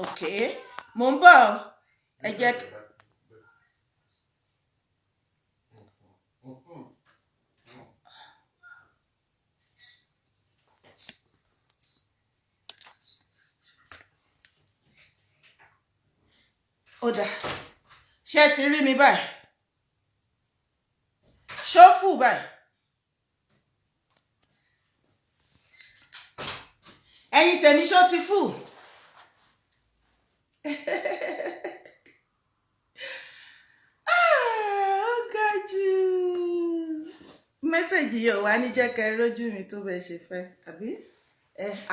Okay, mo ń bọ̀. Ẹ jẹ́ ó dà. Ṣé ẹ ti rí mi báyìí? Ṣó fù báyìí? Ẹ̀yin tèmi ṣó ti fù? Ó ga jù. Mẹ́sẹ̀jì yóò wá ní jẹ́ kẹ́ rójú mi tó bẹ́ẹ̀ ṣe fẹ́, àbí?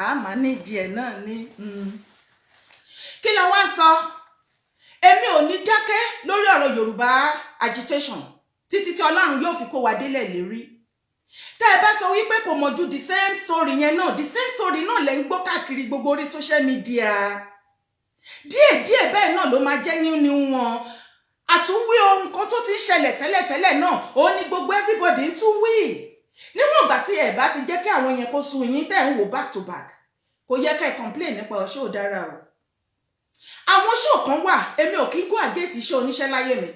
Àmọ́ nídìí ẹ̀ náà ní. Kí la wá sọ? Èmi ò ní dákẹ́ lórí ọ̀rọ̀ Yorùbá agitation títí tí Ọlọ́run yóò fi kó wa délẹ̀ lérí. Tẹ́ ẹ bá sọ wípé kò mọ̀ ju the same story yẹn náà, the same story náà lẹ́ ń gbọ́ káàkiri gbogbo orí social media. Díẹ̀díẹ̀ bẹ́ẹ̀ náà ló máa jẹ́ ní wọn. Àtúnwí ohun kan tó ti ń ṣẹlẹ̀ tẹ́lẹ̀tẹ́lẹ̀ náà, ó ní gbogbo everybody ń tún wí. Níwọ̀n ìgbà tí ẹ bá ti jẹ́ kí àwọn yẹn kó sú yín tẹ́ ń wò back to back, kò yẹ ká ẹ complain nípa ọ̀ṣọ́ ò dára o. Àwọn show kan wà, èmi ò kí ń go against iṣẹ́ oníṣẹ́ láyé mi.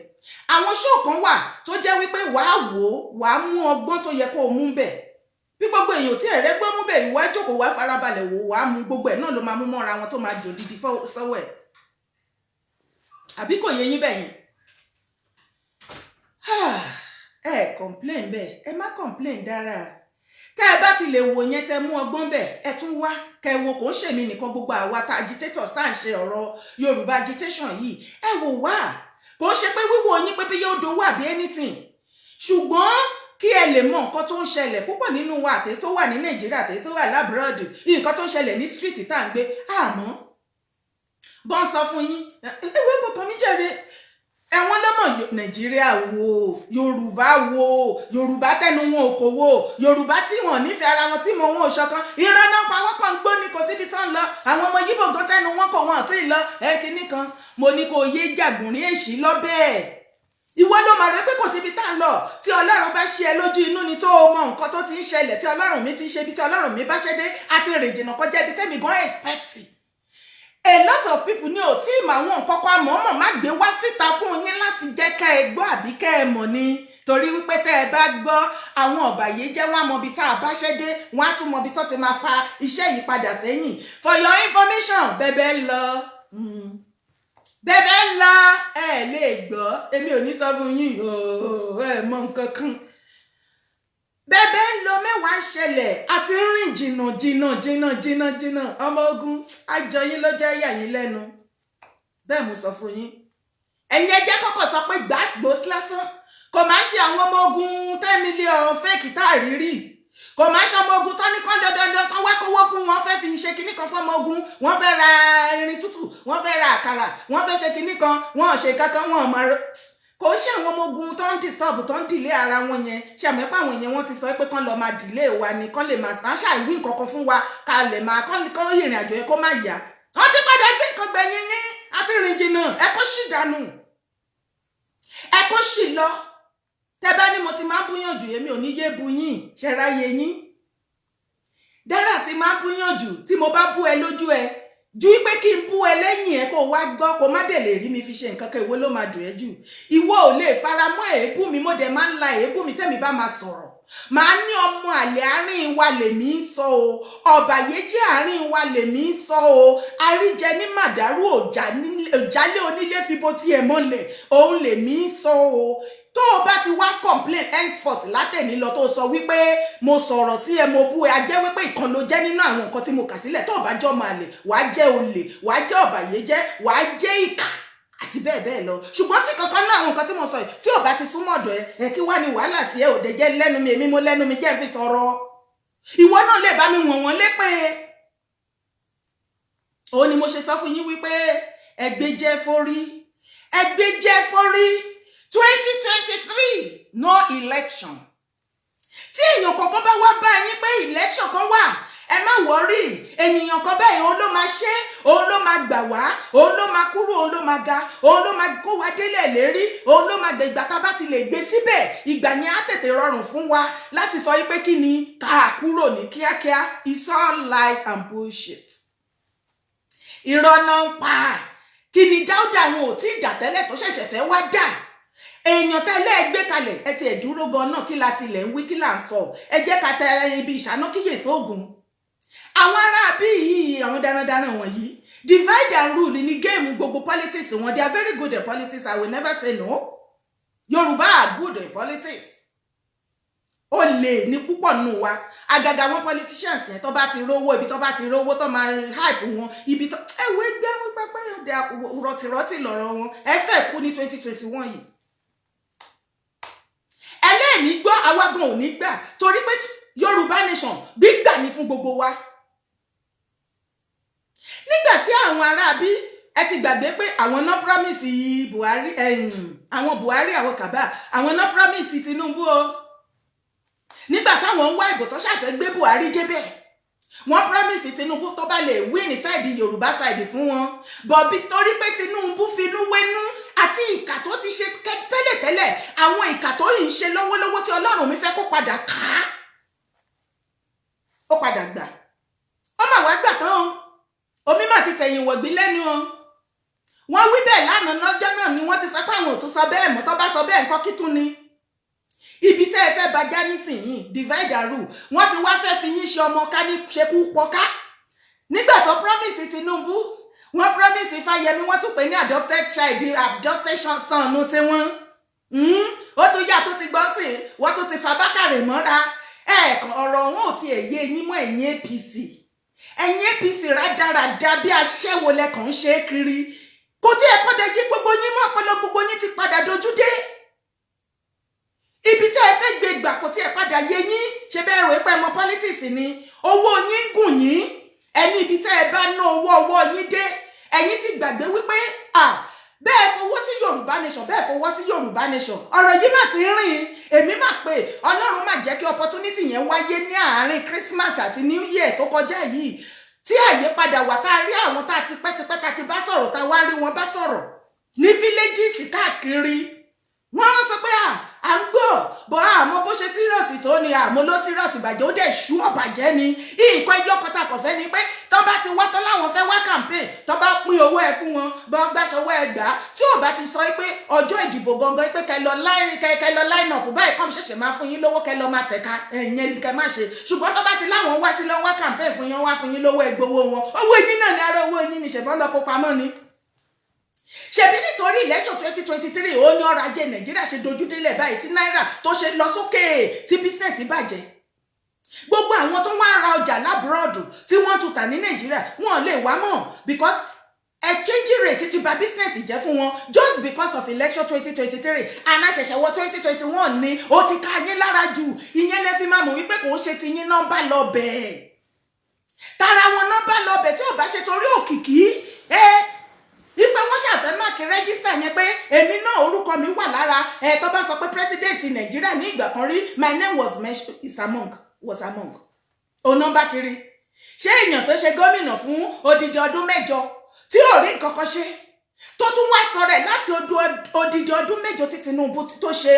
Àwọn show kan wà tó jẹ́ wípé wàá wò ó, wàá mú ọgbọ́n tó yẹ kó o mú bẹ̀. Bí gbogbo èèyàn tí ẹ̀rẹ́ gbọ́n mú bẹ̀, ìwà jókòó wá farabalẹ̀ wò, wàá mú gbogbo ẹ̀ náà ló máa mú mọ́ra wọn tó máa jò dídí sọ́wọ́ ẹ̀. Àbí kò yé yín bẹ́yẹn? Ẹ complain bẹ́ẹ̀, ẹ má complain dára. Tẹ́ ẹ bá ti lè wò yẹn tẹ́ mú ọgbọ́n bẹ̀, ẹ tún wá kẹ́ wo kò ń ṣèmi nìkan gbogbo àwa ta agitators tá à ń ṣe ọ̀rọ̀ Yorùbá agitation yìí. Ẹ wò wá, kò ń ṣe pé wíwò yín pé bí yóò dowó àbí anything. Ṣùgbọ́n kí ẹ lè mọ nǹkan tó ń ṣẹlẹ̀ púpọ̀ nínú wa àtẹ́ tó wà ní Nàìjíríà àtẹ́ tó wà lábúròdù, nǹkan tó ń ṣẹlẹ̀ ní street tá à ń gbé. Àmọ́ bọ́n sọ fún yín, ewé kọ̀ọ̀kan mi jẹ́rìí. Ẹ̀wọ̀n lọ́mọ Nàìjíríà wo, Yorùbá wo, Yorùbá tẹnu wọn ò kò wo, Yorùbá tí wọn nífẹ̀ẹ́ ara wọn tí mo wọn ò ṣọ̀kan. Ìran náà pa wọ́n kàn ń gbó ní kò síbi tán lọ. Àwọn ọmọ Yíbò gan tẹnu wọn kò wọn àti ìlọ. Kinní kan, mo ní kó yé jàgùnrín èṣì lọ bẹ́ẹ̀. Ìwọ ló máa rẹ pé kò síbi tá ń lọ. Tí Ọlọ́run bá ṣe ẹ lójú inú ni tó o mọ nǹkan tó ti ń ṣẹlẹ̀, tí Ọlọ́run mi ti ń ṣe bí tí Ọlọ́run mi bá ṣe dé, àti rìn jìnnà kọjá ibi tẹ́mi gan expect. A lot of people ní ò tí mà wọn kọ́kọ́ àmọ́mọ́ má gbé wá síta fún yín láti jẹ́ ká ẹ gbọ́ àbí ká ẹ mọ̀ ni. Torí wípé tẹ́ ẹ bá gbọ́ àwọn ọ̀bàyéjẹ́ wọn á mọ ibi tá a bá ṣe dé, wọn á tún mọ ibi tó ti máa fa iṣẹ́ yìí padà sẹ́yìn. For your information, bẹ́bẹ́ ń lọ. Bẹ́bẹ́ ń lọ, ẹ lè gbọ́. Èmi ò ní sọ fún yín, ẹ mọ nǹkan kan. Bẹ́bẹ́ ń lọ, mẹ́wàá ń ṣẹlẹ̀, àti rìn jìnnà. Ọmọ ogun àjọyín ló jẹ́ yà yín lẹ́nu. Bẹ́ẹ̀ mo sọ fún yín. Ẹ̀yin ẹ jẹ́ kọ́kọ́ sọ pé gbàgbós lásán. Kò máa ń ṣe àwọn ọmọ ogun 10 million fake tá a rí rí. Kò máa ń ṣe ọmọ ogun tó ní kán dandan kán wá kówó fún wọn fẹ́ fi ṣe kinní kan fún ọmọ ogun. Wọ́n fẹ́ ra irin tútù, wọ́n fẹ́ ra àkàrà, wọ́n fẹ́ ṣe kinní kan, wọ́n ò ṣe kankan, wọ́n ò máa kò ṣe àwọn ọmọ ogun tó ń disturb tó ń delay ara wọn yẹn. Ṣé àmọ́ pé àwọn yẹn wọ́n ti sọ pé kán lọ máa delay wa ni, kán lè máa ṣàìwí nǹkan kan fún wa ká lè máa kán ìrìn àjò yẹn kó má yá. Wọ́n ti padà gbé nǹkan gbẹ̀yìn yín àti rìn jìnnà. Ẹ kó sì dànù, ẹ kó sì lọ. Tẹ́ bá ní mo ti máa búyàn jù, èmi ò ní yé bu yín, ṣe ráyé yín. Dára ti máa búyàn jù, tí mo bá bú ẹ lójú ẹ, ju pé kí n bú ẹ lẹ́yìn ẹ kó wá gbọ́ kó má dẹ̀ lè rí mi fi ṣe nǹkan kan, ìwọ ló máa dùn ẹ́ jù. Ìwọ ò lè fara mọ́ èébú mi, mo dẹ̀ máa ń la èébú mi tẹ́mi bá máa sọ̀rọ̀. Màá ní ọmọ àlè àárín wa lèmi ń sọ o, ọ̀bàyéjẹ́ àárín wa lèmi ń sọ o, àríjẹ ní màdàrú òjálé onílé fíbo tí ẹ mọ́lẹ̀ òun lèmi ń sọ o. Tó o bá ti wá complain henceforth látẹ̀ní lọ tó sọ wípé mo sọ̀rọ̀ sí ẹ, mo bú ẹ, a jẹ́ wípé ìkan ló jẹ́ nínú àwọn nǹkan tí mo kà sílẹ̀. Tó o bá jọ́ máa lè, wàá jẹ́ olè, wàá jẹ́ ọ̀bàyéjẹ́, wàá jẹ́ ìkà àti bẹ́ẹ̀ bẹ́ẹ̀ lọ. Ṣùgbọ́n tí kankan náà àwọn nǹkan tí mo sọ yìí tí ò bá ti súnmọ́ ọ̀dọ̀ ẹ, kí wá ní wàhálà tí ẹ ò dé jẹ́ lẹ́nu mi, èmi mo lẹ́nu mi jẹ́ fi sọ̀rọ̀. Ìwọ náà lè bá mi wọ̀n wọ́n lépè. Ó ní mo ṣe sọ fún yín wípé ẹgbẹ́ jẹ́ forí, ẹgbẹ́ jẹ́ forí. 2023 no election. Tí èèyàn kankan bá wá bá yín pé election kan wà, ẹ má wọrí. Ènìyàn kan bẹ́ẹ̀ òun ló máa ṣe, òun ló máa gbà wá, òun ló máa kúrò, òun ló máa ga, òun ló máa kó wa délẹ̀ lérí, òun ló máa gbé ìgbà tá bá ti lè gbé síbẹ̀. Ìgbà yẹn á tètè rọrùn fún wa láti sọ pé kí ni ká kúrò ní kíákíá. It's all lies and bullshit. irọ́ náà ń pa. Kí ni Dáúdà wọn ò tí ì dà tẹ́lẹ̀ tó ṣẹ̀ṣẹ̀ fẹ́ wá dà? Èèyàn tẹ́lẹ̀ gbé kalẹ̀ ẹ ti ẹ̀ dúró gan náà kí la tilẹ̀ ń wí kí là ń sọ. Ẹ jẹ́ ká tẹ ibi ìṣáná kíyèsí ogun. Àwọn ará bí yìí àwọn darandaran wọ̀nyí divide and rule ní géèmù gbogbo politics wọn. They are very good at politics. I will never say no. Yorùbá are good at politics. Ó lè ní púpọ̀ nù wa. Àgàgà wọn politicians yẹn tó bá ti rówó ibi tó bá ti rówó tó máa hype wọn ibi tó ẹwé gbé wọn pápá rọtìrọtì lọ́rọ̀ wọn. Ẹ fẹ́ kú ní 2021 yìí. Ẹlẹ́ni gbọ́ àwa gan ò ní gbà torí pé Yorùbá nation gbígbà ní fún gbogbo wa. Nígbà tí àwọn ará bí ẹ ti gbàgbé pé àwọn náà promise Buhari àwọn Buhari àwọn Kaba àwọn náà promise Tinubu o. Nígbà táwọn ń wá ìbò tó ṣàfẹ́ gbé Buhari débẹ̀ wọ́n promise Tinubu tó bá lè win side Yorùbá side fún wọn. Bọ̀bí torí pé Tinubu finú wénú àti ìkà tó ti ṣe tẹ́lẹ̀tẹ́lẹ̀ àwọn ìkà tó yìí ń ṣe lọ́wọ́lọ́wọ́ tí Ọlọ́run mi fẹ́ kó padà ká. Ó padà gbà. Ó mà wá gbà tán. Omi mà ti tẹ̀yìn wọ̀gbí lẹ́nu o. Wọ́n wí bẹ́ẹ̀ lánàá lọ́jọ́ náà ni wọ́n ti sọ pé àwọn ò tún sọ bẹ́ẹ̀ mọ́ tó bá sọ bẹ́ẹ̀ nǹkan kí tún ni. Ibi tẹ́ ẹ fẹ́ bá já nísìnyí divide and rule wọ́n ti wá fẹ́ fi yín ṣe ọmọ ká ní ṣekú pọ́ká. Nígbà tó promise Tinubu wọ́n promise Fáyẹmí wọ́n tún pè ní adopted child adopted son tí wọ́n. Ó tún yà tó ti gbọ́ sí wọ́n tún ti fa Bákàrè mọ́ra. Ẹ̀ẹ̀kan ọ̀rọ̀ wọn ò ti èyí eyín mọ́ ẹ̀yìn APC. Ẹ̀yin APC rádaràda bí aṣẹ́wó lẹ́kàn ń ṣe kiri. Kò tí ẹ padà yí gbogbo yín mọ́ ọpọlọ gbogbo yín ti padà dojú dé. Ibi tí ẹ fẹ́ gbé gbà kò tí ẹ padà yé yín ṣe bẹ́ẹ̀ rò pé mọ politics ni. Owó yín gùn yín. Ẹni ibi tí ẹ bá ná owó yín dé. Ẹ̀yin ti gbàgbé wípé bẹ́ẹ̀ fowó sí Yorùbá nation bẹ́ẹ̀ fowó sí Yorùbá nation. Ọ̀rọ̀ yìí mà ti rìn. Èmi mà pé Ọlọ́run mà jẹ́ kí opportunity yẹn wáyé ní àárín Christmas àti New Year tó kọjá yìí. Tí àyè padà wà tá a rí àwọn tá a ti pẹ́tipẹ́ tá a ti bá sọ̀rọ̀ tá a wá rí wọn bá sọ̀rọ̀ ní villages káàkiri. Wọ́n sọ pé à ń gbọ́ bọ́ àmọ́ bó ṣe sírọ̀sì tó ní àmọ́ ló sírọ̀sì bàjẹ́ ó dẹ̀ ṣú ọ̀bàjẹ́ ni. Nǹkan ẹyọ kọta kò fẹ́ ni pé tó bá ti wá tán láwọn fẹ́ wá campaign tó bá pín owó ẹ fún wọn bọ́ gbàṣọwọ́ ẹ gbà tí ò bá ti sọ pé ọjọ́ ìdìbò gangan pé kẹ lọ line up báyìí kọ́ ṣẹ̀ṣẹ̀ máa fún yín lówó kẹ lọ máa tẹ̀ka ẹ̀yìn ẹni kẹ má ṣe. Ṣùgbọ́n tó bá ti láwọn wá sí lọ́wọ́ campaign fún yín wá fún yín lówó ẹgbowó wọn. Owó yín náà ni ara owó yín ni ṣẹ̀bọ́n lọ kó pamọ́ ni. Ṣebí nítorí election 2023 ó ní ọrọ̀ ajé Nàìjíríà ṣe dojú délẹ̀ báyìí tí náírà tó ṣe lọ sókè tí business bàjẹ́. Gbogbo àwọn tó wá ra ọjà lábúrọ̀dù tí wọ́n tún tà ní Nàìjíríà wọ́n lè wá mọ́ because exchange rate ti bà business jẹ́ fún wọn just because of election 2023 and àṣẹ̀ṣẹ̀ wọ 2021 ni ó ti ká yín lára jù. Ìyẹn lẹ fi máa mọ̀ wípé kò ń ṣe ti yín nọ́mbà lọ bẹ́ẹ̀. Tara wọn nọ́mbà lọ bẹ́ẹ̀ tí ò bá ṣe torí òkìkí ipe wọ́n ṣàfẹ́ máàkì rẹ́gísítà yẹn pé èmi náà orúkọ mi wà lára tó bá sọ pé president Nàìjíríà ní ìgbà kan rí my name was mentioned was among onọ́mbà kiri. Ṣé èèyàn tó ṣe gómìnà fún odidi ọdún 8 tí ò rí nǹkan kan ṣe tó tún wá sọ̀rọ̀ láti odidi ọdún 8 tí Tinubu tó ṣe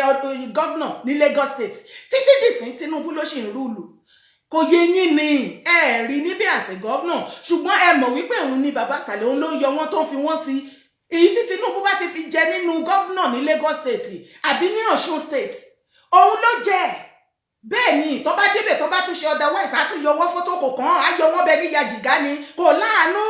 gọ́vnà ní Lagos State títí dìsín Tinubu ló ṣì ń rúùlù. Kò yé yín ni ẹ rí níbi àṣẹ gọ́vnà ṣùgbọ́n ẹ mọ̀ wípé òun ni bàbá Sàlẹ̀ òun ló ń yọ wọ́n tó ń fi wọ́n sí. Èyí tí Tinubu bá ti fi jẹ nínú gọ́vnà ní Lagos State àbí ní Ọ̀ṣun State òun ló jẹ. Bẹ́ẹ̀ ni tó bá débẹ̀ tó bá tún ṣe otherwise á tún yọ wọ́n fótó kò kàn á yọ wọ́n bẹ ní yajìgá ni kò láàánú.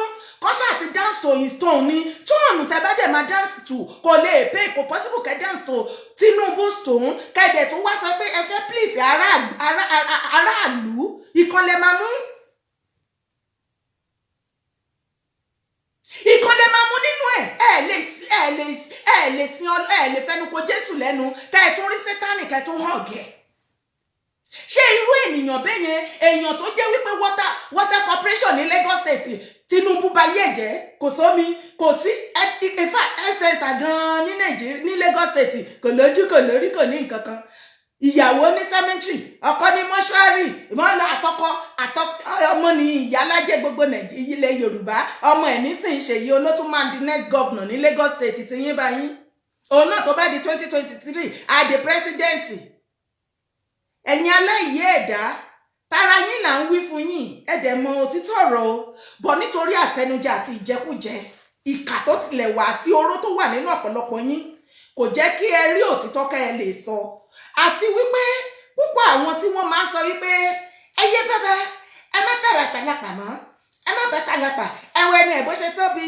Kọ́ṣà àti dance to his tone ni tóònù tẹ bá dẹ̀ máa dance to kò lè pay kò possible kẹ́ dance to Tinubu's tone kẹ́dẹ̀ tó wá sọ pé ẹ fẹ́ please aráàlú ìkànlẹ̀ máa mú. Ìkànlẹ̀ máa mú nínú ẹ lè fẹnu kò Jésù lẹ́nu kẹ́ ẹ tún rí Sátánì kẹ́ ẹ tún hàn gẹ̀. Ṣé irú ènìyàn bẹ́ẹ̀ yẹn èèyàn tó jẹ́ wípé water corporation ní Lagos State Tinubu bá yẹ̀ jẹ́ kò sómi kò sí ẹ̀fà ẹ̀sẹ̀ntà gan-an ní Nàìjíríà ní Lagos State kò lójú kò lórí kò ní nǹkan kan. Ìyàwó ní cemetery ọkọ ní mọ́ṣúárì ìmọ̀lá àtọkọ ọmọ ní ìyálájẹ gbogbo ilẹ̀ Yorùbá ọmọ ẹ̀ nísìnyí Ṣèyí olótún máa di next governor ní Lagos State ti yín báyìí. Òun náà tó bá di 2023 á di president. Ẹ̀yin aláìyé ẹ̀dá tara yín là ń wí fún yín ẹ dẹ̀ mọ̀ òtítọ́ ọ̀rọ̀ o bọ̀ nítorí àtẹnujẹ àti ìjẹkújẹ ìkà tó tilẹ̀ wà àti oró tó wà nínú ọ̀pọ̀lọpọ̀ yín kò jẹ́ kí ẹ rí òtítọ́ ká ẹ lè sọ àti wípé púpọ̀ àwọn tí wọ́n máa ń sọ wípé ẹyẹ bẹ́bẹ́ ẹ má tẹ̀rẹ̀ pàlàpà mọ́ ẹ má bẹ́ pàlàpà ẹwẹ́ ni ẹ̀ bó ṣe tóbi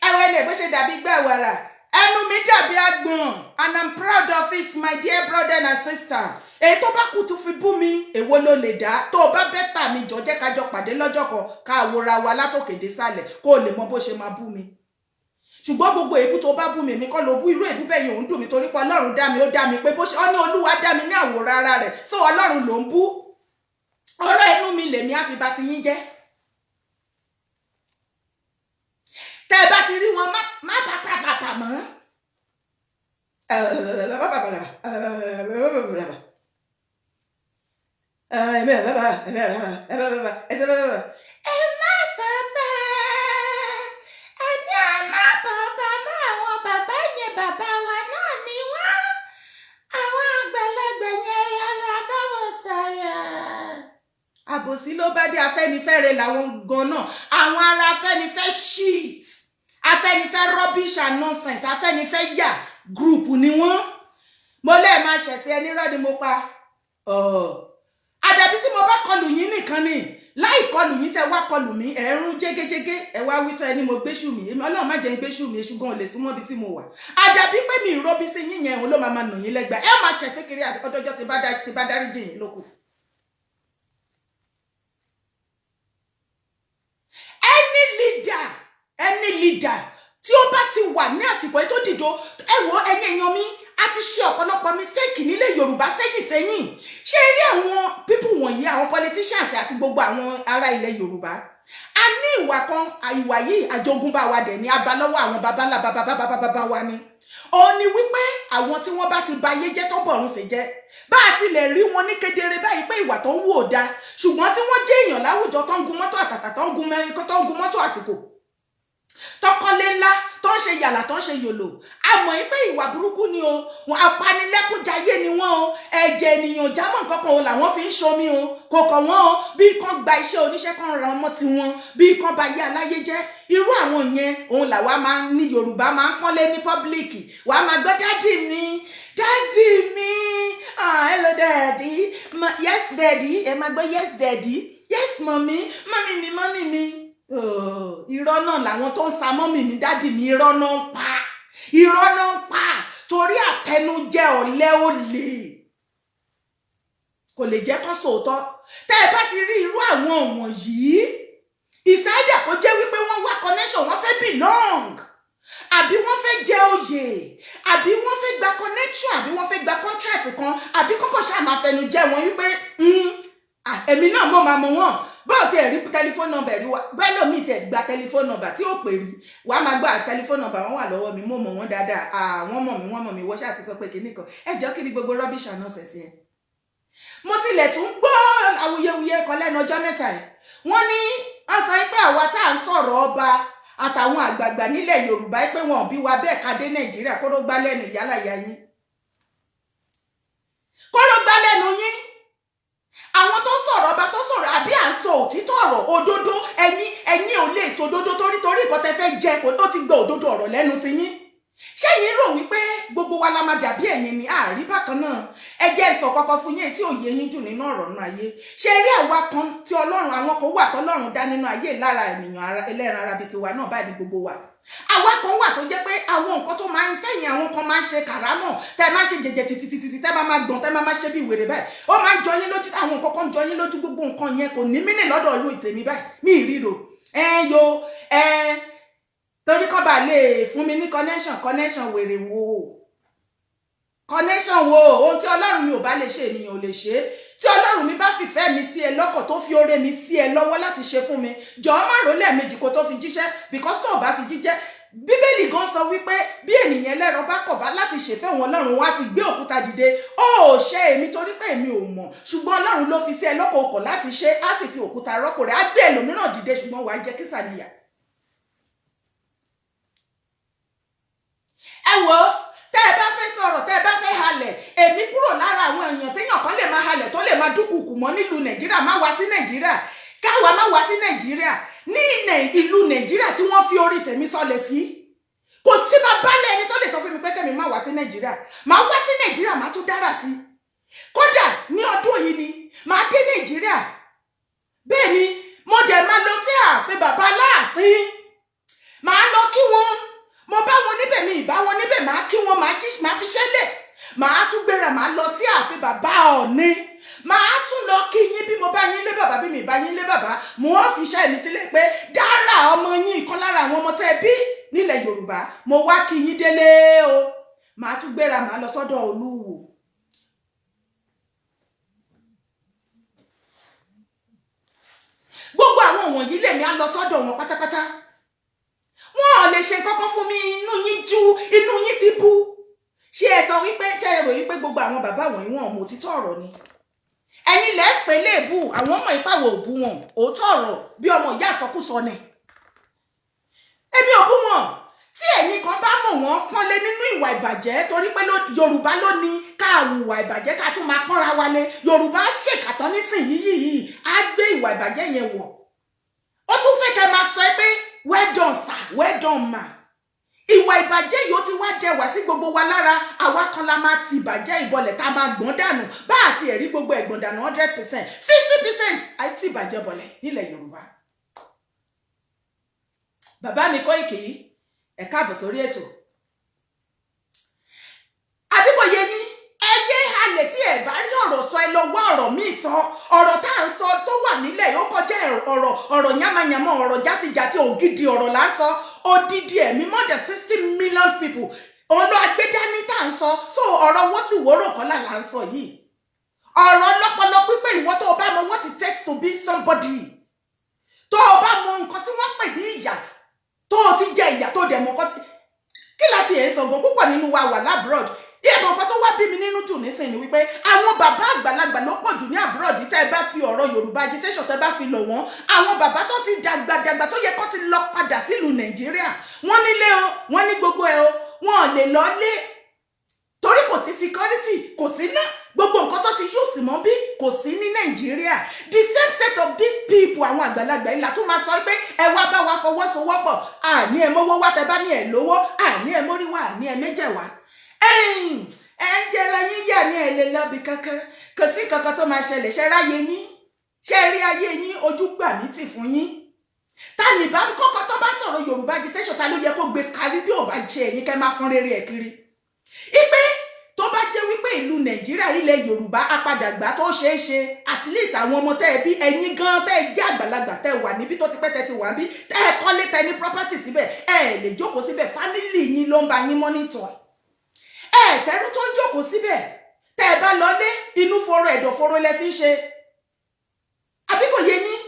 ẹwẹ́ ni ẹ̀ bó ṣe dàbí gbẹ̀wẹ̀rà ẹnu mi dàbí agbọ̀n and I'm proud of it my dear brother and sister èyí tó bá kú tún fi bú mi èwo ló lè dá tó o bá bẹ́tà mi jọ jẹ́ ká jọ pàdé lọ́jọ́ kan ká wòra wa látòkè dé sàlẹ̀ kó o lè mọ bó ṣe máa bú mi ṣùgbọ́n gbogbo èébú tó bá bú mi èmi kọ́ ló bú irú èébú bẹ́ẹ̀ yìí ò ń dùn mí torí pé ọlọ́run dá mi ó dá mi pé bó ṣe ọ ní olúwa dá mi ní àwòrán ara rẹ̀ so ọlọ́run ló ń bú ọ̀rọ̀ ẹnu mi lèmi á fi bá ti yín jẹ́ tẹ́ ẹ bá ti rí wọn má pàpàpàpà mọ́ àbòsí ló bá dé Afẹ́nifẹ́re làwọn gan náà àwọn ará Afẹ́nifẹ́ shit Afẹ́nifẹ́ rubbish and nonsense Afẹ́nifẹ́ yà group ni wọ́n mo lè máa ṣẹ̀sẹ̀ ẹni rọ́ ni mo pa àdàbí tí mo bá kọlù yín nìkan ni láì kọlù yín tẹ wá kọlù mí ẹ̀rún jégéjégé ẹ wá wí tẹ́ ẹni mo gbéṣù mi Ọlọ́run má jẹ́ ń gbéṣù mi èṣù gan ò lè súnmọ́ bí tí mo wà àdàbí pé mi ìrọ́bí sí yín yẹn òun ló máa nà yín lẹ́gbàá ẹ máa ṣẹ̀sẹ̀ kiri ọdọjọ́ ti bá dáríjì yín lókù. Any leader tí ó bá ti wà ní àsìkò tó dìdó ẹ̀wọ̀ ẹ̀yin èèyàn mi a ti ṣe ọ̀pọ̀lọpọ̀ mistake nílẹ̀ Yorùbá sẹ́yìn ṣé rí àwọn people wọ̀nyí àwọn politicians àti gbogbo àwọn ará ilẹ̀ Yorùbá a ní ìwà kan ìwà yìí àjogúnbá wa dẹ̀ ní abalọ́wọ́ àwọn babalá bàbá wa ni òun ni wípé àwọn tí wọ́n bá ti ba ayé jẹ́ tó bọ̀run ṣe jẹ́ bá a ti lè rí wọn ní kedere báyìí pé ìwà tó ń wù ó dáa ṣùgbọ́n tí wọ́n jẹ́ èèyàn láwùjọ tó ń gun mọ́tò àtàtà tó ń gun mẹ́rin tó ń gun mọ́tò àsìkò tọkọlé ńlá tó ń ṣe yàlà tó ń ṣe yòlò àmọ́ pé ìwà burúkú ni o wọn apanilẹ́kúnjayé ni wọ́n o ẹ̀jẹ̀ ènìyàn jámọ́ nǹkan kan o làwọn fi ń ṣomi o kò kàn wọ́n o bí kan gba iṣẹ́ oníṣẹ́ kan ra ọmọ tiwọn bí kan ba yé aláyé jẹ́ irú àwọn yẹn òun làwa máa ní Yorùbá máa ń pọ́nlé ní pọ́blíkì wàá máa gbọ́ dádì mi hello daddy yes daddy ẹ máa gbọ́ yes daddy yes mommy mommy mi. Irọ́ náà làwọn tó ń sa mọ́mì mi dádì mi irọ́ náà ń pa torí àtẹnujẹ ọ̀lẹ olè kò lè jẹ́ kán sòótọ́ tẹ́ ẹ bá ti rí irú àwọn wọ̀nyí ìsáídà kó jẹ́ wípé wọ́n wá connection wọ́n fẹ́ belong àbí wọ́n fẹ́ jẹ oyè àbí wọ́n fẹ́ gba connection àbí wọ́n fẹ́ gba contract kan àbí kọ́kọ́ ṣáà máa fẹnu jẹ wọn wípé èmi náà mo máa mọ wọn báwo ti ẹ̀ rí tẹlifóònù nọ́mbà rí wa bẹ́ẹ̀ lómi ti ẹ̀ gba tẹlifóònù nọ́mbà tí ó pè rí wàá máa gba tẹlifóònù nọ́mbà wọn wà lọ́wọ́ mi mo mọ̀ wọ́n dáadáa wọ́n mọ̀ mí wọ́n ṣáà ti sọ pé kìíní kan ẹjọ́ kí ni gbogbo rubbish and nonsense yẹn. mo tilẹ̀ tún gbọ́ awuyewuye kan lẹ́nu ọjọ́ mẹ́ta ẹ̀ wọ́n ní wọ́n sọ pé àwa tá à ń sọ̀rọ̀ ọba àtàwọn àgbààgbà nílẹ̀ Yorùbá pé wọn ò bí wa bẹ́ẹ̀ ká dé Nàìjíríà kó ló gbá lẹ́nu ìyálà ìyá yín kó ló gbá lẹ́nu yín àwọn tó sọ̀rọ̀ ọba tó sọ̀rọ̀ àbí à ń sọ òtítọ́ ọ̀rọ̀ òdodo ẹ̀yin ò lè sọ òdodo torí nǹkan tẹ́ fẹ́ jẹ ó ti gba òdodo ọ̀rọ̀ lẹ́nu ti yín ṣé yín rò wípé gbogbo wa la máa dàbí ẹ̀yin ni àárí bákan náà ẹ jẹ́ ìsọ̀ kọ́kọ́ fún yín tí ò yé yín jù nínú ọ̀rọ̀ náà ayé ṣe rí àwa kan tí Ọlọ́run àwọn kan wà tọ́lọ́run dá nínú ayé lára ènìyàn ẹlẹ́ran ara bíi tiwa náà báyìí gbogbo wa àwa kan wà tó jẹ́ pé àwọn nǹkan tó máa ń tẹ̀yìn àwọn kan máa ń ṣe kàrámọ̀ tẹ́ máa ń ṣe jẹjẹ títí tẹ́ máa gbọ̀n tẹ́ máa ṣe bí wèrè báyìí ó máa ń jọ yín lójú àwọn nǹkan kan jọ yín lójú gbogbo nǹkan yẹn kò ní mínì lọ́dọ̀ ìlú ìtèmi báyìí ní ìríro torí kọ́ bá lè fún mi ní connection wèrè wo connection wo ohun tí Ọlọ́run mi ò bá lè ṣe ènìyàn ò lè ṣe tí Ọlọ́run mi bá fìfẹ́ mi sí ẹ lọ́kàn tó fi oore mi sí ẹ lọ́wọ́ láti ṣe fún mi jọ̀ọ́ má rò lẹ́ẹ̀mejì kó tó fi jíṣẹ́ because tó o bá fi jíṣẹ́ Bíbélì gan sọ wípé bí ènìyàn ẹlẹ́ran bá kọ̀ bá láti ṣèfẹ́ wọn Ọlọ́run wá sì gbé òkúta dìde ó ṣe èmi torí pé èmi ò mọ̀ ṣùgbọ́n Ọlọ́run ló fi sí ẹ lọ́kàn ọkọ̀ láti ṣe á sì fi òkúta rọ́pò rẹ̀ á gbé ẹlòmíràn dìde ṣùgbọ́n wàá jẹ́ kísà níyà. ẹ wo tẹ́ ẹ bá fẹ́ sọ̀rọ̀ tẹ́ ẹ bá fẹ́ halẹ̀ èmi kúrò lára àwọn èèyàn téèyàn kan lè máa halẹ̀ tó lè máa dúkùkù mọ́ nílùú Nàìjíríà má wá sí Nàìjíríà káwa má wá sí Nàìjíríà ní ìlú Nàìjíríà tí wọ́n fi orí tèmi sọlẹ̀ sí kò sí máa bálẹ̀ ẹni tó lè sọ fún mi pé kẹ́mi má wá sí Nàìjíríà máa wá sí Nàìjíríà máa tún dára sí kódà ní ọdún yìí ni máa dé Nàìjíríà bẹ́ẹ̀ ni mo dẹ̀ máa lọ sí ààfin bàbá Aláàfin máa lọ kí wọn mo bá wọn níbẹ̀ mi ìbá wọn níbẹ̀ máa kí wọn máa fi ṣẹlẹ̀ máa tún gbéra máa lọ sí ààfin bàbá Ọọ̀ni máa tún lọ kí yín bí mo bá yín lé bàbá bí mi ìbá yín lé bàbá mo wọ́n fi ṣe mi sílẹ̀ pé Dára ọmọ yín ìkan lára àwọn ọmọ tẹ́ bí nílẹ̀ Yorùbá mo wá kí yín délé o máa tún gbéra máa lọ sọ́dọ̀ Olúwo. Gbogbo àwọn wọ̀nyí lèmi á lọ sọ́dọ̀ wọn pátápátá wọn ò lè ṣe kọ́kọ́ fún mi inú yín ti bú ṣé ẹ sọ wípé ṣé ẹ rò wípé gbogbo àwọn bàbá wọ̀nyí wọn mọ̀ òtítọ́ ọ̀rọ̀ ni ẹ̀yin lẹ pè léèbù àwọn ọmọ ìpàwọ̀ òbú wọn òótọ́ ọ̀rọ̀ bí ọmọ ìyá àsọkúsọ ni èmi ò bú wọn tí ẹ̀yin kan bá mọ̀ wọ́n pọ́nlé nínú ìwà ìbàjẹ́ torí pé Yorùbá ló ní ká hùwà ìbàjẹ́ ká tún máa pọ́nra wálé Yorùbá ṣèkàtọ́ nísìnyí á gbé ìwà ìbàjẹ́ yẹn wọ̀ ó tún fẹ́ kẹ́ máa sọ pé well done sir well done ma ìwà ìbàjẹ́ yìí ó ti wá dẹwà sí gbogbo wa lára àwa kan la máa ti ìbàjẹ́ ìbọlẹ̀ tá a máa gbọ́n dànù bá àti ẹ̀rí gbogbo ẹ̀gbọ́n dànù 100% 50% àti ìbàjẹ́ bọ̀lẹ̀ nílẹ̀ Yorùbá. Bàbá mi Koiki ẹ káàbọ̀ sórí ètò àbí kò yé yín ẹ yé halẹ̀ tí ẹ bá rí ọ̀rọ̀ sọ ẹ lọ wá ọ̀rọ̀ míì sọ ọ̀rọ̀ tá à ń sọ tó wà nílẹ̀ yóò kọjá ọ̀rọ̀ yamayama ọ̀rọ̀ játijàti ògidì ọ̀rọ̀ là ń sọ odidi ẹ̀mí more than 60 million people òun ló agbẹ́dání tá à ń sọ so ọ̀rọ̀ owó tí wòórò kan là ń sọ yìí ọ̀rọ̀ lọ́pọlọ pípé ìwọ tó o bá mọ what it takes to be somebody tó o bá mọ nǹkan tí wọ́n pè ní ìyà tó o ti jẹ ìyà tó dẹ̀ mọ́ nǹkan tí kí láti ẹ̀ ń sọ gan púpọ̀ nínú wa wà lábúrọ̀d ìbọn kan tó wá bí mi nínú jù nísìnyí wípé àwọn bàbá àgbàlagbà ló pọ̀ jù ní àbúrọ̀dì tẹ́ ẹ bá fi ọ̀rọ̀ Yorùbá agitation tẹ́ bá fi lọ̀ wọ́n àwọn bàbá tó ti dàgbàdàgbà tó yẹ kó ti lọ padà sílùú Nàìjíríà wọ́n nílé o wọ́n ní gbogbo ẹ o wọ́n ò lè lọ lé torí kò sí security kò sí ná gbogbo nǹkan tó ti yúùsì mọ́ bí kò sí ní Nàìjíríà the same set of these people àwọn àgbàlagbà ìlà tó máa sọ pé ẹ wá bá wa fọwọ́sowọ́pọ̀ àní ẹ mówó wá tẹ bá ní ẹ lówó àní ẹ mórí wá àní ẹ méjẹ̀ wá ẹ ń jẹra yín yà ní ẹ lè lọ́bi kankan kò sí kankan tó máa ṣẹlẹ̀ ṣe ráyé yín ṣe rí ayé yín ojú gbà mí tì fún yín ta ní bá kọ́kọ́ tó bá sọ̀rọ̀ Yorùbá agitation ta ló yẹ kó gbé kárí bí ò bá jẹ ẹ̀yin kẹ́ máa fún rere ẹ̀ kiri ipe tó bá jẹ́ wípé ìlú Nàìjíríà ilẹ̀ Yorùbá apàdàgbà tó ṣeé ṣe at least àwọn ọmọ tẹ́ ẹ bí ẹ̀yin gan tẹ́ ẹ jẹ́ àgbàlagbà tẹ́ ẹ wà níbi tó ti pẹ́ tẹ́ ti wà bí tẹ́ ẹ kọ́lé tẹ́ ní property síbẹ̀ ẹ lè jókòó síbẹ̀ family yín ló ń bá yín monitor tẹ́rú tó ń jókòó síbẹ̀ tẹ́ ẹ bá lọlé inú foro ẹ̀dọ̀ foro lẹ fi ń ṣe àbí kò yé yín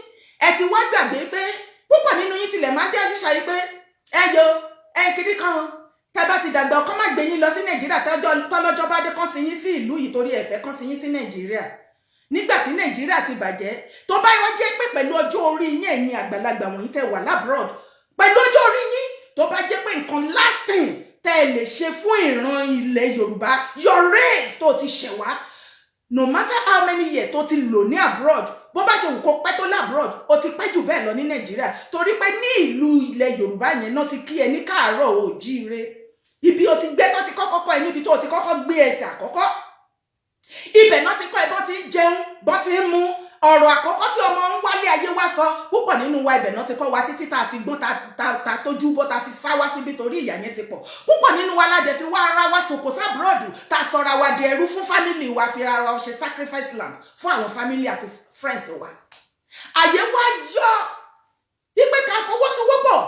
ẹ ti wá gbàgbé pé púpọ̀ nínú yín tilẹ̀ máa ń dé àṣìṣà yìí pé ẹ kiri kan tẹ́ bá ti dàgbà ọkọ má gbé yín lọ sí Nàìjíríà tọ́lọ́jọ́ bá dé kán sí yín sí ìlú yìí torí ẹ̀fẹ́ kán sí yín sí Nàìjíríà nígbà tí Nàìjíríà ti bàjẹ́ tó bá wá jẹ́ pé pẹ̀lú ọjọ́ orí yín ẹ̀yin àgbàlagbà wọ̀nyí tẹ́ wà labroad pẹ̀lú ọjọ́ orí yín tó bá jẹ́ pé nǹkan lasting tẹ́ ẹ lè ṣe fún ìran ilẹ̀ Yorùbá your race tó ti ṣẹ̀ wá no matter how many years tó ti lò ní abroad bó bá ṣe wù kó pẹ́ tó labroad ó ti pẹ́ jù bẹ́ẹ̀ lọ ní Nàìjíríà torí pé ní ìlú ilẹ̀ Yorùbá yẹn náà ti kí ẹ ní káàárọ̀ oòjíire ibi ó ti gbé tó ti kọ́kọ́ kọ́ ẹ níbi tó ti kọ́kọ́ gbé ẹsẹ̀ àkọ́kọ́ ibẹ̀ náà ti kọ́ ẹ bọ́ ti ń jẹun bọ́ ti ń mu ọ̀rọ̀ àkọ́kọ́ tí ọmọ ń wálé ayé wá sọ púpọ̀ nínú wa ibẹ̀ náà ti kọ́ wa títí tá a fi gbọ́n ta tójú bọ́ ta fi sá wá síbi torí ìyà yẹn ti pọ̀ púpọ̀ nínú wa ládẹ fi wá ara wa sòkò sábúrọ̀dù ta sọra wa di ẹrú fún fámìlì wa fi ara wa ṣe sacrifice lamb fún àwọn fámìlì àti friends wa àyè wa yọ wípé ká fọwọ́sowọ́pọ̀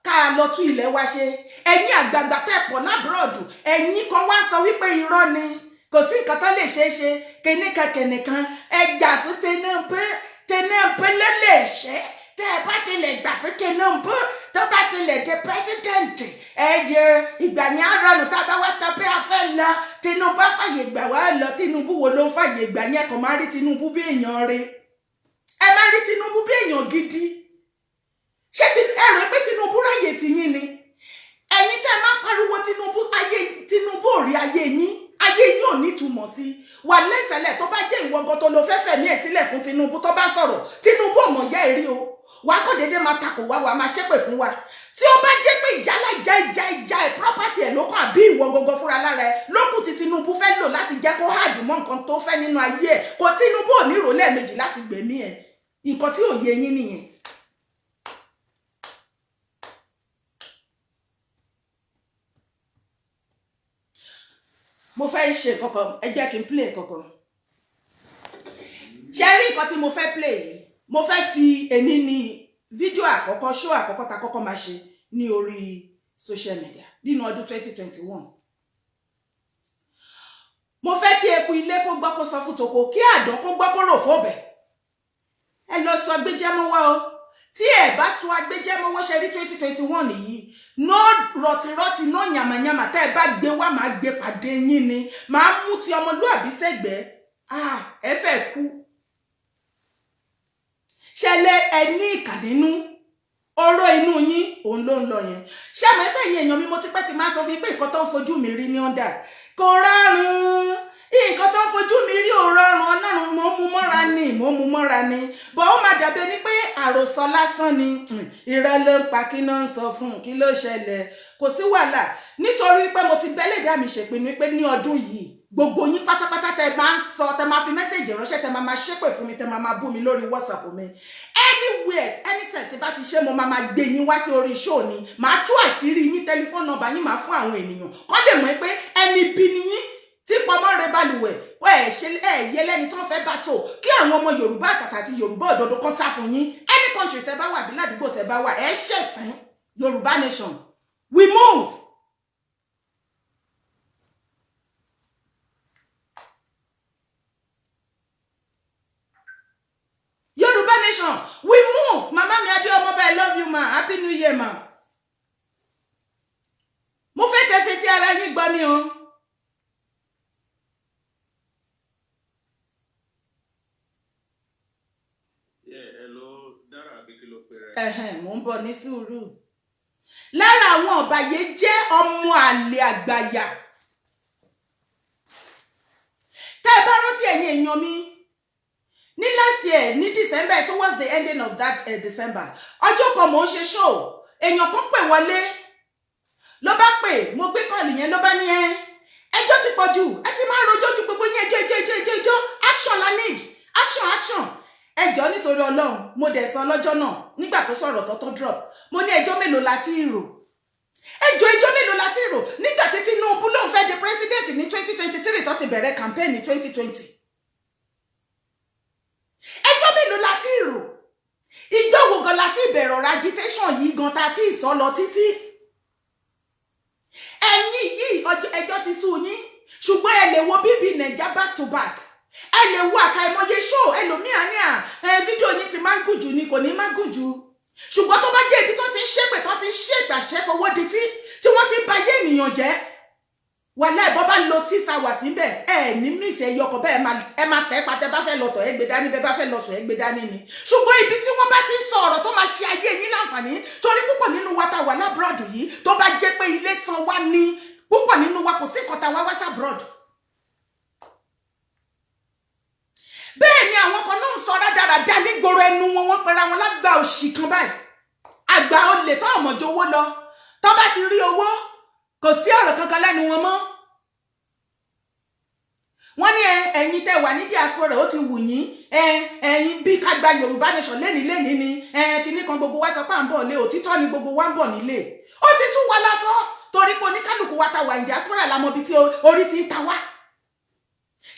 ká lọ tún ilẹ̀ wa ṣe ẹ̀yin àgbààgbà tẹ̀pọ̀ lábúrọ̀dù ẹ̀yin kan wá sọ wípé irọ́ ni kò sí nǹkan tó lè ṣeé ṣe kìnnìkan ẹgbà fún Tinubu ló lè ṣe tẹ́ ẹ bá tilẹ̀ gbà fún Tinubu tó bá tilẹ̀ dé president ẹ̀yẹ ìgbà yẹn á rọrùn tá a bá wá tán pé a fẹ́ lọ Tinubu á fàyè gbà wá lọ Tinubu wo ló ń fàyè gbà yẹn kò máa rí Tinubu bí èèyàn rẹ̀ ẹ máa rí Tinubu bí èèyàn gidi ṣé ẹ rò pé Tinubu ráyè tiyín ni ẹ̀yin tẹ́ ẹ máa pariwo Tinubu ò rí ayé yín ò nítumọ̀ nítumọ̀ sí wà lẹ́tẹ̀lẹ̀ tó bá jẹ́ ìwọ̀ngàn tó lo fẹ́fẹ́ ní ẹ̀sílẹ̀ fún Tinubu tó bá sọ̀rọ̀ Tinubu ò mọ̀ yá ẹ̀rí o wà á kọ́ dédé máa takò wá máa ṣépè fún wa tí ó bá jẹ́ pé ìyálà ìjà ẹ̀ property ẹ̀ ló kàn àbí ìwọ gangan fúnra lára ẹ̀ lókùn tí Tinubu fẹ́ lò láti jẹ́ kó hard mọ́ nǹkan tó fẹ́ nínú ayé ẹ̀ kò Tinubu ò ní rò lẹ́ẹ̀mejì láti gbẹ̀mí ẹ̀ nǹkan tí ò yé yín nìyẹn. mo fẹ́ ṣe kankan ẹ jẹ́ kí n play kankan ṣe rí nǹkan tí mo fẹ́ play mo fẹ́ fi èní ní fídíò àkọ́kọ́ show àkọ́kọ́ ta kọ́kọ́ máa ṣe ní orí social media nínú ọdún 2021 mo fẹ́ kí eku ilé kó gbọ́ kó sọ fún tòkó kí àdán kó gbọ́ kó rò fóbẹ̀ ẹ lọ sọ gbéjẹ́mọ́wá o tí ẹ bá sọ agbéjẹ́mọ́wọ́ ṣe rí 2021 yìí no rọ̀tìrọ̀tì no yàmàyàmà tẹ́ ẹ bá gbé wá máa gbé pàdé yín ni máa mú ti ọmọlúàbí sẹ́gbẹ̀ẹ́ ẹ fẹ́ kú ṣẹlẹ̀ ẹ ní ìkà nínú ọ̀rọ̀ inú yín òun ló ń lọ yẹn ṣé àmọ́ ẹgbẹ́ yẹn èèyàn mi mo ti pẹ́ ti máa sọ fún yín pé nǹkan tó ń fojú mi rí ní ọ̀dà kò rárun nǹkan tó ń fojú mi rí ò rọrùn Ọlọ́run mo mú mọ́ra ni bọ́ ó máa dàbí ẹni pé àròsọ lásán ni irọ́ ló ń pa kí náà ń sọ fún kí ló ṣẹlẹ̀ kò sí wàhálà nítorí pé mo ti bẹ́lẹ̀dá mi ṣèpinnu pé ní ọdún yìí gbogbo yín pátápátá tẹ máa ń sọ tẹ máa fi mẹ́sẹ̀jì ránṣẹ́ tẹ máa ṣépè fún mi tẹ máa bú mi lórí WhatsApp mi anywhere anytime tí bá ti ṣe mo máa gbé yín wá sí orí show ni màá tú àṣírí yín tẹlifóònù nọ́mbà yín máa fún àwọn ènìyàn kọ́ lè mọ̀ pé ẹni bí ni yín tí pọmọ rẹ balùwẹ̀ yẹ lẹ́ni tó ń fẹ́ bá tó kí àwọn ọmọ Yorùbá àtàtà àti Yorùbá òdodo kan sá fún yín any country tẹ bá wà bí ládùúgbò tẹ bá wà ẹ ṣẹ̀sìn Yorùbá nation we move. Yorùbá nation we move mama mi adé ọmọ bá I love you ma happy new year ma mo fẹ́ kẹfẹ́ tí ara yín gbọ́ ni o. Mo ń bọ̀ ní sùúrù lára àwọn ọ̀bàyé jẹ́ ọmọ àlè àgbàyà tẹ́ ẹ bá rántí ẹ̀yin èèyàn mi ní last year ní December towards the ending of that December ọjọ́ kan mò ń ṣe show èèyàn kan pè wọlé ló bá pè mo gbé kọ́ọ̀lì yẹn ló bá ní ẹjọ́ ti pọ̀ jù ẹ ti máa rojọ́ ju gbogbo yín ẹjọ́ action la need action ẹjọ́ nítorí Ọlọ́run mo dẹ̀ sọ lọ́jọ́ náà nígbà tó sọ̀rọ̀ tó drop mo ní ẹjọ́ mélòó la ti rò ẹjọ́ mélòó la ti rò nígbà tí Tinubu ló ń fẹ́ di president ní 2023 tó ti bẹ̀rẹ̀ campaign ní 2020 ẹjọ́ mélòó la ti rò ìjọ wo gan la ti bẹ̀rẹ̀ ọ̀rọ̀ agitation yìí gan ta ti sọ lọ títí ẹ̀yin yìí ẹjọ́ ti sú yín ṣùgbọ́n ẹ lè wo bíbí Naija back to back ẹ lè wo àkàìmọye show ẹlòmíà ní fídíò yìí ti máa ń gùn jù ni kò ní máa gùn jù ṣùgbọ́n tó bá jẹ́ ibi tó ti ń ṣépè tó ti ń ṣègbàṣẹ́ fọwọ́ di tí wọ́n ti ń ba ayé ènìyàn jẹ́ wàhálà ìbọn bá lo 6 hours níbẹ̀ ẹ ní mísì ẹyọ ọkọ̀ bẹ́ẹ̀ ẹ máa tẹ́ pa tẹ́ bá fẹ́ lọ tọ̀ ẹ gbé dání bẹ́ẹ̀ bá fẹ́ lọ sùn ẹ gbé dání ni ṣùgbọ́n ibi tí wọ́n bá ti ń sọ ọ̀rọ̀ tó máa ṣe ayé yín láǹfààní torí púpọ̀ nínú wa ta wà lábúrọ̀dù yìí tó bá jẹ́ pé ilé san wá ní púpọ̀ nínú wa kò sí ìkọta wá wá sábúrọ̀dù bẹ́ẹ̀ ni àwọn kan náà ń sọ rádaràda nígboro ẹnu wọn wọ́n pera wọn lágbà òṣì kan báyìí àgbà olè tó ọmọjọ owó lọ tó bá ti rí owó kò sí ọ̀rọ̀ kankan lẹ́nu wọn mọ́ wọ́n ní ẹ̀yin tẹ́ wà ní diaspora ó ti wù yín ẹ̀yin bí ká gba Yorùbá nation lénìí ni kíní kan gbogbo wa sọ pé à ń bọ̀ lé òtítọ́ ni gbogbo wa ń bọ̀ nílé ó ti sún wa lásán torí pé oníkálukú wa ta wà ní diaspora la mọ̀ bí tí orí ti ń ta wá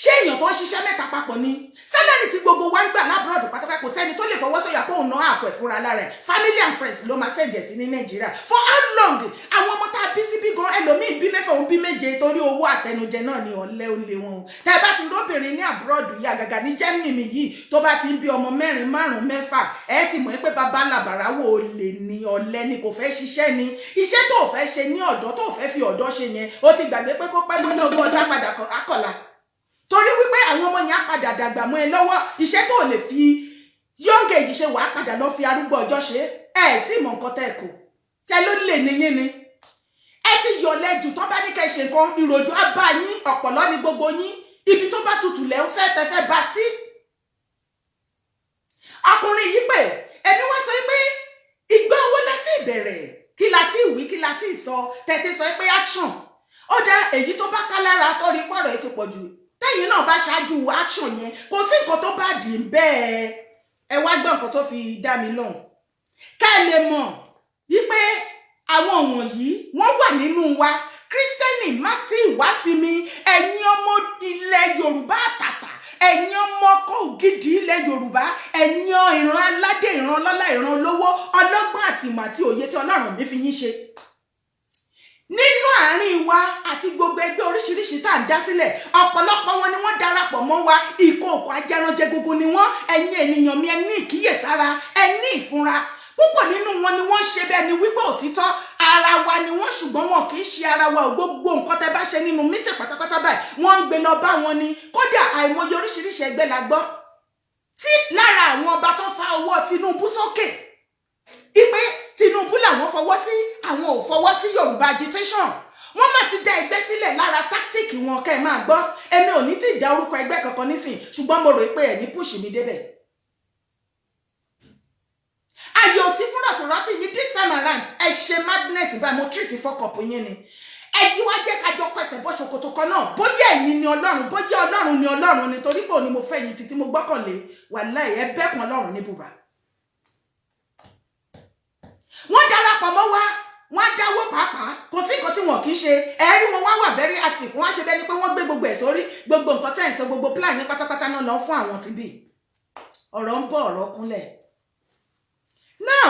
ṣé èèyàn tó ń ṣiṣẹ́ mẹ́ta papọ̀ ni sálárì tí gbogbo wa ń gbà lábúrọ̀dù pátápátá kò sẹ́ni tó lè fọwọ́ sọ̀yà pé òun náà àfọ̀ ẹ̀fúnra lára ẹ̀ family and friends ló máa sẹ́ǹdẹ̀ sí ní Nàìjíríà for how long àwọn ọmọ tá a bí síbí gan ẹlòmíì bí mẹ́fà òun bí méje torí owó àtẹnujẹ náà ni ọ̀lẹ́ ó lé wọn tẹ́ ẹ bá ti róbìnrin ní àbúrọ̀dù yìí àgàgà ní Germany mi yìí tó bá ti ń bí ọmọ 4 5 mẹ́fà ẹ ti mọ̀ pé bàbá làbàràwò olè ní ọ̀lẹ ni kò fẹ́ ṣiṣẹ́ ni iṣẹ́ tó fẹ́ ṣe ní ọ̀dọ́ tó fẹ́ fi ọ̀dọ́ ṣe yẹn ó ti gbàgbé pé kó pẹ́ lórí ọgbọ́n ọdá padà akọ̀la torí wípé àwọn ọmọ yẹn á padà dàgbà mọ́ ẹ lọ́wọ́ iṣẹ́ tó lè fi young age ṣe wàá padà lọ fi arúgbó ọjọ́ ṣe tí mọ̀ nǹkan tẹ́ kò tẹ́ ló lè níyín ni ẹ ti yọ̀lẹ́ jù tó bá ní kẹ́ ṣe nǹkan ìròjò á bá yín ọ̀pọ̀lọ́ ní gbogbo yín ibi tó bá tutù lẹ́ ń fẹ́ tẹ́fẹ́ bá sí. Ọkùnrin yìí pé èmi wá sọ pé ìgbà owó láti ìbẹ̀rẹ̀ kí la ti wí kí la ti sọ tẹ́tí sọ pé action ó dá èyí tó bá ká lára tó rí pọ̀rọ̀ ẹ ti pọ̀ jù tẹ́yìn náà bá ṣáájú action yẹn kò sí nǹkan tó bá dì í bẹ́ẹ̀. Ẹ wá gbọ́ nǹkan tó fi dá mi lóhùn ká ẹ lè mọ̀ wípé àwọn wọ̀nyí wọ́n wà nínú wa. Kristẹni má tí wá sí mi, ẹ̀yin ọmọ ilẹ̀ Yorùbá àtàtà, ẹ̀yin ọmọ ọkọ̀ ògidì ilẹ̀ Yorùbá, ẹ̀yin ìran aládé, ìran ọlọ́lá, ìran olówó, ọlọ́gbọ́n àti ìmọ̀ àti òye tí Ọlọ́run mi fi yín ṣe. Nínú àárín wa àti gbogbo ẹgbẹ́ oríṣiríṣi tá à ń dá sílẹ̀, ọ̀pọ̀lọpọ̀ wọn ni wọ́n darapọ̀ mọ́ wa, ìkookò ajẹranjẹ gbogbo ni wọ́n. Ẹ̀yin ènìyàn mi, ẹ ní ìkíyèsára, ẹ ní ìfúnra. Púpọ̀ nínú wọn ni wọ́n ṣe bẹ́ẹ̀ ni wípé òtítọ́ ara wa ni wọ́n, ṣùgbọ́n wọn kì í ṣe ara wa. Gbogbo nǹkan tẹ́ bá ṣe nínú mítì pátápátá báyìí wọ́n ń gbé lọ bá wọn ni. Kódà àìmọye oríṣiríṣi ẹgbẹ́ la gbọ́ tí lára àwọn ọba tó fa ọwọ́ Tinubu sókè ipe Tinubu làwọn fọwọ́ sí, àwọn ò fọwọ́ sí Yorùbá agitation. Wọ́n má ti dá ẹgbẹ́ sílẹ̀ lára táktíìkì wọn. Kẹ́ ẹ máa gbọ́, èmi ò ní tí ì dá orúkọ ẹgbẹ́ kankan nísìn, ṣùgbọ́n mo rò pé ẹ̀ ní pùṣì mi débẹ̀. Ayé òsì fún rọ̀tìrọ̀tì yìí this time around ẹ ṣe madness báyìí, mo treat fọ́kọ̀pù yín ni. Ẹ̀yin wá jẹ́ kájọ pẹ̀sẹ̀ bọ́ ṣòkòtò kan náà, bóyá ẹ̀yin ni Ọlọ́run, bóyá Ọlọ́run ni Ọlọ́run, nítorí pé òní mo fẹ́ yìí títí mo gbọ́kànlé wàláhì ẹ bẹ́kùn Ọlọ́run ní bùbá. Wọ́n darapọ̀ mọ́ wa, wọ́n dáwó pàápàá, kò sí nǹkan tí wọn kì í ṣe. Ẹ̀rí wọn wá wà very active, wọ́n á ṣe bẹ́ẹ̀ ni pé wọ́n gbé gbogbo ẹ̀ sórí, gbogbo nǹkan tẹ́ ẹ̀ sọ, gbogbo plan yẹn pátápátá náà lọ fún àwọn tí bí. Ọ̀rọ̀ ń bọ̀, ọ̀rọ̀ kúnlẹ̀. Now,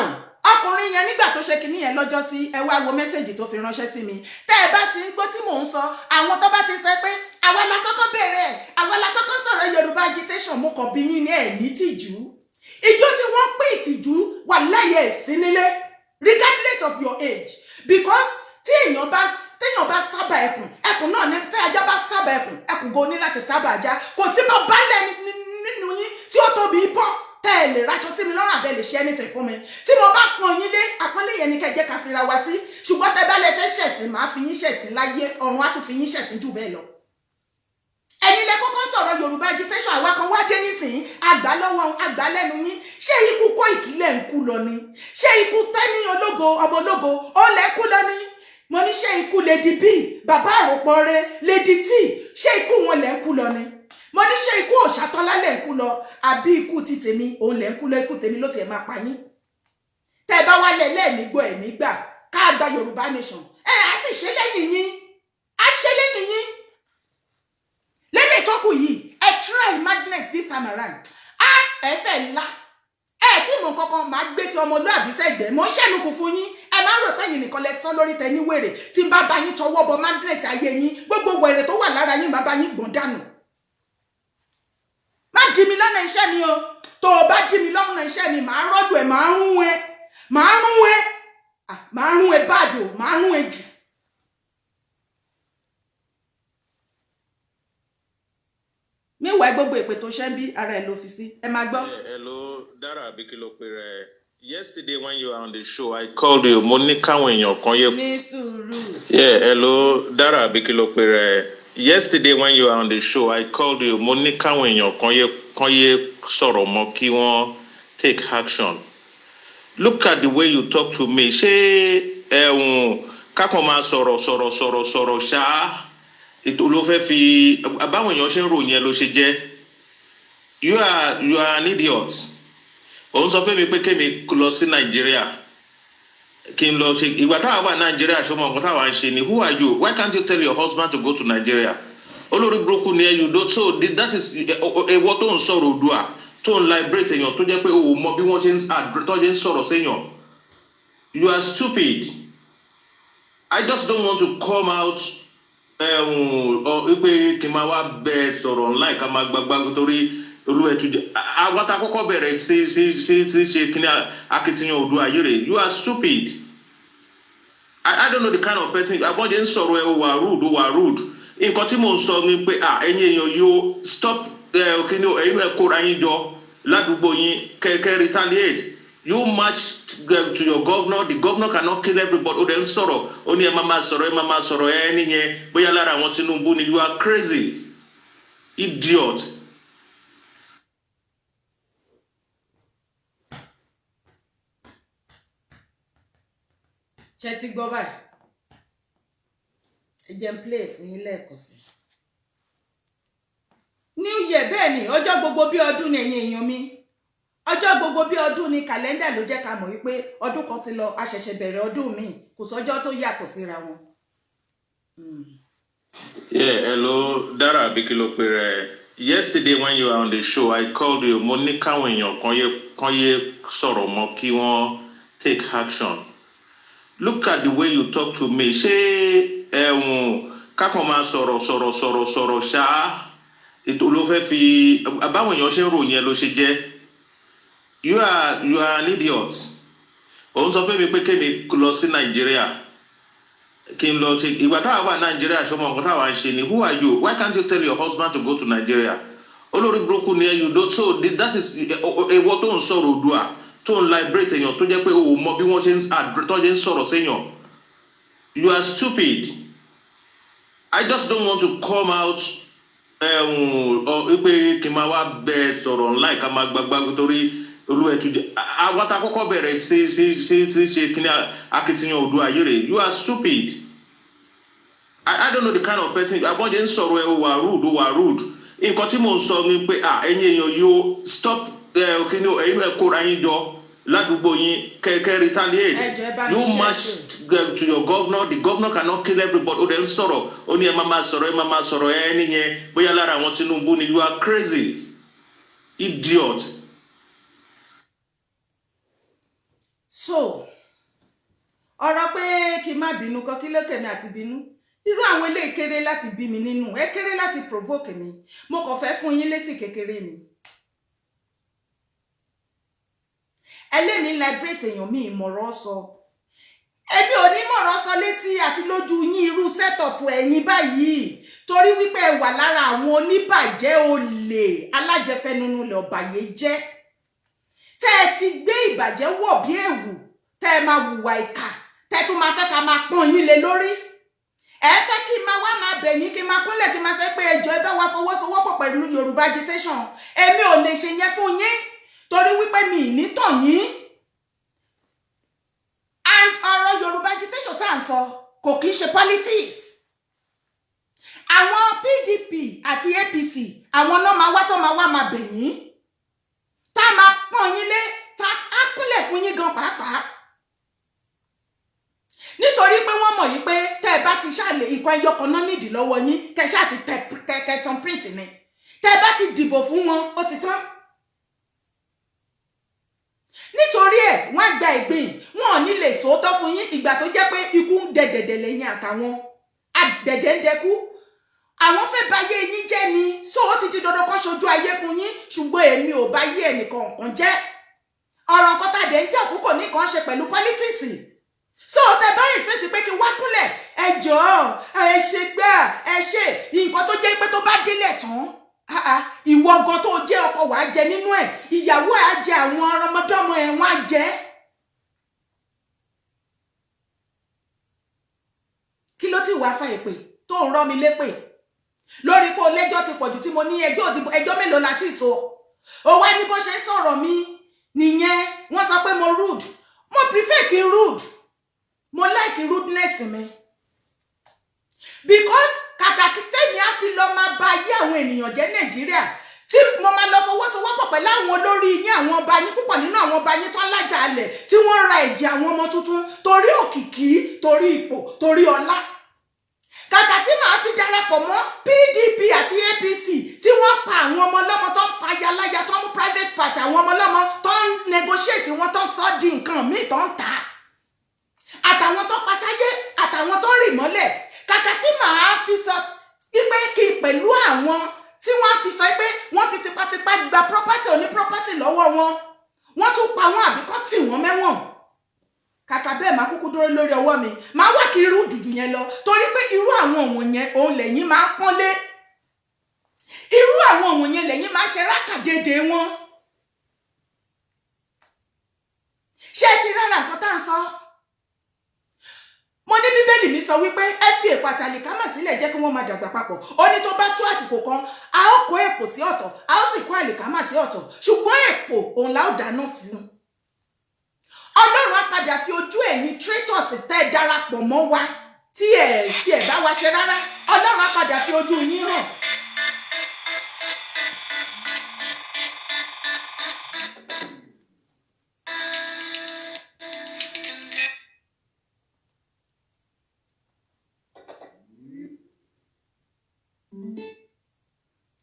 ọkùnrin yẹn nígbà tó ṣe kinní yẹn lọ́jọ́ sí, ẹ wá wo mẹ́sẹ̀jì tó fi ránṣẹ́ sí mi. Tẹ́ ẹ bá ti ń gbọ́ tí mò ń sọ, àwọn tó bá ti sọ pé àwa la kọ́kọ́ bẹ̀rẹ̀, àwa la kọ́kọ́ sọ̀rọ̀ Yorùbá agitation, mo kàn bí yín ní ẹ̀ ní tìjú. Ìjọ tí wọ́n pín ìtìjú wà láyé sí nílé, regardless of your age, because tí èèyàn bá sábà ẹkùn náà ní tí ajá bá sábà ẹkùn go ní láti sábà ajá. Kò sí bá balẹ̀ nínú yín tí ó tóbi bọ́ tẹ́ ẹ lè ráṣọ sí mi lọ́rùn àbẹ́ lè ṣe anything fún mi. Tí mo bá pọn yín lé, àpọ́nlé yẹn ni kẹ́ jẹ́ ká fira wa sí. Ṣùgbọ́n tẹ́ bá lè fẹ́ ṣẹ̀sìn, máa fi yín ṣẹ̀sìn láyé, ọ̀run á tún fi yín ṣẹ̀sìn jù bẹ́ẹ̀ lọ. Ẹ̀yin lẹ kọ́kọ́ sọ̀rọ̀ Yorùbá agitation, àwa kan wá dé nísìnyí, àgbà lọ́wọ́ àgbà lẹ́nu yín. Ṣé ikú Koiki lẹ̀ ń kú lọ ni? Ṣé ikú Tẹ́ni ológo ọmọ ológo ó lẹ̀ kú lọ ni? Mo ní ṣé ikú Lady B, bàbá àròpọ̀ rẹ̀, Lady T, ṣé ikú wọn lẹ̀ ń kú lọ ni? Mo ní ṣé ikú Òṣàtọ́lá lẹ̀ ń kú lọ, àbí ikú ti tèmi òun lẹ̀ ń kú lọ? Ikú tèmi ló tiẹ̀ máa pa yín. Tẹ́ bá wá lẹ̀ nígbọ́ ẹ̀ nígbà ká gba Yorùbá nation, á sì ṣe lẹ́yìn yín, á ṣe lẹ́yìn yín. Lẹ́lẹ̀ tó kù yìí, ẹ try madness this time around. Ẹ fẹ́ ńlá. Tí mo kankan máa gbé ti ọmọlúàbí sẹ́gbẹ̀ẹ́, mo ṣẹ́nukù fún yín. Ẹ máa rò pé yín nìkan lẹ sán lórí tẹ ní wèrè. Tí n bá bá yín tọwọ́ bọ madness ayé yín, gbogbo wèrè tó wà lára yín máa bá yín gbọ̀n dànù. Má dì mí lọ́nà iṣẹ́ mi o. Tó o bá dì mí lọ́nà iṣẹ́ mi, màá rọ́dù ẹ̀, màá rún ẹ. Màá rún ẹ báàdò, màá rún ẹ jù. Meanwhile, gbogbo èpè tó ṣẹ́ ń bí ara ẹ̀ ló fi sí. Ẹ máa gbọ́. Hello, Dara Abikilopere. Yesterday when you were on the show, I called you. Monica èèyàn kan yẹ. Ní sùúrù. Yeah, hello, Dara Abikilopere. Yesterday when you were on the show, I called you. Monica èèyàn kan yẹ sọ̀rọ̀ mọ́ kí wọ́n take action. Look at the way you talk to me. Ṣé kákan máa sọ̀rọ̀ ṣáá? Ètò ló fẹ́ fi báwọn èèyàn ṣe ń ròyìn ẹ ló ṣe jẹ́. You are an idiot. Òun sọ fún mi pé kémi lọ sí Nàìjíríà kí n lọ ṣe ìgbà táwa wà Nàìjíríà ṣọmọ nǹkan táwa ń ṣe ni. Who are you? Why can't you tell your husband to go to Nigeria? Olórí burúkú ni you don't. So that is èwo tó ń sọ̀rọ̀ Oòduà tó ń liberate èèyàn tó jẹ́ pé o mọ bí wọ́n ṣe ń sọ̀rọ̀ séèyàn. You are stupid. I just don't want to come out. Pé kí n máa wá bẹ sọ̀rọ̀ online ká máa gbàgbà torí olúwẹ̀tújẹ àwọn tá a kọ́kọ́ bẹ̀rẹ̀ sí ṣe kíní akitiyan Oòduà ayé rẹ̀. You are stupid. I don't know the kind of person abọ́jẹ́ ń sọ̀rọ̀ ẹ̀ wà rude. Nǹkan tí mò ń sọ ni pé ẹ̀yin èèyàn yóò stop kíní ẹ̀yin ẹ̀ kóra yín jọ ládùúgbò yín kẹ́kẹ́ retaliate. You march to your governor. The governor cannot kill everybody. Ó dẹ̀ ń sọ̀rọ̀. Ó ní ẹ máa sọ̀rọ̀ ẹ nìyẹn. Bóyá lára àwọn Tinubu ni. You are crazy. Idiot. Ṣé ti gbọ́ báyìí? Ẹ jẹ́ n play fún yín lẹ́ẹ̀kan sí. New Year bẹ́ẹ̀ ni ọjọ́ gbogbo bí ọdún ni ẹ̀yin èèyàn mi. Ọjọ́ gbogbo bí ọdún ni kàlẹ́ndà ló jẹ́ ká mọ̀ wípé ọdún kan ti lọ, a ṣẹ̀ṣẹ̀ bẹ̀rẹ̀ ọdún míì, kò sọ́jọ́ tó yàtọ̀ síra wọn. Yeah, hello, Dara Abikilopere. Yesterday when you were on the show, I called you. Monica when you konye sọ̀rọ̀ mọ́ kí wọ́n take action. Look at the way you talk to me. Ṣé kákan máa sọ̀rọ̀ ṣá ètò ló fẹ́ fi àbáwọn èèyàn ṣe ń ròyìn ẹ ló ṣe jẹ́. You are an idiot. Òun sọ fún mi pé kémi lọ sí Nàìjíríà. Kí n lọ ṣe ìgbà táwa wà Nàìjíríà ṣọmọ nǹkan táwa ń ṣe ni. Who are you? Why can't you tell your husband to go to Nigeria? Olórí burúkú ni you don't, so that is èwo tó ń sọ̀rọ̀ Oòduà tó ń liberate èèyàn tó jẹ́ pé o mọ bí wọ́n ṣe ń sọ̀rọ̀ séèyàn. You are stupid. I just don't want to come out pé kí n máa wá bẹ sọ̀rọ̀ online ká máa gbàgbà torí olúwẹ̀tújẹ àwọn tá kọ́kọ́ bẹ̀rẹ̀ sí ṣe kíní akitiyan Oòduà ayé rẹ̀. You are stupid. I don't know the kind of person àbọ̀njẹ́ ń sọ̀rọ̀ ẹ̀ wà rude. Nǹkan tí mò ń sọ ni pé ẹ̀yin èèyàn yóò stop kíní ẹ̀yin ẹ̀ kóra yín jọ ládùúgbò yín kẹ́kẹ́ retaliate. You march to your governor. The governor cannot kill everybody. Ó dẹ̀ ń sọ̀rọ̀ ó ní ẹ máa sọ̀rọ̀ ẹ nìyẹn bóyá lára àwọn Tinubu ni. You are crazy. Idiot. So ọ̀rọ̀ pé kí n má bínú kọ́ kí lókè mi àti bínú irú àwọn ilé kéré láti bí mi nínú ẹ kéré láti provoke mi mo kàn fẹ́ fún yín lésì kékeré mi. Ẹlẹ́mi liberate èèyàn mi ìmọ̀ràn sọ ẹbí onímọ̀ràn sọ létí àti lójú yín irú setup ẹ̀yin báyìí torí wípé ẹ wà lára àwọn oníbàjẹ́ olè alájẹfẹnunu lè ọ̀bàyé jẹ́ tẹ́ ẹ ti gbé ìbàjẹ́ wọ̀ bí èwù tẹ́ ẹ máa hùwà ìkà tẹ́ ẹ tún máa fẹ́ ká máa pọ́n yín lé lórí ẹ fẹ́ kí n máa wá máa bẹ̀ yín kí n máa kúnlẹ̀ kí n máa sẹ́ pé ẹjọ́ ẹ bá wa fọwọ́sowọ́pọ̀ pẹ̀lú Yorùbá agitation èmi ò lè ṣe yẹn fún yín torí wípé mi ì ní tàn yín and ọ̀rọ̀ Yorùbá agitation tá à ń sọ kò kí ń ṣe politics. Àwọn PDP àti APC àwọn náà máa wá tó máa wá máa bẹ̀ yín tá a máa pọ́n yín lé tá a kúnlẹ̀ fún yín gan pàápàá nítorí pé wọ́n mọ̀ yí pé tẹ́ ẹ bá ti ṣàlè nǹkan ẹyọ kan náà nídìí lọ́wọ́ yín kẹ́ ṣáà ti kẹtàn print ni tẹ́ ẹ bá ti dìbò fún wọn ó ti tán. Nítorí ẹ̀ wọ́n á gba ìgbín wọn ò ní lè sòótọ́ fún yín ìgbà tó jẹ́ pé ikú ń dẹ̀dẹ̀dẹ̀ lẹ́yìn àtàwọn àdẹ̀dẹ̀ ń dẹkú àwọn fẹ́ bá yé yín jẹ́ ni so ó ti di dandan kó ṣojú ayé fún yín ṣùgbọ́n èmi ò bá yé ẹnìkan kan jẹ́ ọ̀rọ̀ nǹkan tá a dẹ̀ ń jà fún kò ní kan ṣe pẹ̀lú pọ́lítíìsì so tẹ báyìí sí ti pé kí wá kúnlẹ̀ ẹ jọ̀ọ́ ẹ ṣe gbà ẹ ṣe nǹkan tó jẹ́ pé tó bá délẹ̀ tán ìwọ gan tó jẹ́ ọkọ wàá jẹ nínú ẹ̀ ìyàwó ẹ̀ á jẹ àwọn ọmọdọ́mọ ẹ̀ wọ́n á jẹ. Kí ló ti wá fa ìpè tó ń rọ́ mi lépè lórí pé lẹ́jọ́ ti pọ̀jù tí mo ní ẹjọ́ mélòó láti sọ ó wá ní bó ṣe ń sọ̀rọ̀ mi nìyẹn wọ́n sọ pé mo rude mo prefer kí n rude mo like rudeness mi because kàkà kí tèmi á fi lọ máa ba ayé àwọn ènìyàn jẹ́ Nàìjíríà tí mo máa lọ fọwọ́sowọ́pọ̀ pẹ̀lú àwọn olórí yín àwọn ọba yín púpọ̀ nínú àwọn ọba yín tó ń lájà alẹ̀ tí wọ́n ra ẹ̀jẹ̀ àwọn ọmọ tuntun torí òkìkí torí ipò torí ọlá kàkà tí màá fi darapọ̀ mọ́ PDP àti APC tí wọ́n pa àwọn ọmọ ọlọ́mọ tó ń pa yaláya tó ń mú private party àwọn ọmọ ọlọ́mọ tó ń negotiate wọn tó ń sọ di nǹkan míì tó ń tà àtàwọn tó pasáyé àtàwọn tó rì mọ́lẹ̀ kàkà tí màá fi sọ pé kí pẹ̀lú àwọn tí wọ́n fi sọ pé wọ́n fi tipátipá gba property oní property lọ́wọ́ wọn wọ́n tún pa wọn àbíkọ́ tì wọ́n mẹ́wọ̀n kàkà bẹ́ẹ̀ máa kúkú dúró lórí ọwọ́ mi máa wá kí irú dùdù yẹn lọ torí pé irú àwọn wọ̀nyẹn òun lẹ́yìn máa pọ́nlé irú àwọn wọ̀nyẹn lẹ́yìn máa ṣe rákàdédé wọn ṣé ti rárá nǹkan tá à ń sọ mo ní bíbélì mi sọ wípé ẹ fi èpò àti àlìkámà sílẹ̀ jẹ́ kí wọ́n máa dàgbà papọ̀ ó ní tó bá tó àsìkò kan a ó kó èpò sí ọ̀tọ̀ a ó sì kó àlìkámà sí ọ̀tọ̀ ṣùgbọ́n èpò òun la ó dáná sí ọlọ́run á padà fi ojú ẹ̀yin traitors tẹ́ darapọ̀ mọ́ wa tí ẹ bá wa ṣe rárá ọlọ́run á padà fi ojú yín hàn.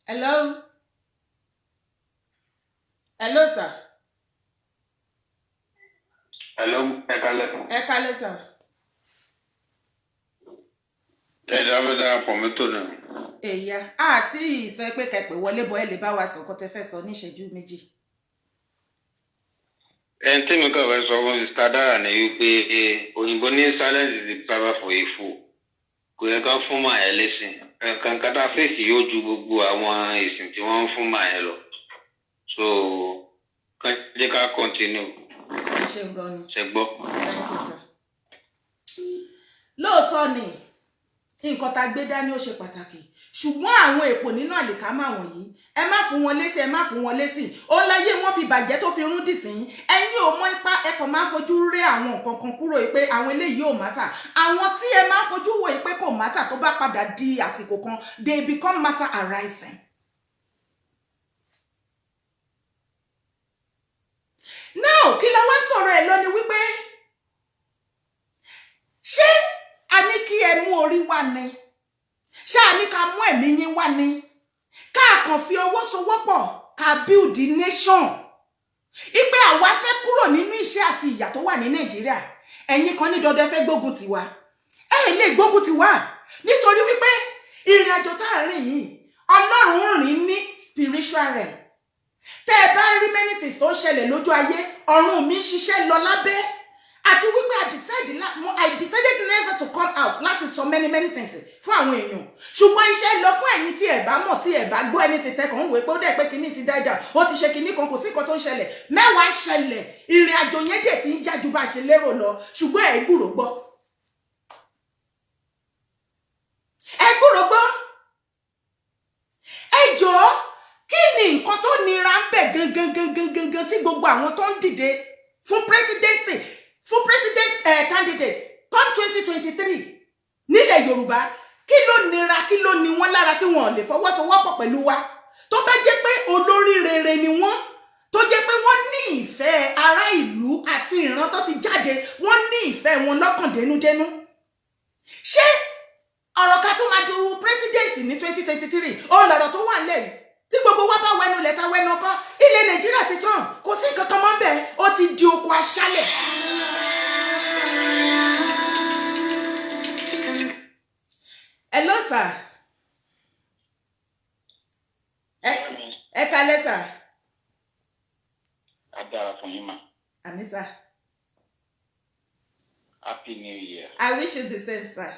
Hello? Hello, sir. Hello, ẹ kálẹ́. Ẹ kálẹ́, sir. Ẹ dábẹ́ darapọ̀ mọ́tò náà. Èyà, àti ìsọ pé kẹpẹ̀ wọlé bọ́ ẹ lè bá wa sọ nǹkan tẹ́ fẹ́ sọ ní ìṣẹ́jú méjì. Ẹni tí mi kàn fẹ́ sọ fún Mr. Dara ni wípé òyìnbó ní silence is the server for a fool. Kò yẹ ká fún màá ẹ lẹ́sìn. Nǹkan kan tá a fèsì yóò ju gbogbo àwọn ìsìn tí wọ́n ń fún màá ẹ lọ. So, kàn jẹ́ ká continue. Ẹ ṣeun gan ni. Ṣé gbọ́? Thank you, sir. Lóòótọ́ ni nǹkan tá a gbé dání ó ṣe pàtàkì ṣùgbọ́n àwọn èpò nínú àlìkámà wọ̀nyí ẹ má fún wọn lésì ẹ má fún wọn lésì ó láyé wọn fi bàjẹ́ tó fi rún dìsín ẹ̀yin ò mọ ipa ẹ kàn máa fojú ré àwọn nǹkan kan kúrò pé àwọn eléyìí ò mátà àwọn tí ẹ máa fojú wò pé kò mátà tó bá padà di àsìkò kan they become matter arising. Now kí la wá sọ̀rọ̀ ẹ̀ lọ ni wípé ṣé a ní kí ẹ mú orí wá ni ṣé a ní ká mú ẹ̀mí yín wá ni ká kàn fi ọwọ́ sowọ́pọ̀ ká build the nation ipe àwa fẹ́ kúrò nínú iṣẹ́ àti ìyà tó wà ní Nàìjíríà ẹ̀yin kan ní dandan fẹ́ gbógun tiwa ẹ lè gbógun tiwa nítorí wípé ìrìn àjò tá a rìn yìí Ọlọ́run rìn ní spiritual realm tẹ́ ẹ bá rí many things tó ń ṣẹlẹ̀ lójú ayé ọ̀run mi ṣiṣẹ́ lọ lábẹ́ àti wípé I decided never to come out láti sọ many things fún àwọn èèyàn ṣùgbọ́n iṣẹ́ lọ fún ẹ̀yin tí ẹ bá mọ̀ tí ẹ bá gbọ́ ẹni tí tẹkàn ń wé pé ó dẹ̀ pé kinní ti dáadáa ó ti ṣe kinní kan kò sí nǹkan tó ń ṣẹlẹ̀ mẹ́wàá ṣẹlẹ̀ ìrìn àjò yẹn dẹ̀ ti ń yá ju bá a ṣe lérò lọ ṣùgbọ́n ẹ gbúrò gbọ́ ẹ jọ̀ọ́ kí ni nǹkan tó nira ń bẹ̀ gangan tí gbogbo àwọn tó ń dìde fún presidency fún president candidate come 2023 nílẹ̀ Yorùbá kí ló nira kí ló ní wọ́n lára tí wọ́n lè fọwọ́sowọ́pọ̀ pẹ̀lú wa tó bá jẹ́ pé olórí rere ni wọ́n tó jẹ́ pé wọ́n ní ìfẹ́ ará ìlú àti ìran tó ti jáde wọ́n ní ìfẹ́ wọn lọ́kàn dénúdénú ṣé ọ̀rọ̀ ká tó máa du president ní 2023 ó lọ̀rọ̀ tó wà lẹ́yìn tí gbogbo wa bá wẹnu lẹ́ta wẹnu ọkọ́ ilẹ̀ Nàìjíríà ti tán kò sí nǹkan kan mọ́ bẹ́ẹ̀ ó ti di oko aṣálẹ̀. Hello, sir. Ẹ kálẹ́, sir. A dára fún yín mà. Àmín, sir. Happy New Year. I wish you the same, sir.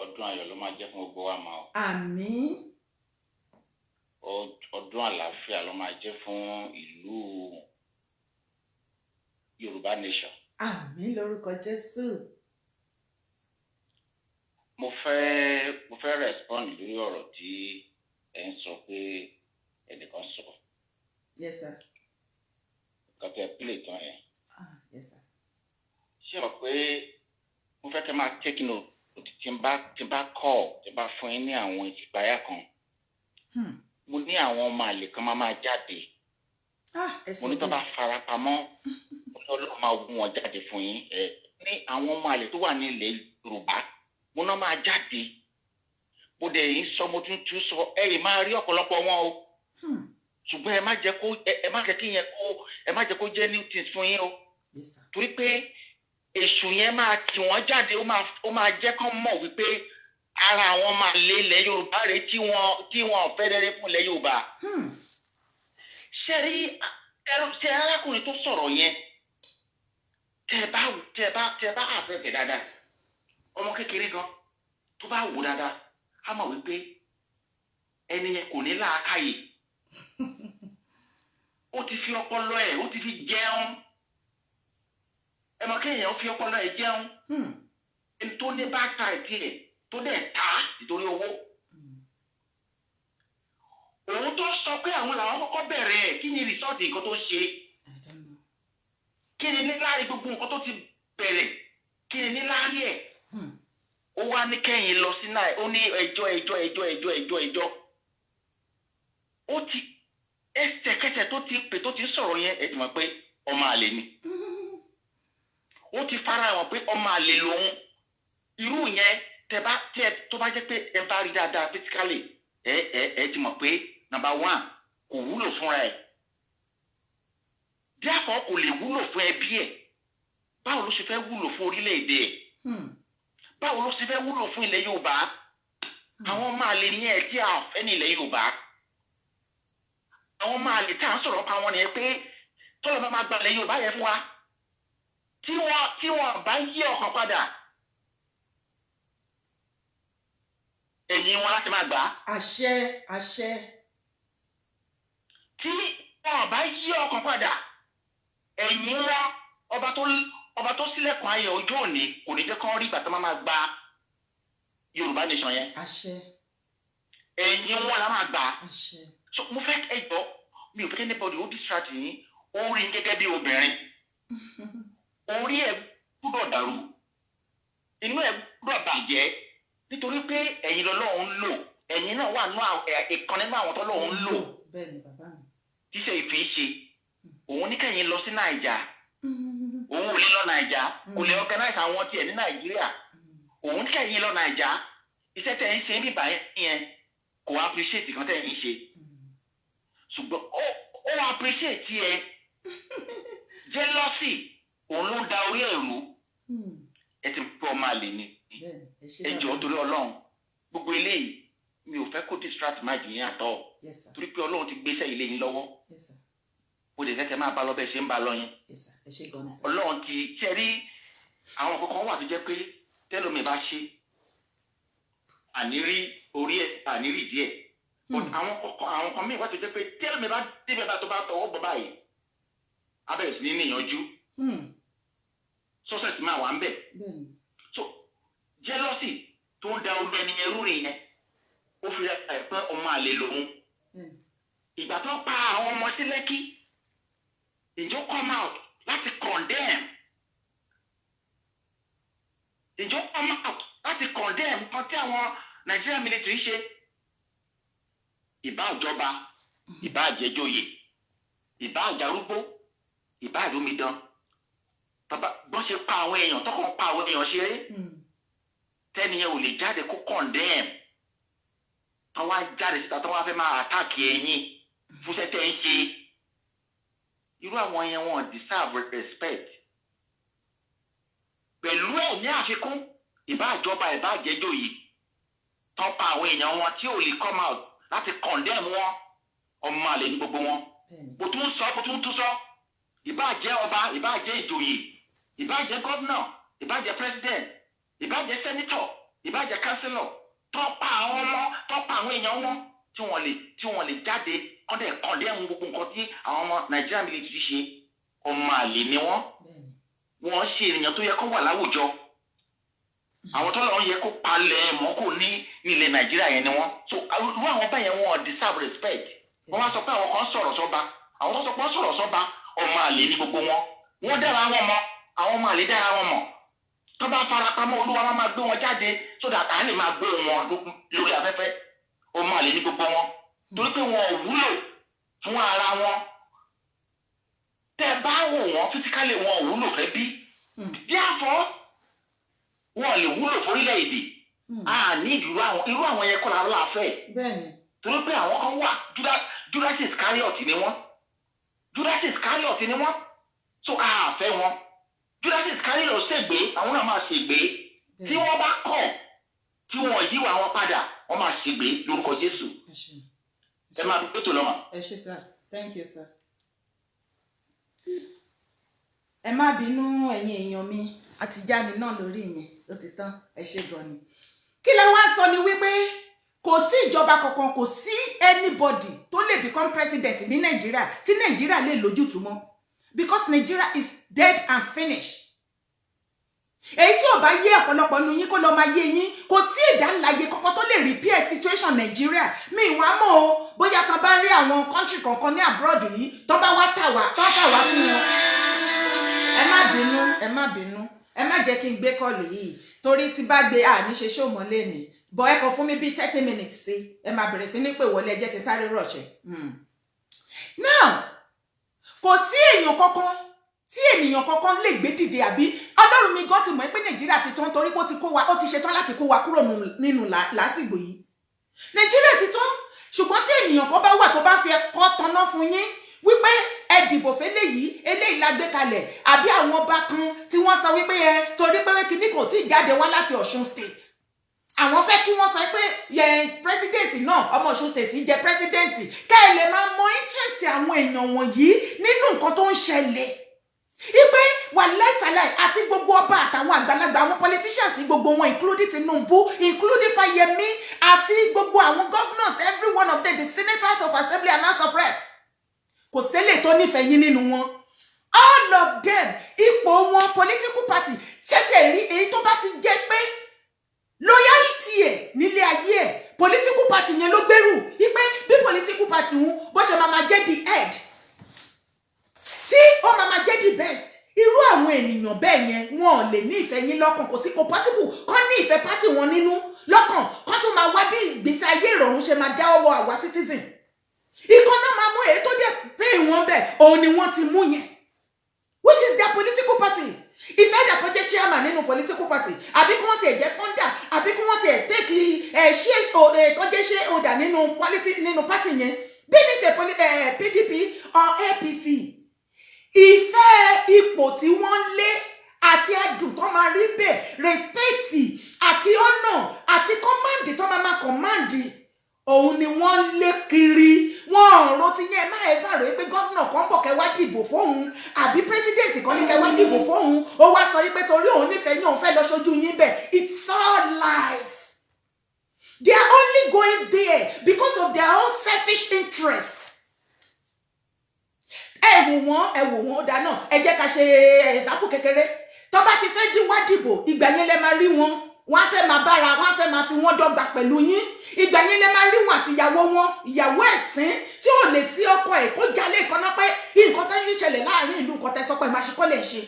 Ọdún ayọ̀ ló máa jẹ́ fún gbogbo wa mà o. Àmín. Ọdún àlàáfíà ló máa jẹ́ fún ìlú Yorùbá nation. Àmín lórúkọ Jésù. Mo fẹ́ respond lórí ọ̀rọ̀ tí ẹ ń sọ pé ẹnìkan sọ. Yes, sir. Kàtẹ́ pílẹ̀ tán ẹ̀. Yes, sir. Ṣé o pé mo fẹ́ kẹ́ máa take note tí n bá call tí n bá fún yín ní àwọn ìtìpáyà kan. Mo ní àwọn ọmọ àlè kan máa jáde. Mo ní tó bá farapamọ́ Ọlọ́run máa wú wọn jáde fún yín. Ní àwọn ọmọ àlè tó wà ní ilẹ̀ Yorùbá mo náà máa jáde mo dẹ̀ yín sọ mo tún sọ ẹ̀yìn máa rí ọ̀pọ̀lọpọ̀ wọn o ṣùgbọ́n ẹ má jẹ́ kó jẹ́ new things fún yín o torí pé èṣù yẹn máa tì wọ́n jáde ó máa jẹ́ kán mọ̀ wípé ara àwọn máa lé ilẹ̀ Yorùbá rẹ̀ tí wọ́n fẹ́ dẹ́rẹ́ fún ilẹ̀ Yorùbá ṣe arákùnrin tó sọ̀rọ̀ yẹn tẹ́ bá àfẹ́fẹ́ dáadáa ọmọ kékeré gan tó bá wò dáadáa á mọ̀ wípé ẹni yẹn kò ní làákàyè ó ti fi ọpọlọ ẹ̀ ó ti fi jẹun ẹ mọ̀ kéèyàn fi ọpọlọ ẹ̀ jẹun ẹni tó ní bá ta ìdí ẹ̀ tó dẹ̀ ta nítorí owó. òun tó sọ pé àwọn làwọn kọ́kọ́ bẹ̀rẹ̀ ẹ̀ kí ni rìsọ́ọ̀tì nǹkan tó ṣe kí ni níláàrí gbogbo nǹkan tó ti bẹ̀rẹ̀ kí ni níláàrí ẹ̀ ó wá ní kẹ́yìn lọ sí náà ó ní ẹjọ́ ó ti ẹsẹ̀kẹsẹ̀ tó ti pè tó ti sọ̀rọ̀ yẹn ẹ ti mọ̀ pé ọmọ àlè ni ó ti fara hàn pé ọmọ àlè lòun irú yẹn tó bá jẹ́ pé ẹ bá rí dáadáa physically ẹ ti mọ̀ pé number one kò wúlò fúnra ẹ̀ therefore kò lè wúlò fún ẹbí ẹ̀ báwo ló ṣe fẹ́ wúlò fún orílẹ̀-èdè ẹ̀ báwo ló ṣe fẹ́ wúlò fún ilẹ̀ Yorùbá àwọn ọmọ àlè ní ẹ̀ tí a fẹ́ ní ilẹ̀ Yorùbá àwọn ọmọ àlè tá à ń sọ̀rọ̀ pa wọn nìyẹn pé tọ́lọ́ bá máa gba ilẹ̀ Yorùbá yẹn fún wa tí wọ́n bá yí ọkàn padà ẹ̀yìn wọn láti máa gbà á. àṣẹ. tí wọ́n bá yí ọkàn padà ẹ̀yìn wọn ọba tó sílẹ̀kùn ayọ̀ ọjọ́ òní kò ní jẹ́ kán rí ìgbà tó máa gba Yorùbá nation yẹn. àṣẹ. ẹ̀yìn wọn la máa gbà á. àṣẹ. so mo fẹ́ ẹjọ́ mi ò fẹ́ kí anybody ó distract yín ó rí gẹ́gẹ́ bí obìnrin orí ẹ̀ gbúdọ̀ dàrú inú ẹ̀ gbúdọ̀ bàjẹ́ nítorí pé ẹ̀yin lọ́lọ́run ń lò ẹ̀yin náà wà nínú ìkan nínú àwọn tọ́lọ́run ń lò tíṣe ìfín ṣe òun ní kẹ́yìn lọ sí Nàìjà òun ò lè lọ Nàìjà kò lè organize àwọn tiẹ̀ ní Nàìjíríà òun ní kẹ́yìn lọ Nàìjà iṣẹ́ tẹ̀ ń ṣe ń bíbá yẹn kò appreciate kan tẹ̀ ń ṣe ṣùgbọ́n ó appreciate tiẹ̀ jealousy òun ló da orí ẹ̀rú ẹ ti pọ̀ ọmọ àlè ni ẹ jọ̀ọ́ torí Ọlọ́run gbogbo eléyìí mi ò fẹ́ kó distract máa jù yín àtọ́ torí pé Ọlọ́run ti gbéṣẹ́ ilé yín lọ́wọ́ o lè fẹ́ máa bá lọ bẹ́ẹ̀ ṣe ń bá lọ yín Ọlọ́run ti ṣe rí àwọn kankan wà tó jẹ́ pé tẹ́lómi bá ṣe ànírí orí ẹ̀ ànírí díẹ̀ àwọn kan míì wà tó jẹ́ pé tẹ́lómi bá débẹ̀ bá tó bá tọwọ́ bọ́ báyìí abẹ́rẹ́ sí ní níyànjú success máa wà ń bẹ̀ so jealousy tó ń da orí ẹni ẹrú rìn yẹn ó fi ẹ̀ pé ọmọ àlè lòun ìgbà tó pa àwọn ọmọ sí Lẹ́kì ìjọ come out láti condemn kan tí àwọn Nigerian military ṣe ìbá ìjọba ìbá àjẹjòyè ìbá àjàrúgbó ìbá àdómidán bọ́n ṣe pa àwọn èèyàn tọkàn pa àwọn èèyàn ṣeré tẹ́niyẹn ò lè jáde kó condemn àwọn ajáde síta tó wá fẹ́ máa attack ẹ̀yìn fúnṣẹ́ tẹ́ ń ṣe irú àwọn yẹn wọn deserve respect pẹ̀lú ẹ̀ ní àfikún ìbá ìjọba ìbá àjẹjòyè tó pa àwọn èèyàn wọn tí ò lè come out láti condemn wọn ọmọ àlè ní gbogbo wọn kò tún sọ ìbá jẹ́ ọba ìbá jẹ́ ìjòyè ìbá jẹ́ gọ́vnà ìbá jẹ́ president ìbá jẹ́ senator ìbá jẹ́ councillor tó pa àwọn èèyàn wọn tí wọ́n lè jáde kọ́ndẹ̀ condemn gbogbo nǹkan tí àwọn ọmọ Nigerian military ṣe ọmọ àlè ni wọ́n ṣe ènìyàn tó yẹ kó wà láwùjọ àwọn tó lọ́wọ́ yẹ kó palẹ̀ mọ́ kò ní ilẹ̀ Nàìjíríà yẹn ni wọ́n so irú àwọn báyẹn wọn deserve respect wọ́n wá sọ pé àwọn kan sọ̀rọ̀ sọ́ba àwọn tó sọ pé wọ́n sọ̀rọ̀ sọ́ba ọmọ àlè ní gbogbo wọn dára wọn mọ̀ àwọn ọmọ àlè dára wọn mọ̀ tó bá farapamọ́ Olúwa máa gbé wọn jáde sódà tá a lè máa gbé wọn lórí afẹ́fẹ́ ọmọ àlè ní gbogbo wọn torí pé wọn ò wúlò fún ara wọn tẹ́ bá wò wọn fisikálì wọn ò wúlò fẹ́ bí therefore wọn lè wúlò fórílẹ̀-èdè ní irú àwọn yẹn kọ́ la láàfẹ́ torí pé àwọn kan wà Judas Iscariot ni wọ́n so àfẹ́ wọn Judas Iscariot ṣègbè àwọn náà máa ṣègbè tí wọ́n bá kọ̀ tí wọ́n yíwà wọn padà wọ́n máa ṣègbè lórúkọ Jésù ẹ máa fi tó lọ́mọ. ẹ ṣé sir, thank you sir. ẹ má bínú ẹ̀yin èèyàn mi àti já mi náà lórí ìyẹn ó ti tán ẹ ṣé gan ni. kí lẹ wá sọ ni wípé kò sí ìjọba kankan kò sí anybody tó lè become president ní Nàìjíríà tí Nàìjíríà lè lójútùú mọ́ because Nigeria is dead and finished èyí tí ò bá yé ọ̀pọ̀lọpọ̀ nu yín kó lọ máa yé yín kò sí ìdánláyé kankan tó lè repair situation Nàìjíríà mi ìwà mọ́ o bóyá tán bá rí àwọn country kankan ní abroad yìí tó bá wá tà wá fún wọn. ẹ má bínú ẹ má jẹ́ kí n gbé kọ́ọ̀lù yìí torí tí bá gbé àníṣe ṣòmọ́ lẹ́ni bọ́ ẹ kọ fún mi bíi 30 minutes sí ẹ máa bẹ̀rẹ̀ sí ní pè wọlé ẹ jẹ́ kí sáré rọ̀ṣẹ̀. now kò sí èèyàn kankan tí ènìyàn kankan lè gbé dìde àbí Ọlọ́run mi gan ti mọ̀ pé Nàìjíríà ti tán torí pé ó ti ṣetán láti kó wa kúrò nínú lásìgbò yìí. Nàìjíríà ti tán ṣùgbọ́n tí ènìyàn kan bá wà tó bá fi ẹ̀kọ́ tanná fún yín wípé ẹ dìbò fẹ́lẹ́ yìí eléyìí la gbé kalẹ̀ àbí àwọn ọba kan tí wọ́n sọ wípé ẹ torí pé kíní kò tí ì jáde wá láti Ọ̀ṣun state àwọn fẹ́ kí wọ́n sọ pé president náà ọmọ Ọ̀ṣun state jẹ́ president kẹ́ ẹ lè máa mọ interest àwọn èèyàn wọ̀nyí nínú nǹkan tó ń ṣẹlẹ̀ ipe wà láìsàlẹ̀ àti gbogbo ọba àtàwọn àgbàlagbà àwọn politicians gbogbo wọn including Tinubu including Fayemi àti gbogbo àwọn governors every one of them the senators of assembly and house of rep kò ṣẹlẹ̀ tó nífẹ̀ẹ́ yín nínú wọn all of them ipò wọn political party ṣẹ̀tẹ̀ rí èyí tó bá ti jẹ́ pé loyalty ẹ̀ nílé ayé ẹ̀ political party yẹn ló gbèrú wípé bí political party wọn bó ṣe máa jẹ́ the head tí ó máa jẹ́ the best irú àwọn ènìyàn bẹ́ẹ̀ yẹn wọn ò lè ní ìfẹ́ yín lọ́kàn kò sí kò possible kán ní ìfẹ́ party wọn nínú lọ́kàn kán tún máa wá bí ìgbésí ayé ìrọ̀rùn ṣe máa dá ọwọ́ àwa citizen ikọ̀ náà máa mú èyí tó dẹ̀ pé ìwọ̀n bẹ̀ òun ni wọ́n ti mú yẹn which is their political party ìsáìdà kan jẹ́ chairman nínú political party àbí kí wọ́n tiẹ̀ jẹ́ founder àbí kí wọ́n tiẹ̀ take shares kan jẹ́ shareholder nínú party yẹn bí ní tẹ̀ PDP or APC ìfẹ́ ipò tí wọ́n lé àti adùn tó máa rí bẹ́ẹ̀ respect àti honor àti command tó máa command òun ni wọ́n lé kiri wọ́n ro ti yẹn má ẹ bá rẹ̀ pé gọ́vnà kan bọ̀ kẹ́ wá dìbò fóun àbí pírẹsidẹ̀ntì kan ní kẹ́ wá dìbò fóun ó wá sọ pé torí òun nífẹ̀ẹ́ yín òun fẹ́ lọ sójú yín bẹ̀ it's all lies they are only going there because of their own selfish interest. ẹ wò wọ́n dáná ẹ jẹ́ ká ṣe ẹ̀sápù kékeré tó bá ti fẹ́ dín wá dìbò ìgbà yẹn lẹ máa rí wọn wọ́n á fẹ́ máa bára wọ́n á fẹ́ máa fi wọ́n dọ́gba pẹ̀lú yín ìgbà yẹn lẹ máa rí wọn àti ìyàwó ẹ̀sìn tí ò lè sí ọkọ ẹ̀ kó jalè ìkànnà pé nǹkan tó ń ṣẹlẹ̀ láàrin ìlú nǹkan tẹ́ sọ pé máa ṣe kọ́ lè ṣe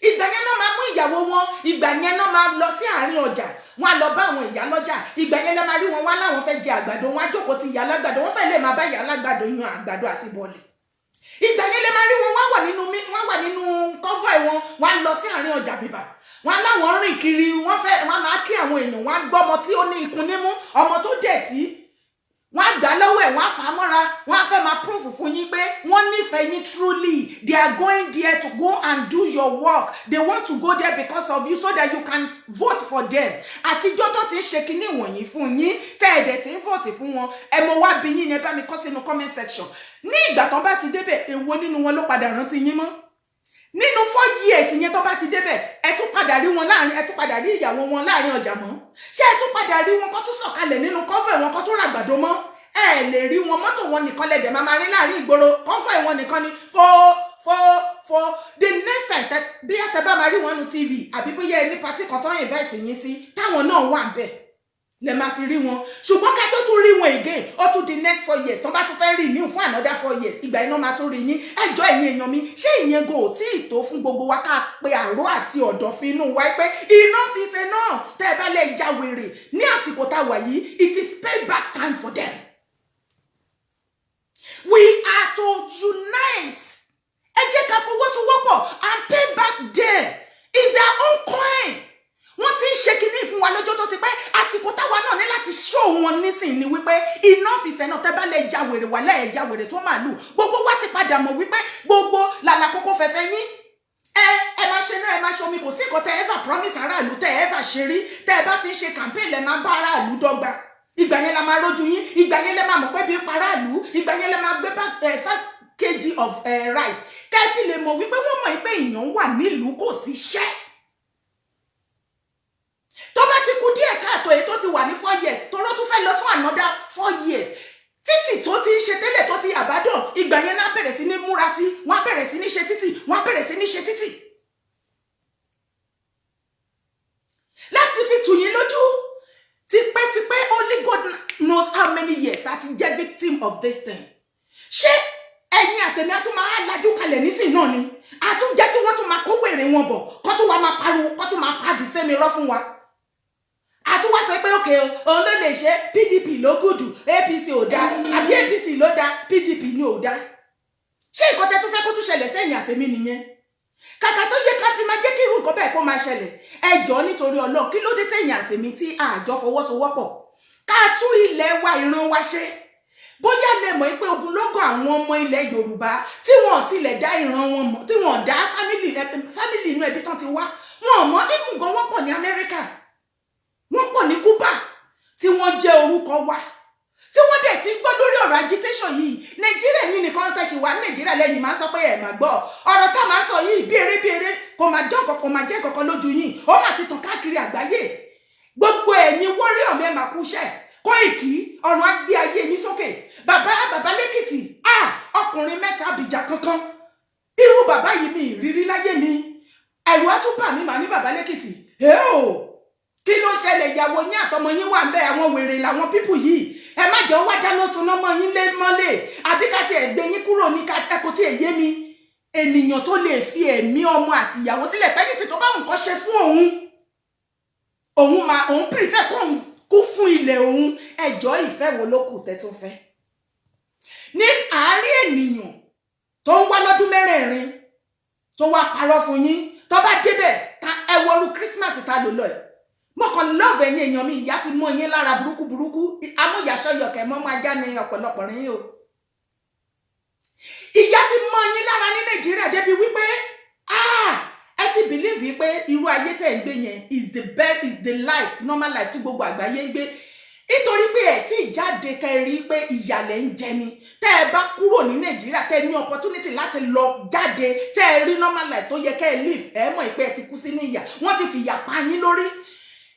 ìgbà yẹn náà máa mú ìyàwó wọn ìgbà yẹn náà máa lọ sí àárín ọjà wọn á lọ bá àwọn ìyá lọ́jà ìgbà yẹn lẹ máa rí wọn wá láwọn fẹ́ jẹ àgbàdo wọn á jókòó ti ìyá alágbàdo wọn fẹ́ lè máa bá ìyá alágbàdo yan àgbàdo àti bọ̀lì ìgbà yẹn lè máa rí wọn wọ́n wà nínú convoy wọn wọ́n á lọ sí àárín ọjà bíbà wọ́n láwọn rìn kiri wọ́n máa kí àwọn èèyàn wọ́n á gbọ́ ọmọ tí ó ní ikùn nímú ọmọ tó dẹ̀ tí wọ́n á gbà lọ́wọ́ ẹ̀ wọ́n á fà á mọ́ra wọ́n á fẹ́ máa proof fún yín pé wọ́n nífẹ̀ẹ́ yín truly they are going there to go and do your work they want to go there because of you so that you can vote for them àtijọ́ tó ti ń ṣe kinní wọ̀nyí fún yín tẹ́ ẹ̀dẹ̀ tí ń vote fún wọn ẹ mọ wá bí yín ẹ bá mi kọ sínú comment section ní ìgbà tán bá ti débẹ̀ èwo nínú wọn ló padà rántí yín mọ́ nínú 4 years yẹn tó bá ti débẹ̀ ẹ tún padà rí wọn láàrin ẹ tún padà rí ìyàwó wọn láàrin ọjà mọ́ ṣé ẹ tún padà rí wọn kó tún sọ̀kalẹ̀ nínú convoy wọn kó tún ràgbàdo mọ́ ẹ lè rí wọn mọ́tò wọn nìkan lẹ̀dẹ̀ máa rí láàrin ìgboro convoy wọn nìkan ni fo the next time bí ẹ bá máa rí wọn nu TV àbí bóyá ẹni party kan tó ń invite yín sí táwọn náà wà bẹ́ẹ̀ lẹ máa fi rí wọn ṣùgbọ́n ká tó tún rí wọn again ó tún di next 4 years tó bá tún fẹ́ renew fún another 4 years ìgbà iná máa tún rí yín ẹjọ́ ẹ̀yin èèyàn mi ṣé ìyẹn go tí ì tó fún gbogbo wa ká pe àrò àti ọ̀dọ̀fin inú wa pé iná fi ṣe náà tẹ́ ẹ bá lè ya wèrè ní àsìkò tá a wà yìí it is payback time for them we are to unite ẹ jẹ́ ká fọwọ́sowọ́pọ̀ and pay back them in their own coin wọ́n ti ń ṣe kinní fún wa lọ́jọ́ tó ti pẹ́ àsìkò táwa náà ní láti ṣó wọn nísìn ni wípé iná fìṣẹ́ náà tẹ́ bá lè ja wèrè wà lẹ́ẹ̀ ja wèrè tó máa lù gbogbo wa ti padà mọ̀ wípé gbogbo làlà kókó fẹ́fẹ́ yín ẹ máa ṣe náà ẹ máa ṣomi kò sí nǹkan tẹ́ ẹ fà promise aráàlú tẹ́ ẹ fà ṣe rí tẹ́ ẹ bá ti ń ṣe campaign lẹ máa bá aráàlú dọ́gba ìgbà yẹn la máa rójú yín ìgbà yẹn lẹ máa mọ̀ pé bí ń pa aráàlú ìgbà yẹn lẹ máa gbé bá 5 kg of rice kẹ́fì lè mọ̀ wípé wọ́n mọ̀ pé èèyàn wà nílùú kò sí iṣẹ́ tó bá ti kú díẹ̀ káàtó èyí tó ti wà ní 4 years tóró tún fẹ́ lọ fún another 4 years títì tó ti ń ṣe tẹ́lẹ̀ tó ti àbádàn ìgbà yẹn náà bẹ̀rẹ̀ sí ní múra sí, wọ́n á bẹ̀rẹ̀ sí ní ṣe títì, wọ́n á bẹ̀rẹ̀ sí ní ṣe títì. ti jẹ́ victim of this thing ṣé ẹ̀yin àtẹ̀mí a tún máa lajú kalẹ̀ nísìn náà ni a tún jẹ́ kí wọ́n tún máa kó wèrè wọn bọ̀ kó tún wá máa pariwo kó tún máa padì sẹ́mi rọ́ fún wa a tún wá sọ pé òkè òun ló lè ṣe PDP ló gùdù APC ò dáa àbí APC ló dáa PDP ni ò dáa ṣé nǹkan tẹ́ tún fẹ́ kó tún ṣẹlẹ̀ sẹ́yìn àtẹ̀mí nìyẹn kàkà tó yẹ ká fi máa jẹ́ kí irú nǹkan bẹ́ẹ̀ kó máa ṣẹlẹ̀ ẹ jọ̀ọ́ nítorí Ọlọ́run kí ló dé sẹ́yìn àtẹ̀mí tí àjọ fọwọ́sowọ́pọ̀ ká tún ilẹ̀ wa ìran wa ṣe bóyá lè mọ̀ pé ogunlọ́gọ̀ àwọn ọmọ ilẹ̀ Yorùbá tí wọ́n tilẹ̀ dá ìran wọn mọ̀ tí wọ́n dá fámìlì inú ẹbí tán ti wá wọn mọ̀ even gan wọ́n pọ̀ ní Amẹ́ríkà wọ́n pọ̀ ní Cuba tí wọ́n jẹ́ orúkọ wa tí wọ́n dẹ̀ ti gbọ́ lórí ọ̀rọ̀ agitation yìí Nàìjíríà yìí nìkan tẹ̀sí wa Nàìjíríà lẹ́yìn máa sọ pé ẹ̀ máa gbọ́ ọ̀rọ̀ tá máa sọ yìí bí eré kò máa jẹ́ kankan lójú yìí ó máa ti tàn káàkiri àgbáyé gbogbo ẹ̀yin warrior mi ẹ̀ máa kú iṣẹ́ Kóìkì ọ̀run á gbé ayé yín sókè bàbá lẹ́kìtì ọkùnrin mẹ́ta bìjà kankan irú bàbá yìí mi ìrírí láyé mi ẹ̀rù á tún bà mí mà ní bàbá lẹ́kìtì kí ló ṣẹlẹ̀ ìyàwó yín àtọmọ yín wà ń bẹ àwọn wèrè làwọn pípù yìí ẹ má jẹ́ wá dáná sun ọmọ yín lé mọ́lẹ̀ àbí ká ti ẹ̀gbẹ́ yín kúrò ní ẹkọ tí èyé mi ènìyàn tó lè fi ẹ̀mí ọmọ àti ìyàwó sílẹ̀ pẹ́ẹ́nì tí tó bá nǹkan ṣe fún òun prefer kóun kú fún ilẹ̀ òun ẹjọ́ ìfẹ́ wo ló kù tẹ́ tó fẹ́ ní àárín ènìyàn tó ń wá lọ́dún mẹ́rẹ̀ẹ̀rin tó wá parọ́ fún yín tó bá débẹ̀ ẹ wọrú Christmas ta ló lọ ẹ̀ mọ́kàn lọ́ọ̀fù ẹ̀yìn èèyàn mi ìyá ti mọ́ yín lára burúkú amúyàṣọ́yọ̀kẹ́ mọ́ máa já ní ọ̀pọ̀lọpọ̀ rìn o ìyá ti mọ́ yín lára ní Nàìjíríà débi wípé ẹ ti believe pé irú ayé tẹ̀ ń gbé yẹn is the best is the life normal life tí gbogbo àgbáyé ń gbé nítorí pé ẹ tí jáde kẹrí pé ìyàlẹ̀ ń jẹ ni tẹ́ ẹ bá kúrò ní Nàìjíríà tẹ́ ní opportunity láti lọ jáde tẹ́ ẹ rí normal life tó yẹ kẹ́ ẹ live ẹ mọ̀ pé ẹ ti kú sínú ìyà wọ́n ti fìyà pa yín lórí.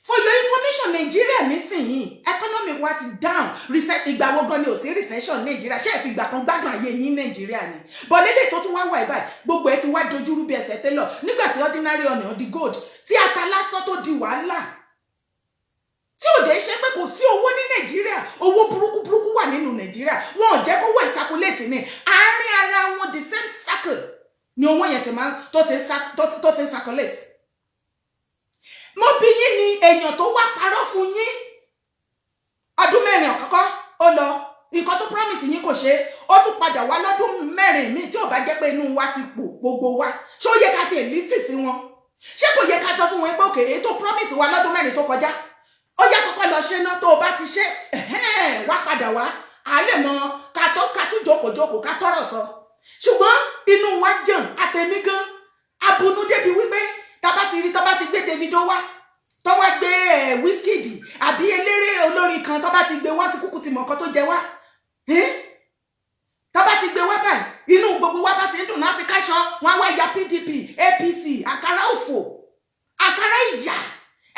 For your information, Nigeria nísìnyí economy wa ti down ìgbà wo gan ni ò sí recession Nigeria ṣé ẹ fi ìgbà kan gbádùn ayé yín Nigeria ni but lélẹ̀ tó tún wá wà báyìí gbogbo ẹ ti wá dojúrú bí ẹsẹ̀ tẹ́lọ̀ nígbà tí ordinary onion di gold tí ata lásán tó di wàhálà tí ò dé ṣe pé kò sí owó ní Nigeria owó burúkú wà nínú Nigeria wọn ò jẹ́ kówó ìsàkúlẹ̀tì ní àárín ara wọn the same circle ni owó yẹn ti máa tó ti circulate. Mo bí yín ni èèyàn tó wá parọ́ fún yín ọdún mẹ́rin ọ̀kọ́kọ́ ó lọ nǹkan tó promise yín kò ṣe ó tún padà wá lọ́dún mẹ́rin míì tí ò bá jẹ́ pé inú wa ti pò gbogbo wa ṣé ó yẹ ká ti list sí wọn ṣé kò yẹ ká sọ fún wọn pé òkè èyí tó promise wa lọ́dún mẹ́rin tó kọjá ó yẹ kọ́kọ́ lọ ṣe náà tó o bá ti ṣe wá padà wá à lè mọ ká tún jókòó ká tọrọ sọ ṣùgbọ́n inú wa jàn àtẹ̀mí gan abunú débi wípé tá bá ti gbé Davido wá tó wá gbé Wizkid àbí eléré olórin kan tó bá ti gbé wá ti kúkú ti mọ̀ nǹkan tó jẹ wá tó bá ti gbé wá báyìí inú gbogbo wa bá ti ń dùn láti káṣọ wọn wá ya PDP APC àkàrà òfò àkàrà ìyà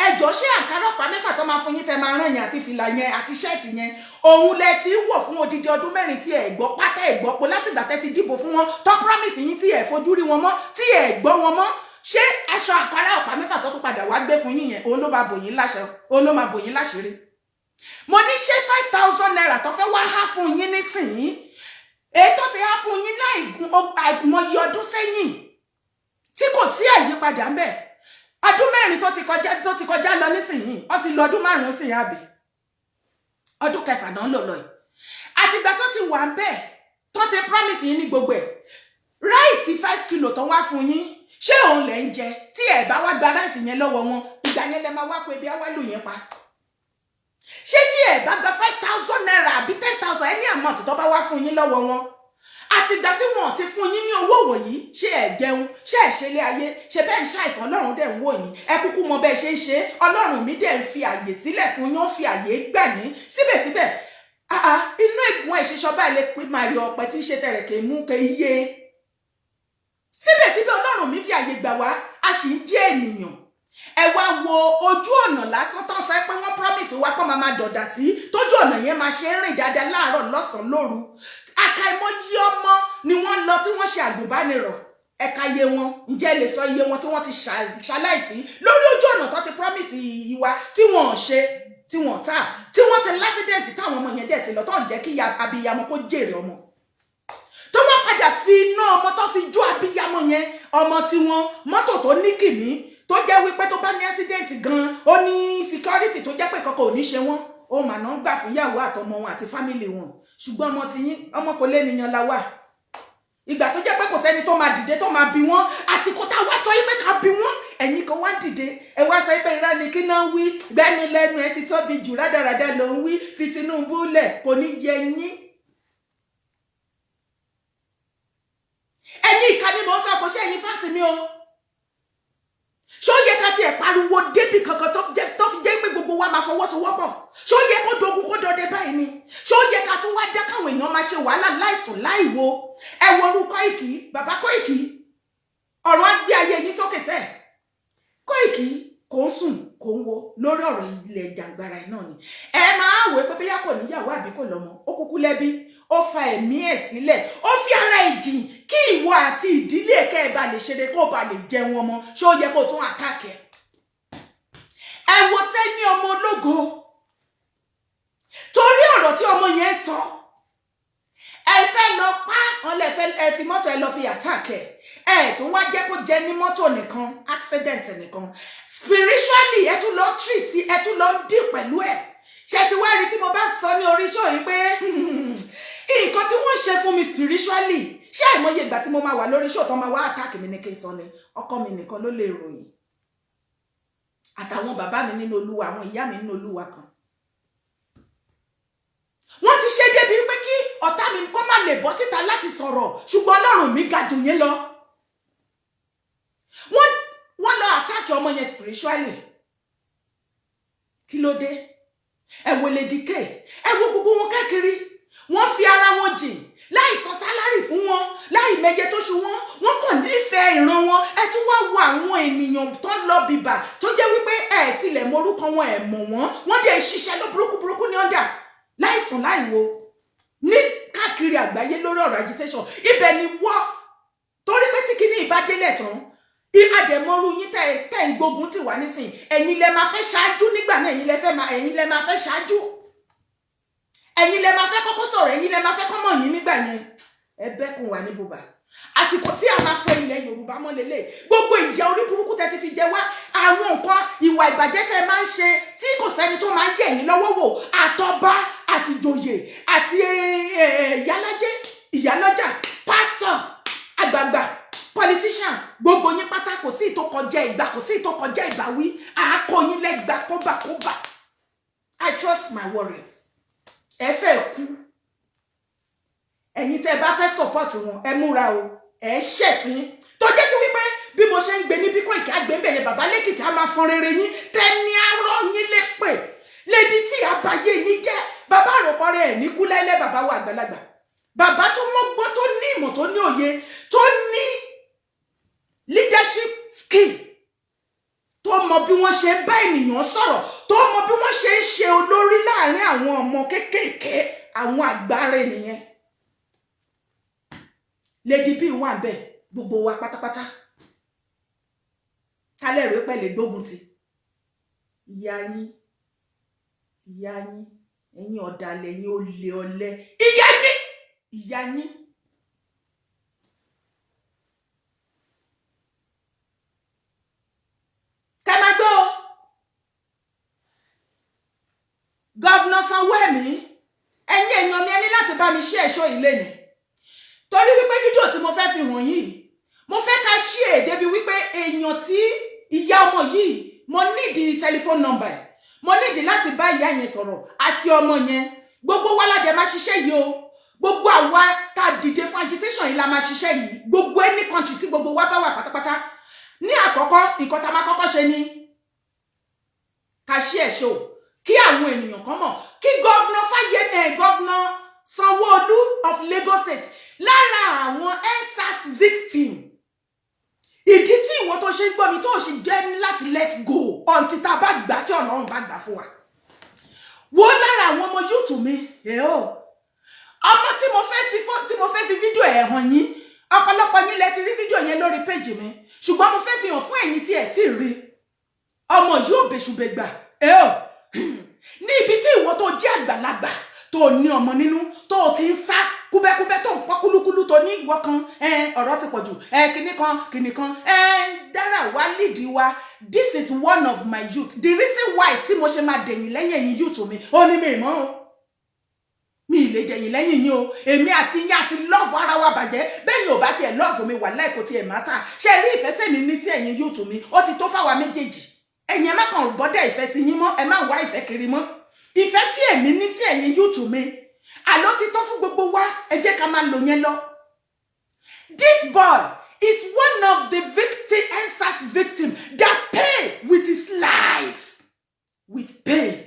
ẹjọ́ ṣé àkàrà ọ̀pá mẹ́fà tó máa fún yín tẹ́ máa rán yẹn àti fìlà yẹn àti ṣẹ́ẹ̀tì yẹn òun lẹ ti wọ̀ fún odidi ọdún mẹ́rin tí ẹ gbọ́ pátá ẹ gbọ́ pé látìgbà tẹ́ ti dìbò fún wọn tó promise yín tí ẹ fojú rí wọn mọ́ tí ẹ gbọ́ wọn mọ́ ṣé aṣọ àkàrà ọ̀pá mẹ́fà tó tún padà wá gbé fún yín yẹn òun ló máa bò yín láṣọ òun ló máa bò yín láṣìírí. Mo ní ṣé 5,000 naira tó fẹ́ wá há fún yín nísìnyí èyí tó ti há fún yín láìmọye ọdún sẹ́yìn tí kò sí àyípadà ń bẹ ọdún mẹ́rin tó ti kọjá lọ nísìnyí ó ti lọ ọdún 5 sí àbí ọdún 6 náà lò lọ yìí àtìgbà tó ti wà ń bẹ tó ti promise yín ní gbogbo ẹ̀ ráìsì 5 kilo tó wá fún yín ṣé òun lẹ ń jẹ tí ẹ bá wá gba ráìsì yẹn lọ́wọ́ wọn ìgbà yẹn lẹ máa wá pé bí á wá lù yẹn pa ṣé tí ẹ bá gba 5,000 naira àbí 10,000 any amount tó bá wá fún yín lọ́wọ́ wọn àtìgbà tí wọn ti fún yín ní owó wọ̀nyí ṣé ẹ jẹun ṣé ẹ ṣe ilé ayé ṣe bẹ́ẹ̀ ń ṣàìsàn Ọlọ́run dẹ̀ ń wò yín ẹ kúkú mọ bẹ́ẹ̀ ṣe ń ṣe Ọlọ́run mi dẹ̀ ń fi àyè sílẹ̀ fún yín ó fi àyè gbà ní síbẹ̀síbẹ̀ inú ìgún ẹ̀ ṣiṣọ́ báyìí lè pín màrí ọ̀pẹ tí ń ṣe tẹ̀rẹ̀kẹ́ mú kẹ́ iye síbẹ̀síbẹ̀ Ọlọ́run mi fi àyè gbà wá a sì ń jẹ́ ènìyàn ẹ wá wo ojú ọ̀nà lásán tó sọ pé wọ́n promise wá pé máa dọ̀dà sí tójú ọ̀nà yẹn máa ṣe ń rìn dáadáa láàárọ̀ lọ́sàn-án lóru àkàìmọye ọmọ ni wọ́n lọ tí wọ́n ṣe àgùnbánirọ̀ ẹ̀ka iye wọn ǹjẹ́ lè sọ iye wọn tí wọ́n ti ṣaláìsí lórí ojú ọ̀nà tó ti promise ìwà tí wọ́n ò ṣe tí wọ́n ti lásídẹ̀ǹtì táwọn ọmọ yẹn dẹ̀ ti lọ tó ń jẹ́ kí abiyamọ kó jèrè ọmọ tó wọ́n padà fi iná ọmọ tó fi jó abiyamọ yẹn ọmọ tí wọ́n mọ́tò tó ní kìmí tó jẹ́ wípé tó bá ní ẹ́sídẹ̀ǹtì gan ó ní security tó jẹ́ pé kankan ò ní ṣe wọ́n ó mà náà gbà fún ìyàwó àtọmọ wọn àti fámìlì wọn ṣùgbọ́n ọmọ tí yín ọmọ kò lè níyan la wà ìgbà tó jẹ́ pé kò sẹ́ni tó máa dìde tó máa bí wọ́n àsìkò tá a wá sọ yí pé ká bí wọ́n ẹ̀yin kan wá dìde ẹ wá sọ pé irá ni kí náà wí gbẹ́nu lẹ́nu ẹ ti tóbi jù rádaràdà ló ń wí fi Tinubu lẹ̀ kò ní yẹ yín. ẹ̀yin ìkànnì mọ̀ sọ kò ṣe ẹ̀yin fáǹsì mi o ṣó yẹ ká tiẹ̀ pariwo débì kankan tó fi jẹ́ pé gbogbo wa máa fọwọ́sowọ́pọ̀ ṣó yẹ kó dogun kó dọdẹ báyìí ni ṣó yẹ ká tó wá dá káwọn èèyàn máa ṣe wàhálà láìsùn láìwo ẹ wo orú Koiki bàbá Koiki ọ̀rọ̀ á gbé ayé yín sókè sẹ́ẹ̀ Koiki kò ń sùn kò ń wo lórí ọ̀rọ̀ ilẹ̀ jàǹgbara ẹ̀ náà ni ẹ máa wò pé bóyá kò níyàwó àbí kò lọ́mọ ó kúkú lẹ́bí ó fa ẹ̀mí ẹ̀ sílẹ̀ ó fi ara ẹ̀ jìn kí ìwọ àti ìdílé ẹ̀kẹ́ ẹ̀ bá lè ṣeré kó bá lè jẹun ọmọ ṣé ó yẹ kó tún àtàkẹ́ ẹ wo Tẹ́ni ọmọ ológo torí ọ̀rọ̀ tí ọmọ yẹn sọ ẹ fẹ́ lọ pa ẹ fi mọ́tò ẹ lọ fi àtàkẹ́ ẹ tún wá jẹ́ kó jẹ ní mọ́tò nìkan accident nìkan spiritually ẹ tún lọ treat ẹ tún lọ deal pẹ̀lú ẹ̀ ṣe ti wá rí tí mo bá sọ ní orí show yìí pé nǹkan tí wọ́n ṣe fún mi spiritually ṣé àìmọye ìgbà tí mo máa wà lórí show tó máa wá attack mi ní kí n sọ ni ọkọ mi nìkan ló lè ròyìn àtàwọn bàbá mi nínú Olúwa àwọn ìyá mi nínú Olúwa kan wọ́n ti ṣe débi wípé kí ọ̀tá mi kó má lè bọ́ síta láti sọ̀rọ̀ ṣùgbọ́n Ọlọ́run mi ga jù yín lọ wọ́n lọ attack ọmọ yẹn spiritually kí ló dé ẹ wo Lady K ẹ wo gbogbo wọn káàkiri wọ́n fi ara wọn jìn láì san sálárì fún wọn láì mẹyẹ tó ṣu wọn kàn nífẹ̀ẹ́ ìran wọn ẹ tún wá wo àwọn ènìyàn tó lọ bìbà tó jẹ́ wípé ẹ tilẹ̀ mọ orúkọ wọn ẹ mọ̀ wọ́n dẹ̀ ṣiṣẹ́ lọ burúkú ní ọ̀dà láìsàn láìwo ní káàkiri àgbáyé lórí ọ̀rọ̀ agitation ibẹ̀ ni wọ́n torí pé tí kíní ìbádélẹ̀ tán àdẹ̀mọ́rú yín tẹ̀ ń gbógun tì wá nísìn ẹ̀yin lẹ máa fẹ́ ṣáájú nígbà náà ẹ̀yin lẹ máa fẹ́ ṣáájú ẹ̀yin lẹ máa fẹ́ kọ́kọ́ sọ̀rọ̀ ẹ̀yin lẹ máa fẹ́ kọ́mọ̀ yín nígbà yẹn ẹ bẹ́kùn wà ní bùbá àsìkò tí a máa fẹ́ ilẹ̀ Yorùbá mọ́ lélẹ̀ gbogbo ìyà orí burúkú tẹ́ ti fi jẹ wá àwọn nǹkan ìwà ìbàjẹ́ tẹ́ máa ń ṣe tí kò sẹ́ni tó máa ń yẹ̀ yín lọ́wọ́ wò àtọba àti ìjòyè àti ìyálọ́jà pásítọ̀ àgbààgbà politicians gbogbo yín pátá kò sí ìtò kọjá ìgbà kò sí ìtò kọjá ìbáwí àákọ yín lẹ́gbà kóbàkóbà I trust my warriors ẹ fẹ́ kú ẹ̀yin tẹ́ bá fẹ́ support wọn ẹ múra o ẹ ṣẹ̀sìn tó jẹ́ sí wípé bí mo ṣe ń gbé níbí kó ìkà gbé ń bẹ̀yẹ bàbá lẹ́kìtì á máa fọn rere yín Tẹ́ni arọ́ yín lè pè Lady T àbáyé yín jẹ́ bàbá àròpọ̀ rẹ̀ ní kú lẹ́lẹ́ bàbá wa àgbàlagbà bàbá tó mọ́gbọ́n tó ní ìmọ̀ tó ní òye tó ní leadership skill tó mọ bí wọ́n ṣe bá ènìyàn sọ̀rọ̀ tó mọ bí wọ́n ṣe ń ṣe olórí láàrin àwọn ọmọ kéékèèké àwọn àgbára ènìyàn Lady B wà bẹ́ẹ̀ gbogbo wa pátápátá kálẹ̀ rẹ̀ pẹ̀lẹ́ gbógun ti ìyá yín ẹ̀yin ọ̀dàlẹ̀ ẹ̀yin olè ọ̀lẹ ìyá yín kẹ́mẹ́gbẹ́ o gọ́vnà Sanwó-Ẹ̀mí ẹ̀yin èèyàn mi ẹni láti bá mi ṣe ẹ̀ṣọ́ ilé ni torí wípé fídíò tí mo fẹ́ fi hàn yìí mo fẹ́ ká ṣí èdè bí wípé èèyàn tí ìyá ọmọ yìí mo nídìí tẹlifóònù nọ́mbà ẹ̀ mo nídìí láti bá ìyá yẹn sọ̀rọ̀ àti ọmọ yẹn gbogbo wa ládẹ máa ṣiṣẹ́ yìí o gbogbo àwa tá a dìde fún agitation yìí la máa ṣiṣẹ́ yìí gbogbo any country tí gbogbo wa bá wà pátápátá ní àkọ́kọ́ nǹkan tá a máa kọ́kọ́ ṣe ni ká ṣí ẹ̀ṣọ́ kí àwọn ènìyàn kan mọ̀ kí gọ́vnà Sanwó-Olú of Lagos State lára àwọn EndSARS victim ìdí tí ìwọ tó ṣe gbọ́ mi tó ṣe jẹ́ ní láti let go until tá a bá gbà tí Ọlọ́run bá gbà fún wa wo lára àwọn ọmọ YouTube mi ọmọ tí mo fẹ́ fi fídíò ẹ̀ hàn yín ọ̀pọ̀lọpọ̀ yín lẹ ti rí fídíò yẹn lórí péjì mi ṣùgbọ́n mo fẹ́ fi hàn fún ẹ̀yin tí ẹ̀ tí rí ọmọ yìí ò bẹ̀ṣùbẹ̀gbà ní ní ibi tí ìwọ tó jẹ́ àgbàlagbà tó ní ọmọ nínú tó ti ń sá kúbẹ́kúbẹ́ tó ń pọ́ kúlúkúlú tó ní ìwọ kan ọ̀rọ̀ ti pọ̀ jù kìnnì kan Dara wá lídìí wa. This is one of my youth. The reason why tí mo ṣe máa dẹ̀yìn lẹ́yìn ẹ̀yin youth mi ó ní mi mọ́ o mi lè dẹ̀yìn lẹ́yìn yín o èmi àti yín àti love ara wa bàjẹ́ bẹ́ẹ̀ yóò bá tiẹ̀ love mi wà láìkò tiẹ̀ mátà ṣe rí ìfẹ́ tèmi ní sí ẹ̀yin youth mi ó ti tó fáwa méjèèjì ẹ̀yin ẹ má kàn bọ́dẹ̀ ìfẹ́ ti yín mọ́ ẹ má wá ìfẹ́ kiri mọ́ ìfẹ́ tí èmi ní sí ẹ̀yin youth mi àló ti tó fún gbogbo wa ẹ jẹ́ ká máa lò yẹn lọ. This boy is one of the EndSARS victims that pay with his life with pain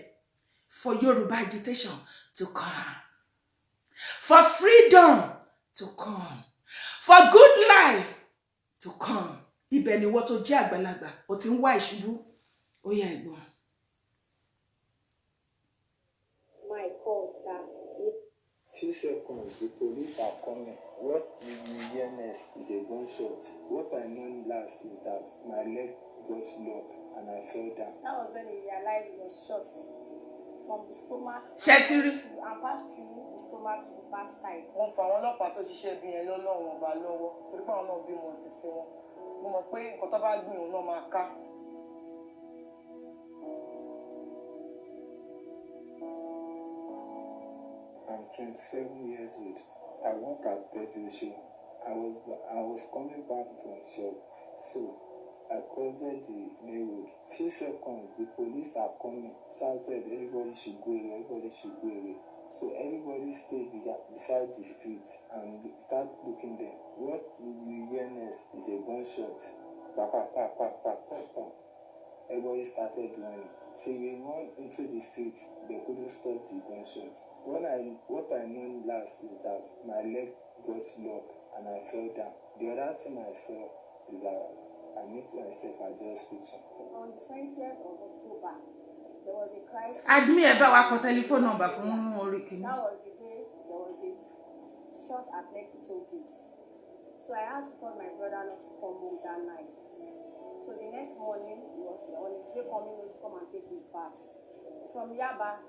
for Yoruba agitation to come, for freedom to come, for good life to come. Ibẹ̀ ni wọ́n tó jẹ́ àgbàlagbà ó ti ń wá ìṣubú ó yá ẹ̀gbọ́n. My God, Few seconds, the police are coming. What did you hear next is a gunshot. What I know last is that my leg got locked and I fell down. that was when he realized he was shot from the stomach Ṣẹ́tírí. and passed through the stomach to the back side. wọ́n fa àwọn ọlọ́pàá tó ṣiṣẹ́ bí yẹn lọ́lọ́run ọba lọ́wọ́ torí pé àwọn náà bímọ títí wọn mo mọ̀ pé nǹkan tó bá gbìn òun náà máa ká. I'm 27 years old. I work at Pedro Show. I was coming back from shop, so I crossed the main road. Few seconds, the police are coming. Shouted, everybody should go away, everybody should go away. So everybody stayed beside the street and start looking there. What you hear next is a gunshot. Pa, pa, pa, pa, pa, pa, pa. Everybody started running. Till we went into the street, they couldn't stop the gunshot. What I know last is that my leg got locked and I fell down. The other thing I saw is that I met myself at the hospital. On the 20th of October, there was a crisis. Admin ẹ bá wa kọ telephone number fún orí kìíní. That was the day there was a shot at Lekki toll gate. So I had to call my brother not to come home that night. So the next morning, he was on his way coming home to come and take his bath. From Yaba,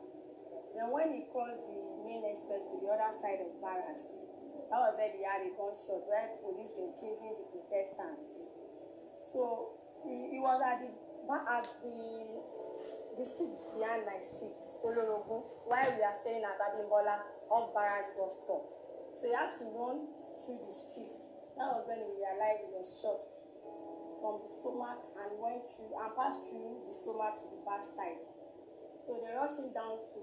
then when he crossed the main express to the other side of barracks, that was where he had a gunshot where police were chasing the protestants. So he was at the street behind my street, Olorogun, while we are staying at Abimbola off barracks bus stop. So he had to run through the streets. That was when he realized he was shot from the stomach and went through and passed through the stomach to the back side. So they rushed him down to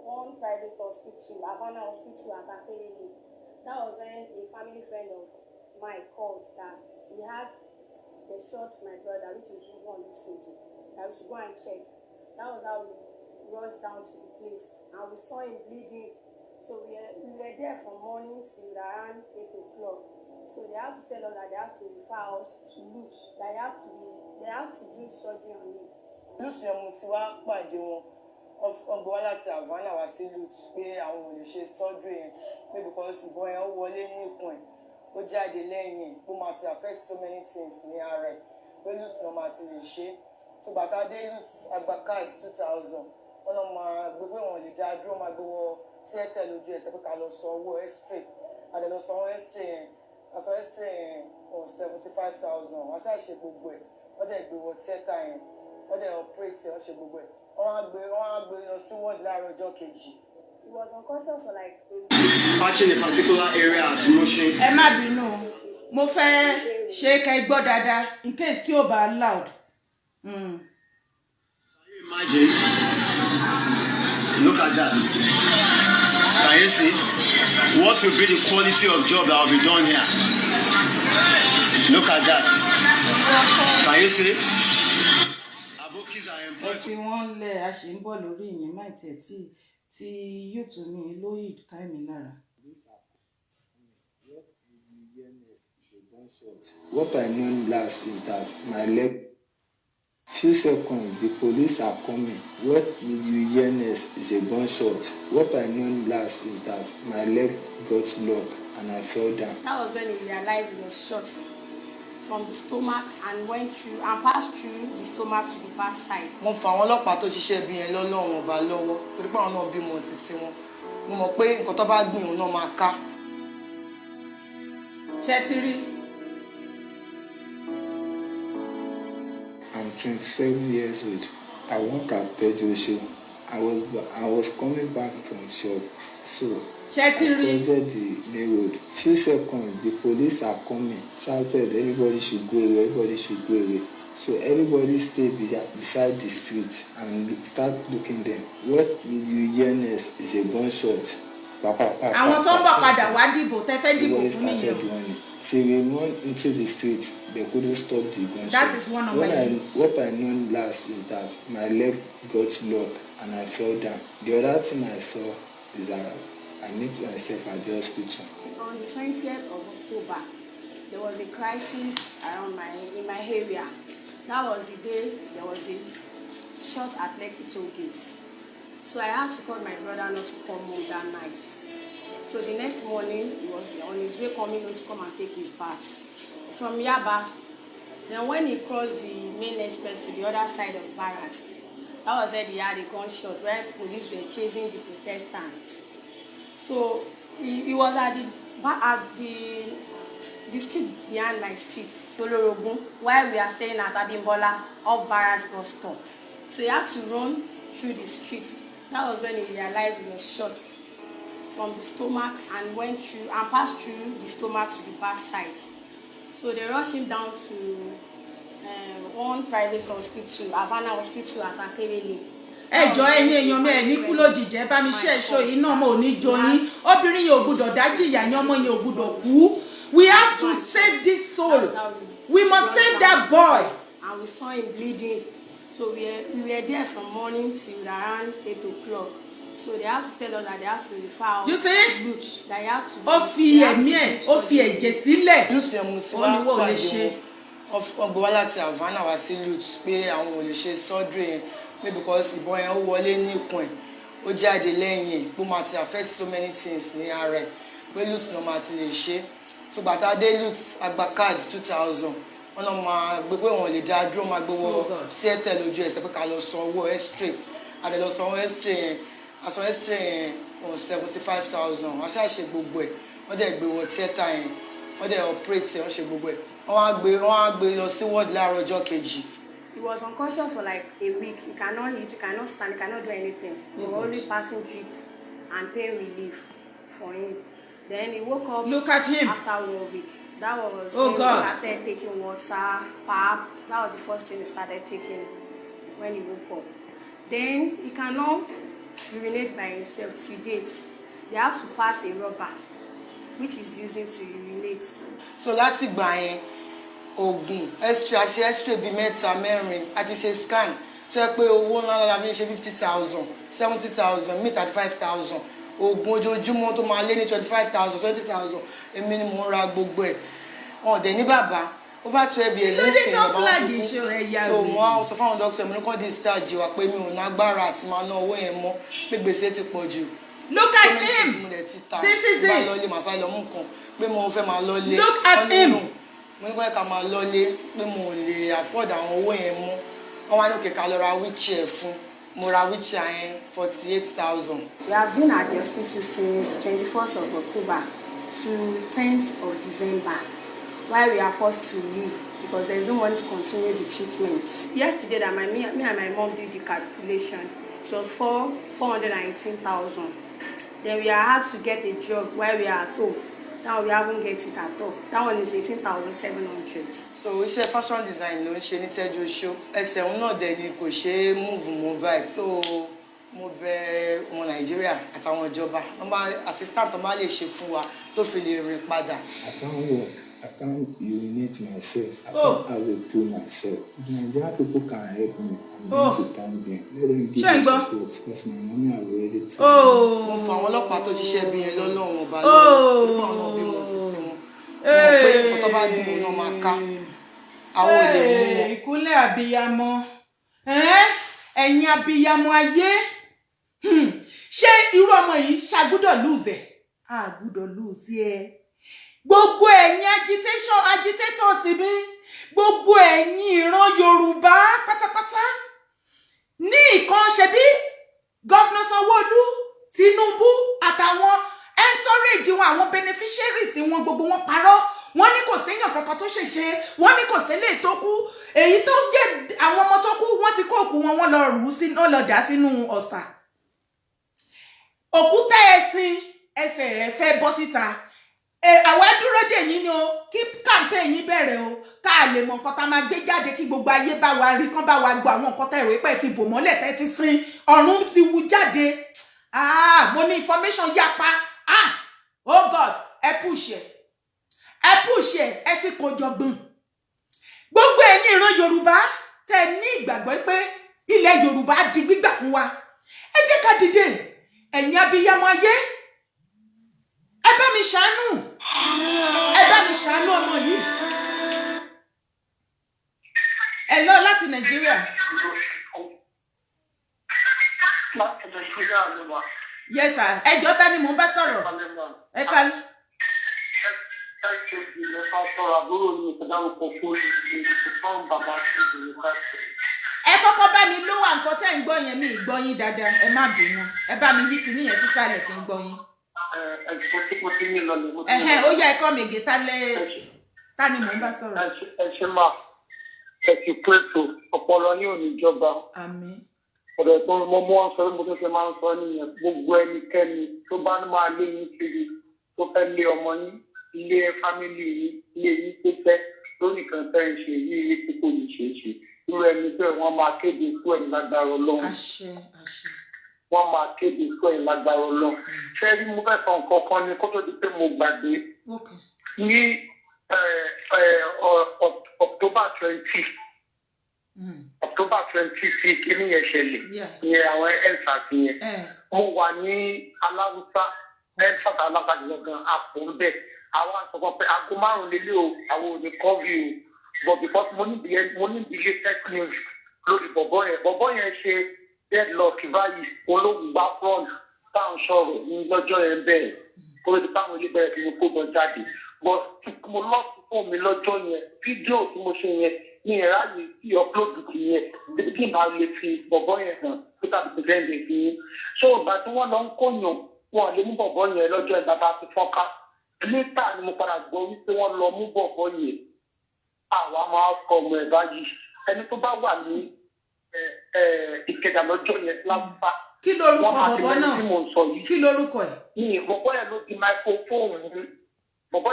one private hospital, Havana Hospital at Aperele. That was when a family friend of mine called that he had they shot my brother, which is Rubon Lusoji, that we should go and check. That was how we rushed down to the place and we saw him bleeding. So we were there from morning till around 8 o'clock. So they had to tell us that they have to refer us to Lut, that they have to do surgery on him. Lut yẹn mo ti wá pàdé wọn ọgbọ́n wá láti Havana wá sí Lut pé àwọn ò lè ṣe surgery yẹn pé because ìbọn yẹn ó wọlé ní ikùn ẹ̀ ó jáde lẹ́yìn ó máa ti affect so many things ní ara ẹ̀ pé Lut náà máa ti lè ṣe tó bàtà dé Lut àgbà card 2000 wọn náà máa gbé pé wọn lè dá dúró máa gbé wọ theatre lójú ẹsẹ̀ pé ká lọ sọ owó x-ray àdè lọ sọ owó x-ray yẹn aṣọ x-ray yẹn 75,000 wọ́n ṣáà ṣe gbogbo ẹ̀ wọ́n dẹ̀ gbé wọ theatre yẹn wọ́n dẹ̀ operate wọ́n ṣe gbogbo ẹ̀ wọ́n á gbé lọ sí ward láàárọ̀ ọjọ́ kejì. He was unconscious for like a week. Patching a particular area at Mushin. Ẹ má bínú mo fẹ́ ṣe ká gbọ́ dáadáa in case tí ó bá loud. Can you imagine? Look at that. Can you see? What will be the quality of job that will be done here? Look at that. Can you see? Abokis are Ẹ employed. fi wọ́n lẹ̀ a ṣì ń bọ̀ lórí ìyẹn máì tiẹ̀ tí yóò mi lóyè ká mi lára. What I know last is that my leg. Few seconds, the police are coming. What did you hear next is a gunshot. What I know last is that my leg got locked and I fell down. That was when he realized he was shot from the stomach and went through and passed through the stomach to the back side. Mo fa àwọn ọlọ́pàá tó ṣiṣẹ́ bí yẹn lọ́lọ́run ọba lọ́wọ́ torí pé àwọn náà bímọ títí wọn. Mo mọ̀ pé nǹkan tó bá gbìn òun náà máa ká. Ṣé ti rí? I'm 27 years old. I work at Tejo. I was coming back from shop, so I crossed the main road. Few seconds, the police are coming, shouted, everybody should go away, everybody should go away. So everybody stayed beside the street and start looking them. What you hear next is a gunshot. Àwọn tó ń bọ̀ padà wá dìbò tẹ́ fẹ́ dìbò fún nìyẹn. Till we went into the street, they couldn't stop the gunshot. That is one of What I know last is that my leg got locked and I fell down. The other thing I saw is that I met myself at the hospital. On the 20th of October, there was a crisis around in my area. That was the day there was a shot at Lekki toll gate. So I had to call my brother not to come home that night. So the next morning, he was on his way coming home to come and take his bath from Yaba. Then when he crossed the main express to the other side of barracks, that was where he had a gunshot where police were chasing the protestants. So he was at the street behind my street, Tolorogun, while we are staying at Abimbola off Barracks bus stop. So he had to run through the streets. That was when he realized he was shot from the stomach and went through and passed through the stomach to the back side. So they rushed him down to one private hospital, Havana Hospital at Akewele. Ẹjọ́ ẹ̀yin èèyàn mi ẹ ní kú lójijì ẹ bá mi ṣe èso yìí náà mo ò ní jọ yín. Obìnrin yẹn ò gbọ́dọ̀ dájú ìyá yẹn ọmọ yẹn ò gbọ́dọ̀ kú. We have to save this soul. We must save that boy. And we saw him bleeding. So we were there from morning till around 8 o'clock. So they had to tell us that they have to refer out you see? Loot. That you have to. Ó fi ẹ̀mí ẹ̀, ó fi ẹ̀jẹ̀ sílẹ̀. Loot yẹn mo ti wá pàdé wọn. Wọ́n gbé wá láti Havana wá sí Loot pé àwọn ò lè ṣe surgery yẹn pé because ìbọn yẹn ó wọlé ní ikùn ẹ̀ ó jáde lẹ́yìn pé ó máa ti affect so many things ní ara ẹ̀ pé Loot náà máa ti lè ṣe. So bàtà dé Loot agba card 2000 wọ́n náà máa gbé pé wọ́n lè dá dúró máa gbé wọ theatre lójú ẹsẹ̀ pé ká lọ san owó x-ray àdè lọ san owó x-ray yẹn aṣọ x-ray yẹn 75,000 wọ́n ṣáà ṣe gbogbo ẹ̀ wọ́n dẹ̀ gbé wọ theatre yẹn wọ́n dẹ̀ operate wọ́n ṣe gbogbo ẹ̀ wọ́n á gbé lọ sí ward láàárọ̀ ọjọ́ kejì. He was unconscious for like a week. He cannot eat, he cannot stand, he cannot do anything. We were only passing drip and pain relief for him. Then he woke up. Look at him. After 1 week. That was when he started taking water, pap. That was the first thing he started taking when he woke up. Then he cannot urinate by himself to date. They have to pass a rubber which is using to urinate. So láti gbà yẹn oògùn x-ray àti x-ray bíi mẹ́ta mẹ́rin àti ṣe scan tó yẹ pé owó ńlá la fi ń ṣe 50,000 70,000 mi 35,000 oògùn ojoojúmọ́ tó máa lé ní 25,000 20,000 èmi ni mo ń ra gbogbo ẹ̀ wọn dẹ̀ ní bàbá ó bá tún ẹbí ẹ̀ lẹ́sìn bàbá wọn so mo á sọ fáwọn dókítà mi ní kàn discharge wa pé mi ò nágbára àti máa ná owó yẹn mọ́ pé gbèsè ti pọ̀ jù. Look at him. This is it. Look at him. Mo ní kọ́ ká máa lọ́lé pé mo lè afford àwọn owó yẹn mọ́ wọ́n wá ní òkè ká lọ ra wheelchair fún mo ra wheelchair yẹn 48,000. We have been at the hospital since 21st of October to 10th of December while we are forced to leave because there is no money to continue the treatment. Yesterday that me and my mom did the calculation, it was 418,000. Then we had to get a job while we are at home. Now we haven't get it at all. That one is 18,700. So iṣẹ́ fashion design ló ń ṣe ní Tejo show. Ẹsẹ̀ òun náà dẹ̀ ni kò ṣe é move mobile. So mo bẹ̀ ọmọ Nàìjíríà àtàwọn ìjọba wọ́n bá assistant wọ́n bá lè ṣe fún wa tó fi lè rìn padà. I can't urinate myself. I can't have a poo myself. The Nigerian people can help me. I'm going to thank them. Let them give me support because my mommy have already told me. Mo fa àwọn ọlọ́pàá tó ṣiṣẹ́ bí yẹn lọ́lọ́run ọba lọ́wọ́ nípa ọ̀nà bí mo ti ti wọn. Mo pé nǹkan tó bá dùn mí náà máa ká. Àwọn ò lè mú wọn. Ìkúnlẹ̀ abiyamọ. Ẹ̀yin abiyamọ ayé. Ṣé irú ọmọ yìí ṣàgbọ́dọ̀ lose ẹ̀? A gbọ́dọ̀ lose ẹ̀. gbogbo ẹ̀yin agitators mi, gbogbo ẹ̀yin ìran Yorùbá pátápátá ní ìkan ṣebí Governor Sanwó-Olú, Tinubu àtàwọn entourage wọn, àwọn beneficiaries wọn, gbogbo wọn parọ́. Wọ́n ní kò séyàn kankan tó ṣèṣe, wọ́n ní kò sélè tó kú, èyí tó jẹ́ àwọn ọmọ tó kú wọ́n ti kó òkú wọn, wọ́n lọ rù sí, wọ́n lọ dà sínú ọ̀sà. Òkúta ẹ̀sìn ẹsẹ̀ ẹ̀ fẹ́ bọ́ síta. Àwa dúró dè yín ni o, kí campaign yín bẹ̀rẹ̀ o, ká lè mọ nǹkan tá máa gbé jáde, kí gbogbo ayé bá wa rí, kán bá wa gbọ́ àwọn nǹkan tá ẹ̀rọ pẹ̀ ti bò mọ́lẹ̀ tẹ́ ti sin ọ̀run ti wú jáde. Mo ní information yapa. Oh God, ẹ push ẹ ti kò jọgbọ́n. Gbogbo ẹ̀yin ìran Yorùbá tẹ́ ní ìgbàgbọ́ pé ilẹ̀ Yorùbá di gbígbà fún wa, ẹ jẹ́ ká dìde. Ẹ̀yin abiyamọ ayé, ẹ bá mi ṣàánú, ọmọ yìí. Ẹ lọ láti Nàìjíríà. Yes sir, ẹjọ́ ta ni mò ń bá sọ̀rọ̀? Ẹ kálẹ́. Ẹ kọ́kọ́ bá mi lówó nǹkan tẹ́ ń gbọ́ yẹn, mi ì gbọ́ yín dáadáa, ẹ má bínú. Ẹ bá mi yí kinní yẹn sísàlẹ̀ kí n gbọ́ yín. Ó yá ẹ̀kọ́ mi gé ta ni mò ń bá sọ̀rọ̀. Ẹ ṣe máa ẹ̀sìn pẹ̀tù ọpọlọ ní oníjọba. Àmín. Ọ̀dọ̀ tó mọ́ mọ́ sọ bí mo tó ṣe máa ń sọ nìyẹn, gbogbo ẹnikẹ́ni tó bá máa lé yín kiri, tó fẹ́ lé ọmọ yín, ilé fámìlì yín, ilé yín tó fẹ́ lórí kan tẹ́ ń ṣe yìí tí kò ní ṣe é ṣe. Irú ẹni bẹ́ẹ̀ wọ́n máa kéde fún ẹ̀mí lágbára Ọlọ́run. Àṣẹ. Wọ́n máa kéde fún ẹ̀mí lágbára Ọlọ́run. Ṣé rí mo fẹ́ sọ nǹkan kan ni kó tó di pé mo gbàgbé. Ní October 20. October 20 sí kíní yẹn ṣẹlẹ̀ ní àwọn EndSARS yẹn. Mo wà ní Aláwùsá, EndSARS alábàjẹ́ gangan àpò ń bẹ̀. Àwọn àtọ̀kọ̀ pé aago 5 lélẹ̀ o, àwọn ò ní kọ́ọ̀vì o. But because mo ní ìdílé tech news lórí bọ̀bọ̀ yẹn ṣe deadlock báyìí, olóògùn bá front táwọn sọ̀rọ̀ ní lọ́jọ́ yẹn bẹ̀rẹ̀. Kó lè ti táwọn ilé bẹ̀rẹ̀ fi kó bọ̀ jáde. But mo lọ́ọ̀kì fún mi lọ́jọ́ yẹn, fídíò tí mo ṣe yẹn ní ẹ̀rá yìí tí upload yẹn, débi kí n máa lè fi bọ̀bọ̀ yẹn hàn tó tàbí pẹ̀lú ẹ̀ǹdẹ̀ fi yín. So ìgbà tí wọ́n lọ ń kóyàn, wọn lè mú bọ̀bọ̀ yẹn lọ́jọ́ ìgbà bá ti fọ́nká. Létà ni mo padà gbọ́ wípé wọ́n lọ mú bọ̀bọ̀ yẹn. Àwa máa kọ ọmọ ẹ̀ báyìí. Ẹni tó bá wà ní Ìkẹjà lọ́jọ́ yẹn lápá. Kí lorúkọ bọ̀bọ̀ náà? Kí lorúkọ ẹ̀? Ní bọ̀bọ̀ yẹn ló di microphone. Bọ̀bọ̀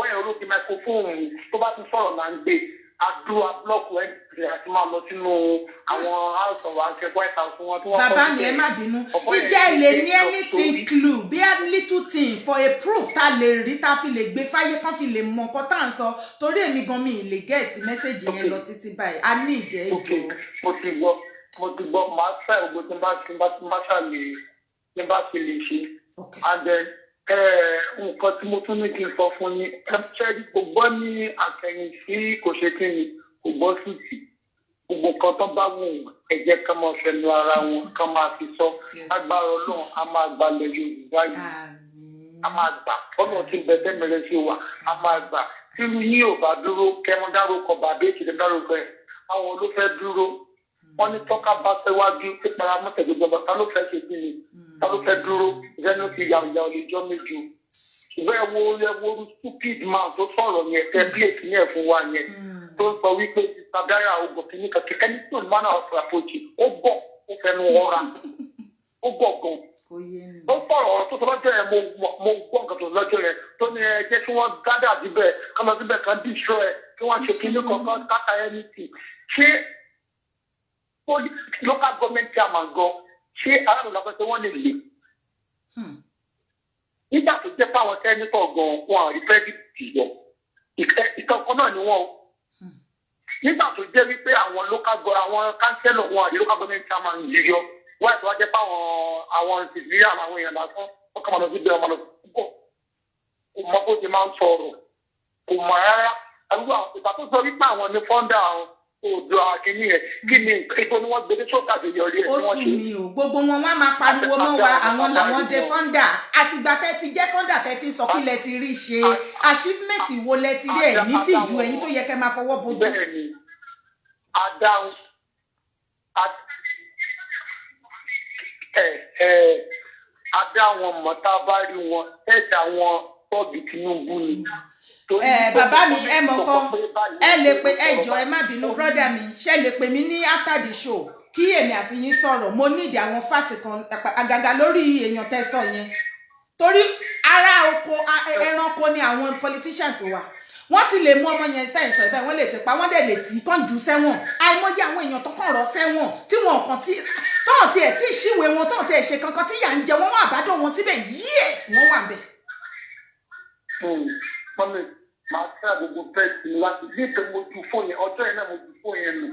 yẹn ló di microphone. Tó bá ti sọ̀rọ̀ là ń gbé. Àdúrà blọọkù ẹ̀ àti máa lọ sínú àwọn house of àṣẹ White House wọn tí wọ́n kọ́. Bàbá mi ẹ má bínú. Ìjẹ́ lè ní anything clue bí a little thing for a proof tá lè rí tá fi lè gbé fáyé kán fi lè mọ nǹkan tá à ń sọ torí èmi gan mi lè gẹ́ẹ̀tì mẹ́sẹ̀gì yẹn lọ títí báyìí. A ní ìjẹ́ ìjọ. Mo ti gbọ́ màá fẹ́ ògbó tí n bá ti lè ṣe. And then nǹkan tí mo tún ní kí n sọ fún yín ṣe kò gbọ́ ní àtẹ̀yìn sí kò ṣe kí ni kò gbọ́ sùtì gbogbo nǹkan tó bá wù ẹ jẹ́ ká máa fẹnu ara wọn ká máa fi sọ agbára Ọlọ́run a máa gbalẹ̀ Yorùbá yìí a máa gbà ọ̀nà tí bẹ̀bẹ̀ mẹ́rẹ̀ sí wa a máa gbà tírú yín ò bá dúró kẹ́mọ́ dárúkọ bàbá èkìtì dárúkọ ẹ̀ àwọn ló fẹ́ dúró wọ́n ní tọ́ka bá fẹ́ wájú tí paramọ́tẹ̀ gbogbo ta ló fẹ́ ṣe sí ni ta ló fẹ́ dúró ìrẹ́nu ti yàwùyà olùjọ́ méjì ṣùgbọ́n ẹ wo stupid man tó sọ̀rọ̀ yẹn tẹ́ plate ní ẹ̀ fún wa yẹn tó sọ wípé ìsàdáyà ogun kìíní kan kìíní ẹni tó máa náà fún àpòjì ó bọ̀ ó fẹnu ọ̀ra ó bọ̀ gan ó sọ̀rọ̀ ọ̀rọ̀ tó sọ lọ́jọ́ yẹn mo gbọ́ nǹkan tó lọ́jọ́ yẹn tó ní ẹ jẹ́ kí wọ́n gádà síbẹ̀ kán lọ síbẹ̀ kan dìṣọ́ ẹ kí wọ́n ṣe kíní kankan káta ẹni tì ṣé local government chairman gan ṣé aráàlú lọ́pẹ́ tí wọ́n lè lè. nígbà tó jẹ́ fáwọn sẹ́nitọ̀ gan wọn àrí pẹ́ẹ́dìtì yọ ìkankan náà ni wọ́n o. nígbà tó jẹ́ wípé àwọn àwọn kánsẹ́lọ̀ wọn àrí local government chairman yìí yọ wọ́n àti wọ́n jẹ́ fáwọn àwọn ìsìnkú àwọn èèyàn lásán wọ́n kà máa lọ síbẹ̀ ọmọ lọ púpọ̀ kò mọ bó ti máa ń sọ̀rọ̀ kò mọ rárá àdúgbò ìgbà tó sọ wípé àwọn ní fọ́ndà odò akínní ẹ̀ kí ni ibo ni wọ́n gbé ní sọ́kà tó yọrí ẹ̀ tí ó wọ́n sùn ṣe. mí o gbogbo wọn wá máa pariwo mọ́ wa àwọn làwọn dé fọ́ndà àtìgbà tẹ́ ti jẹ́ fọ́ndà tẹ́ ti sọ kí lẹ ti rí ṣe achievement wo lẹ ti rí ẹ̀ ní tìjú ẹ̀yin tó yẹ kẹ́ máa fọwọ́ bojú. bẹ́ẹ̀ ni adáhùn adáhùn mọ̀tá bá rí wọn ẹ̀dá wọn tọ́ọ̀gì Tinubu ni. Bàbá mi ẹ mọ̀ kan ẹ lè pe ẹjọ́ ẹ má bínú brọ́dà mi ṣe lè pè mí ní after the show kí èmi àti yín sọ̀rọ̀ mo nídìí àwọn fáàtì kan àgàgà lórí èèyàn tẹ́ sọ yẹn torí ara oko ẹranko ni àwọn politicians wa wọ́n ti lè mú ọmọ yẹn tẹ́ ìsọ̀ ìbẹ́ wọ́n lè ti pa wọ́n dẹ̀ lè tí kàn jù sẹ́wọ̀n àìmọye àwọn èèyàn tó kàn rọ́ sẹ́wọ̀n tí wọn kàn tí tọ́ọ̀ tiẹ̀ tí ìṣíwèé wọn tọ́ọ̀ tiẹ̀ ṣe kankan tí yà ń jẹ wọ́n wà àbádọ́ wọn síbẹ̀ yes wọ́n wà bẹ̀. mọ́mí màá fẹ́ àgbègbè pẹ́ẹ́sì láti bí ètò mo ju fóònù yẹn ọjọ́ yẹn náà mo ju fóònù yẹn nù.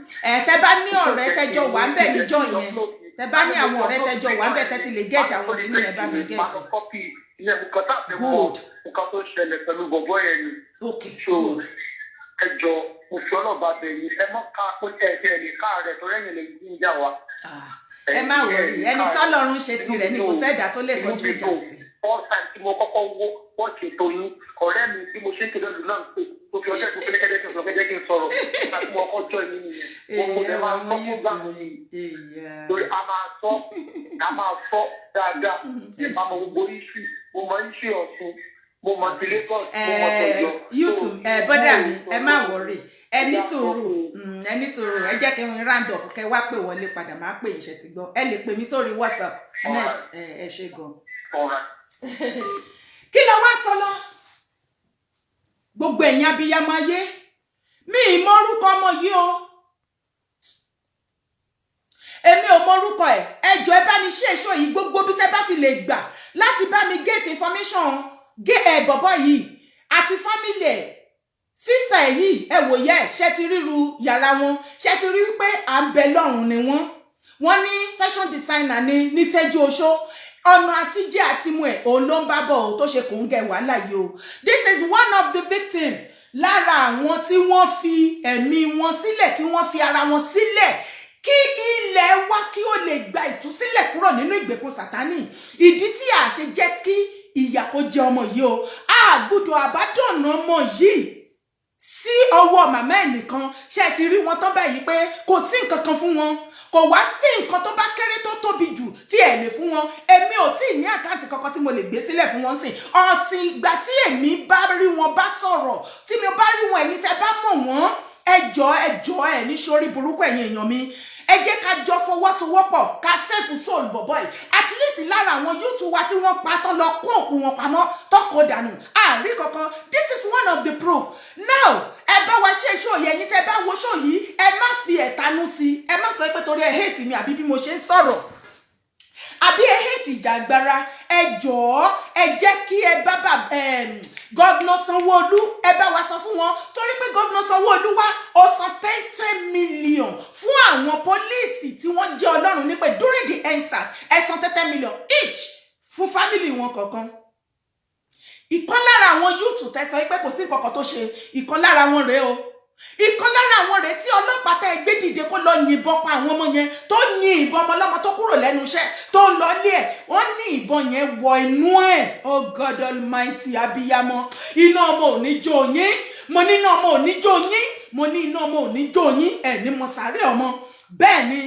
Tẹ́ bá ní ọ̀rẹ́ tẹjọ wà ń bẹ̀ níjọ́ yẹn tẹ́ bá ní àwọn ọ̀rẹ́ tẹjọ wà ń bẹ̀ tẹ́ ti lè gẹ̀ẹ́tì àwọn kìíní ẹ̀ bá mi gẹ̀ẹ́tì. ilé nǹkan tá a fẹ́ mọ̀ nǹkan tó ṣẹlẹ̀ pẹ̀lú bọ̀bọ̀ yẹn ni. so ẹjọ òfin ọlọ́ba bẹ̀rẹ̀ ẹ mọ́ ká pé ẹ̀ẹ́dẹ̀ lè ká rẹ̀ tó rẹ́yìn lè gbé ìjà wa. ẹ má wọrí ẹni tọ́lọ́run ṣe tirẹ̀ ni kò sẹ́dá tó lè kọjú ìjà sí. all time tí mo kọ́kọ́ wọ́n ṣètò yín ọ̀rẹ́ mi bí mo ṣe ń kéde ọdún náà pé tó fi ọjọ́ ìfún kẹ́kẹ́ kí n sọ kẹ́kẹ́ kí n sọ̀rọ̀ àti mo kọ́ jọ ìní nìyẹn mo lè máa sọ fún gbàgbó yìí torí a máa sọ dáadáa ẹ máa mọ gbogbo iṣu mo mọ iṣu Ọ̀ṣun mo mọ ti Lagos mo mọ tọjọ. YouTube bọ́dà mi ẹ má wọrí ẹ ní sùúrù ẹ jẹ́ kí n round up kẹ́ wá pè wọlé padà máa pè yín ṣe ti gbọ́ ẹ lè pè mí sórí WhatsApp next ẹ ṣe gan. Kí ló wá sọ lọ gbogbo ẹ̀yin abiyamọ ayé mi ì mọ orúkọ ọmọ yìí o èmi ò mọ orúkọ ẹ jọ̀ọ́ ẹ bá mi ṣe èso yìí gbogbo bí tẹ́ bá fi lè gbà láti bá mi get information bọ̀bọ̀ yìí àti family ẹ̀ sísítà ẹ̀ yìí ẹ wò yẹ ṣe ti ríru yàrá wọn ṣe ti rí wípé à ń bẹ lọ́rùn ni wọ́n ní fashion designer ní Tẹ́jú Oṣó ọ̀nà àtijẹ́ àtimú ẹ̀ òun ló ń bá bọ̀ ọ́ tó ṣe kò ń gẹ̀ wàhálà yìí o this is one of the victims lára àwọn tí wọ́n fi ẹ̀mí wọn sílẹ̀ tí wọ́n fi ara wọn sílẹ̀ kí ilẹ̀ wa kí ó lè gba ìtúsílẹ̀ kúrò nínú ìgbèkùn Sátánì ìdí tí a ṣe jẹ́ kí ìyà kó jẹ ọmọ yìí o a gbọ́dọ̀ àbádọ́nà ọmọ yìí sí ọwọ́ màmá ẹ̀ nìkan ṣe ti rí wọn tán báyìí pé kò sí nǹkan kan fún wọn kò wá sí nǹkan tó bá kéré tó tóbi jù tí ẹ lè fún wọn èmi ò tí ì ní àkáǹtì kankan tí mo lè gbé sílẹ̀ fún wọn sìn ọtí ìgbà tí èmi bá rí wọn bá sọ̀rọ̀ tí mi bá rí wọn ẹ̀yin tẹ́ bá mọ̀ wọ́n ẹjọ́ ẹ ní sórí burúkú ẹ̀yin èèyàn mi ẹ jẹ́ ká jọ fọwọ́sowọ́pọ̀ ká sẹ́fù sóòlù bọ̀bọ̀ yìí at least lára àwọn YouTube wa tí wọ́n pa tán lọ kó òkú wọn pamọ́ tọkọ dànù àárín kankan this is one of the proof now ẹ bá wa ṣe show yẹn yín tẹ́ bá wo show yìí ẹ má fi ẹ̀tanú sí ẹ má sọ pé torí ẹ hate mi àbí bí mo ṣe ń sọ̀rọ̀ àbí ẹ hate ìjàgbara ẹ jọ̀ọ́ ẹ jẹ́ kí ẹ bá gọ́vnà Sanwó-Olú ẹ bá wa sọ fún wọn torí pé gọ́vnà Sanwó-Olú wá ó san 10 million fún àwọn pólíìsì tí wọ́n jẹ́ Ọlọ́run nípè during the EndSARS ẹ san 10 million each fún family wọn kọ̀ọ̀kan ìkan lára àwọn youth tẹ́ sọ pé kò sí nǹkan kan tó ṣe ìkan lára wọn rèé o ìkan lára àwọn rèé tí ọlọ́pàá tẹ́ gbé dìde kó lọ yìnbọn pa àwọn ọmọ yẹn tó yin ìbọn ọmọ ọlọ́mọ tó kúrò lẹ́nu iṣẹ́ tó ń lọ lé ẹ̀ wọ́n ní ìbọn yẹn wọ inú ẹ̀ oh God Almighty abiyamọ iná ọmọ ò ní jó yín mo ní iná ọmọ ò ní jó yín mo ní iná ọmọ ò ní jó yín ẹ̀ ní mo sáré ọmọ bẹ́ẹ̀ ni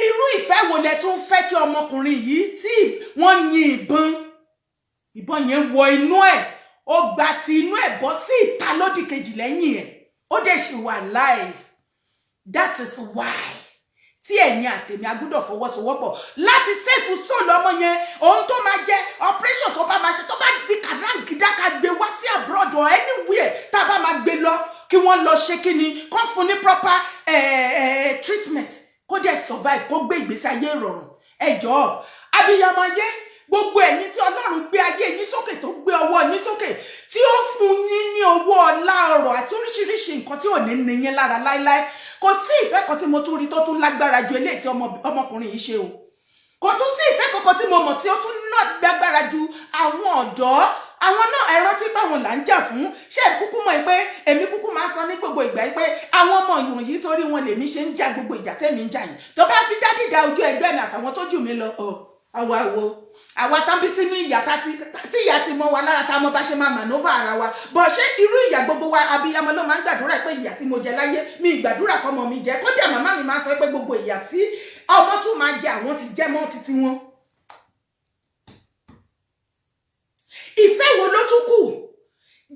irú ìfẹ́ wo lẹ tún fẹ́ kí ọmọkùnrin yìí tí wọ́n yin ìbọn yẹn wọ inú ẹ̀ ó gba ti inú ẹ̀ bọ́ sí ìta lódì kejì lẹ́yìn ẹ̀ ó dẹ̀ ṣì wà live that is why tí ẹ̀yin àtẹ̀mí agbọ́dọ̀ fọwọ́sowọ́pọ̀ láti sẹ́fù sóòlù ọmọ yẹn ohun tó máa jẹ́ operation tó bá máa ṣe tó bá di kàdáǹgídá ká gbé wá sí abroad or anywhere tá a bá máa gbé lọ kí wọ́n lọ ṣe kí ni kó fún ní proper treatment kó dẹ̀ survive kó gbé ìgbésí ayé ìrọ̀rùn ẹ jọ̀ọ́ abiyamọ ayé gbogbo ẹ̀yin tí Ọlọ́run gbé ayé yín sókè tó gbé ọwọ́ yín sókè tí ó fún yín ní owó ọlá ọrọ̀ àti oríṣiríṣi nǹkan tí ò ní ní yín lára láíláí kò sí ìfẹ́ kan tí mo tún rí tó tún lágbára ju eléyìí tí ọmọkùnrin yìí ṣe o kò tún sí ìfẹ́ kankan tí mo mọ̀ tí ó tún náà lágbára ju àwọn ọ̀dọ́ àwọn náà ẹ rántí pé àwọn là ń jà fún ṣé kúkú mọ̀ pé èmi kúkú máa sọ ní gbogbo ìgbà pé àwọn ọmọ ìwọ̀n yìí torí wọn lèmi ṣe ń jà gbogbo ìjà tẹ́mi ń jà yìí tó bá fi dádìdá ojú ẹgbẹ́ mi àtàwọn tó jù mí lọ àwa tán bí sínú ìyà tí ìyà ti mọ wa lára tá a mọ bá ṣe máa manova ara wa bọ̀ ṣé irú ìyà gbogbo wa abiyamọ ló máa ń gbàdúrà pé ìyà tí mo jẹ láyé mi ìgbàdúrà kọ́mọ mi jẹ kódà màmá mi máa sọ pé gbogbo ìyà tí ọmọ tún máa jẹ àwọn ti jẹ mọ́ títí wọn. ìfẹ́ wo ló tún kù?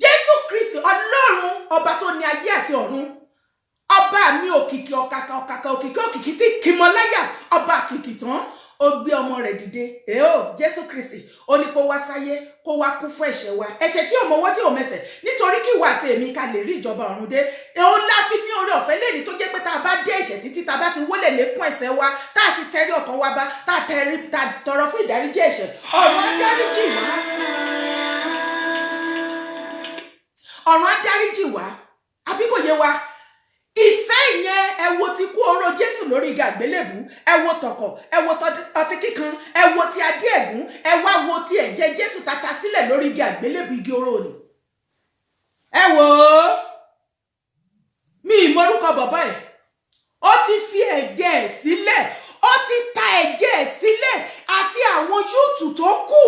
Jésù Kristi Ọlọ́run ọba tó ní ayé àti ọ̀run, ọba mi òkìkí ọ̀kàkà òkìkí tí kìmọ̀láyà ọba àkìkì tán ó gbé ọmọ rẹ̀ dìde Jésù Kristi ó ní kó wá sáyé kó wá kú fún ẹ̀ṣẹ̀ wa, ẹ̀ṣẹ̀ tí ò mọwọ́ tí ò mẹsẹ̀, nítorí kí ìwà àti èmi ká lè rí ìjọba ọ̀run dé. òun láfi ní oore ọ̀fẹ́ lẹ́ni tó jẹ́ pé tá a bá dé ẹ̀ṣẹ̀ títí tá a bá ti wólẹ̀ lékún ẹ̀ṣẹ̀ wa tá a sì tẹrí ọkàn wa bá tá a tọrọ fún ìdáríjì ẹ̀ṣẹ̀, ọ̀run á dáríjì wá. ọ̀run á dáríjì wá àbí kò yé wa? ìfẹ́ yẹn ẹ wo ti kú oró Jésù lórí igi àgbélébù, ẹ wo tọ̀kọ̀, ẹ wo ọtí kíkan, ẹ wo ti adé ẹ̀gún, ẹ wá wo ti ẹ̀jẹ̀ Jésù tata sílẹ̀ lórí igi àgbélébù igi oró ni. ẹ wò ó mi ìmọ̀rúkọ bàbá ẹ̀, ó ti fi ẹ̀jẹ̀ ẹ̀ sílẹ̀, ó ti ta ẹ̀jẹ̀ ẹ̀ sílẹ̀ àti àwọn yúùtù tó kù.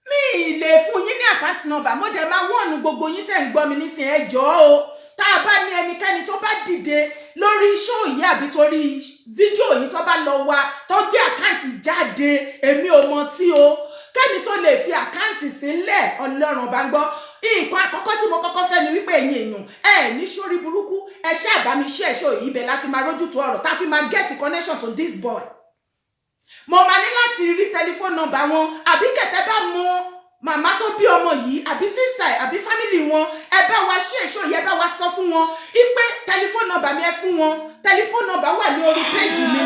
mi lè fún yín ní àkáǹtì nọ́mbà, mo dẹ̀ máa wọ́ọ̀nù gbogbo yín tẹ̀ ń gbọ́ mi nísìnyí ẹ jọ̀ọ́ o. tá a bá ní ẹnikẹ́ni tó bá dìde lórí ṣó yìí àbí torí fídíò yìí tó bá lọ wá tó gbé àkáǹtì jáde, èmi ò mọ̀ sí o. kẹ́ni tó lè fi àkáǹtì sílẹ̀ Ọlọ́run bá ń gbọ́. nǹkan àkọ́kọ́ tí mo kọ́kọ́ fẹ́ ni wípé ẹ̀yin èèyàn ní sórí burúkú ẹ ṣáà bá mi share ṣó yìí ibẹ̀ láti máa rójútu ọ̀rọ̀ tá a fi máa get connection to this boy. mo máa ní láti rí tẹlifóònù nọ́mbà wọn àbí kẹ̀tẹ́ bá mú màmá tó bí ọmọ yìí àbí sísítà àbí fámìlì wọn, ẹ bá wa ṣe èso yìí, ẹ bá wa sọ fún wọn ipe tẹlifóònù nọ́mbà mi ẹ fún wọn. tẹlifóònù nọ́mbà wà lórí péjì mi,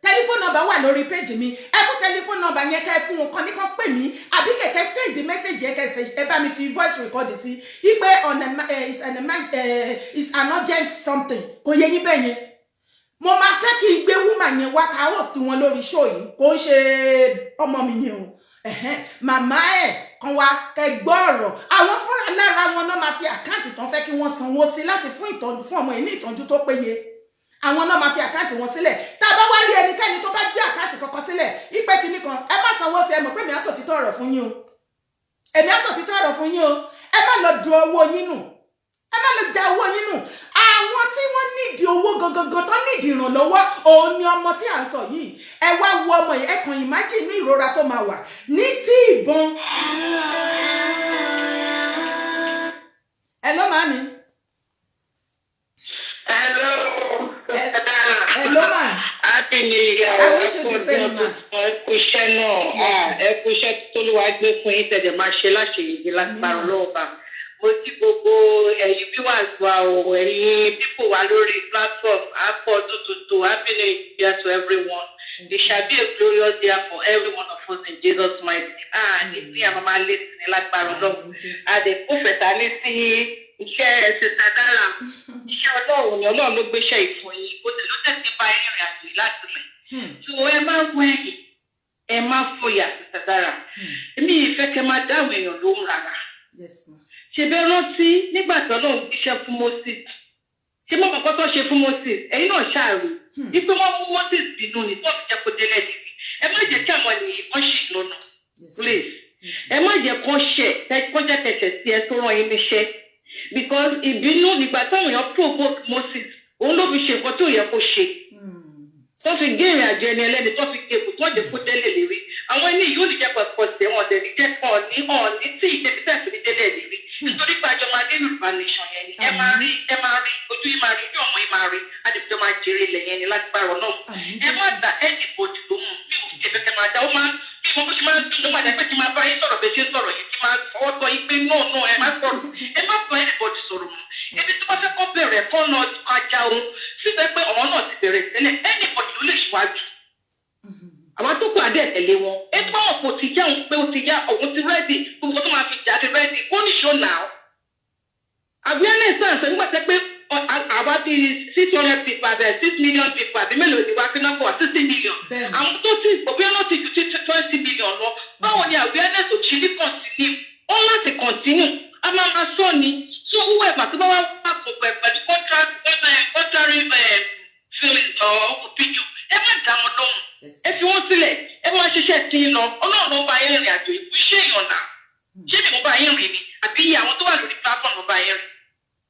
tẹlifóònù nọ́mbà wà lórí péjì mi, ẹ mú tẹlifóònù nọ́mbà yẹn ká ẹ fún wọn, kàn ní kàn pè mí àbí kẹ̀kẹ́ send message yẹn kẹsẹ̀ ẹ bá mi fi voice record sí ipe is an urgent something, kò yẹ yín bẹ́ẹ̀ yẹn. mo máa fẹ́ kí n gbé woman yẹn wá ká host wọn lórí show yìí, kò ń ṣe ọmọ mi yẹn o. màmá ẹ̀ kan wá kẹgbọ́ ọ̀rọ̀, àwọn fúnra lára wọn náà máa fi àkáǹtì tán fẹ́ kí wọ́n sanwó sí láti fún ìtọ́jú fún ọmọ yìí ní ìtọ́jú tó péye. àwọn náà máa fi àkáǹtì wọn sílẹ̀. tá a bá wá rí ẹnikẹ́ni tó bá gbé àkáǹtì kankan sílẹ̀ ipe kìíní kan ẹ má sanwó sí, ẹ mọ̀ pé èmi á sọ títọ́ ọ̀rọ̀ fún yín o, èmi á sọ títọ́ ọ̀rọ̀ fún yín o. ẹ má lọ du owó yín nù, ẹ má lọ da owó yín nù. àwọn tí wọ́n nídìí owó gangan tó nídìí ìrànlọ́wọ́ òun ni ọmọ tí à ń sọ yìí. ẹ wá wo ọmọ yìí, ẹ kàn imagine ní ìrora tó máa wà ní tí ìbọn. Hello mami. Hello ma. Happy New Year. I wish you the same ma. Ẹ kú iṣẹ́ náà. Ẹ kú iṣẹ́ t'Olúwa gbé fún yín tẹ̀lé máa ṣe láṣeyìí lágbára lọ́ọ̀bà. Mo ti gbogbo ẹ̀yin viewers wa o, ẹ̀yin people wa lórí platform, Happy Tutu, Happy New Year to everyone. It shall be a glorious year for every one of us in Jesus' mighty name. Ìsìn àmàmà lè sin lágbára lọ́wọ́. Àdèkú fẹ̀tà ní sí iṣẹ́ ẹ̀sìn tàdára. Iṣẹ́ Ọlọ́run ni Ọlọ́run ló gbéṣẹ́ ìfún yín. Kò tẹ̀ ló tẹ̀sí bá ìrìn àjò yìí láti lẹ̀. Tí ẹ máa wọ ẹ̀yìn, ẹ máa fòyà tàdára. Èmi ìfẹ́ kẹ́ máa dáhùn èèyàn lóhùn rárá. Ṣé bẹ́ẹ̀ rántí nígbà tí Ọlọ́run gbéṣẹ́ fún Moses? Ṣé mo kọ́kọ́ tó ṣe fún Moses? Ẹ̀yin náà ṣàrò. Ipe wọn mú Moses bínú ni tó fi jẹ́ kó délẹ̀ níbi. Ẹ má jẹ́ kí àwọn ènìyàn kan ṣì lọ́nà. Please. Ẹ má jẹ́ kán ṣẹ̀ kó jẹ́ tẹ̀sẹ̀ sí ẹ tó rán yín níṣẹ́. Because ìbínú nígbà táwọn èèyàn provoke Moses, òun ló fi ṣe nǹkan tó yẹ kó ṣe. Tó fi gé ìrìn àjò ẹni ẹlẹ́ni tó fi kéèkù tó jẹ́ kó délẹ̀ lérí. Àwọn ẹni yóò ní jẹ́ pọ̀pọ̀ tẹ̀ wọ́n dẹ̀ ní jẹ́ ọ̀ní tí ìtẹ̀síṣẹ́ fi ní délẹ̀ lérí. Nítorí pé àjọ máa dé Yorùbá nation yẹn ni ẹ máa rí ojú yìí máa rí ojú ọmọ yìí máa rí àdìpọ̀ máa jèrè ilẹ̀ yẹn ni láti bá ọ̀rọ̀ náà. Ẹ má dá anybody lóhùn bí mo ṣe fẹ́ máa dá ó máa bí mo ṣe máa dún ló máa dá pé kí máa bá yín sọ̀rọ̀ bẹ́ẹ̀ ṣe sọ̀rọ̀ yìí kí máa fọwọ́ tọ́ yín pé no ẹ má sọ̀rọ̀ ẹ má bá anybody sọ̀rọ̀ mọ́. Ebi tí wọ́n fẹ́ kọ́ bẹ̀rẹ̀ kọ́ lọ ajá òun síbẹ̀ pé ọ̀wọ́n náà ti bẹ̀rẹ̀ tẹ́lẹ̀ anybody ló lè ṣíwájú. Àwọn tó kù adé tẹ̀lé wọn. Ẹ tí wọ́n kò ti yá òun pé ó ti yá òun ti rẹ́dì gbogbo tó máa fi jà ti rẹ́dì kó níṣó náà. Awareness náà sọ nígbà tẹ́ pé àwa ti 600 people àbẹ̀ 6 million people àbí mélòó ni wá kí náà kọ̀ 60 million. Àwọn tó ti gbogbo yẹn náà ti ju 20 million lọ. Báwo ni awareness ò ṣe ní continue? tí ń lọ ọlọ́run ló bá yín rìnrìn àjò ìkú ṣé èèyàn náà ṣé mi mo bá yín rìn ni àbí àwọn tó wà lórí platform ló bá yín rìn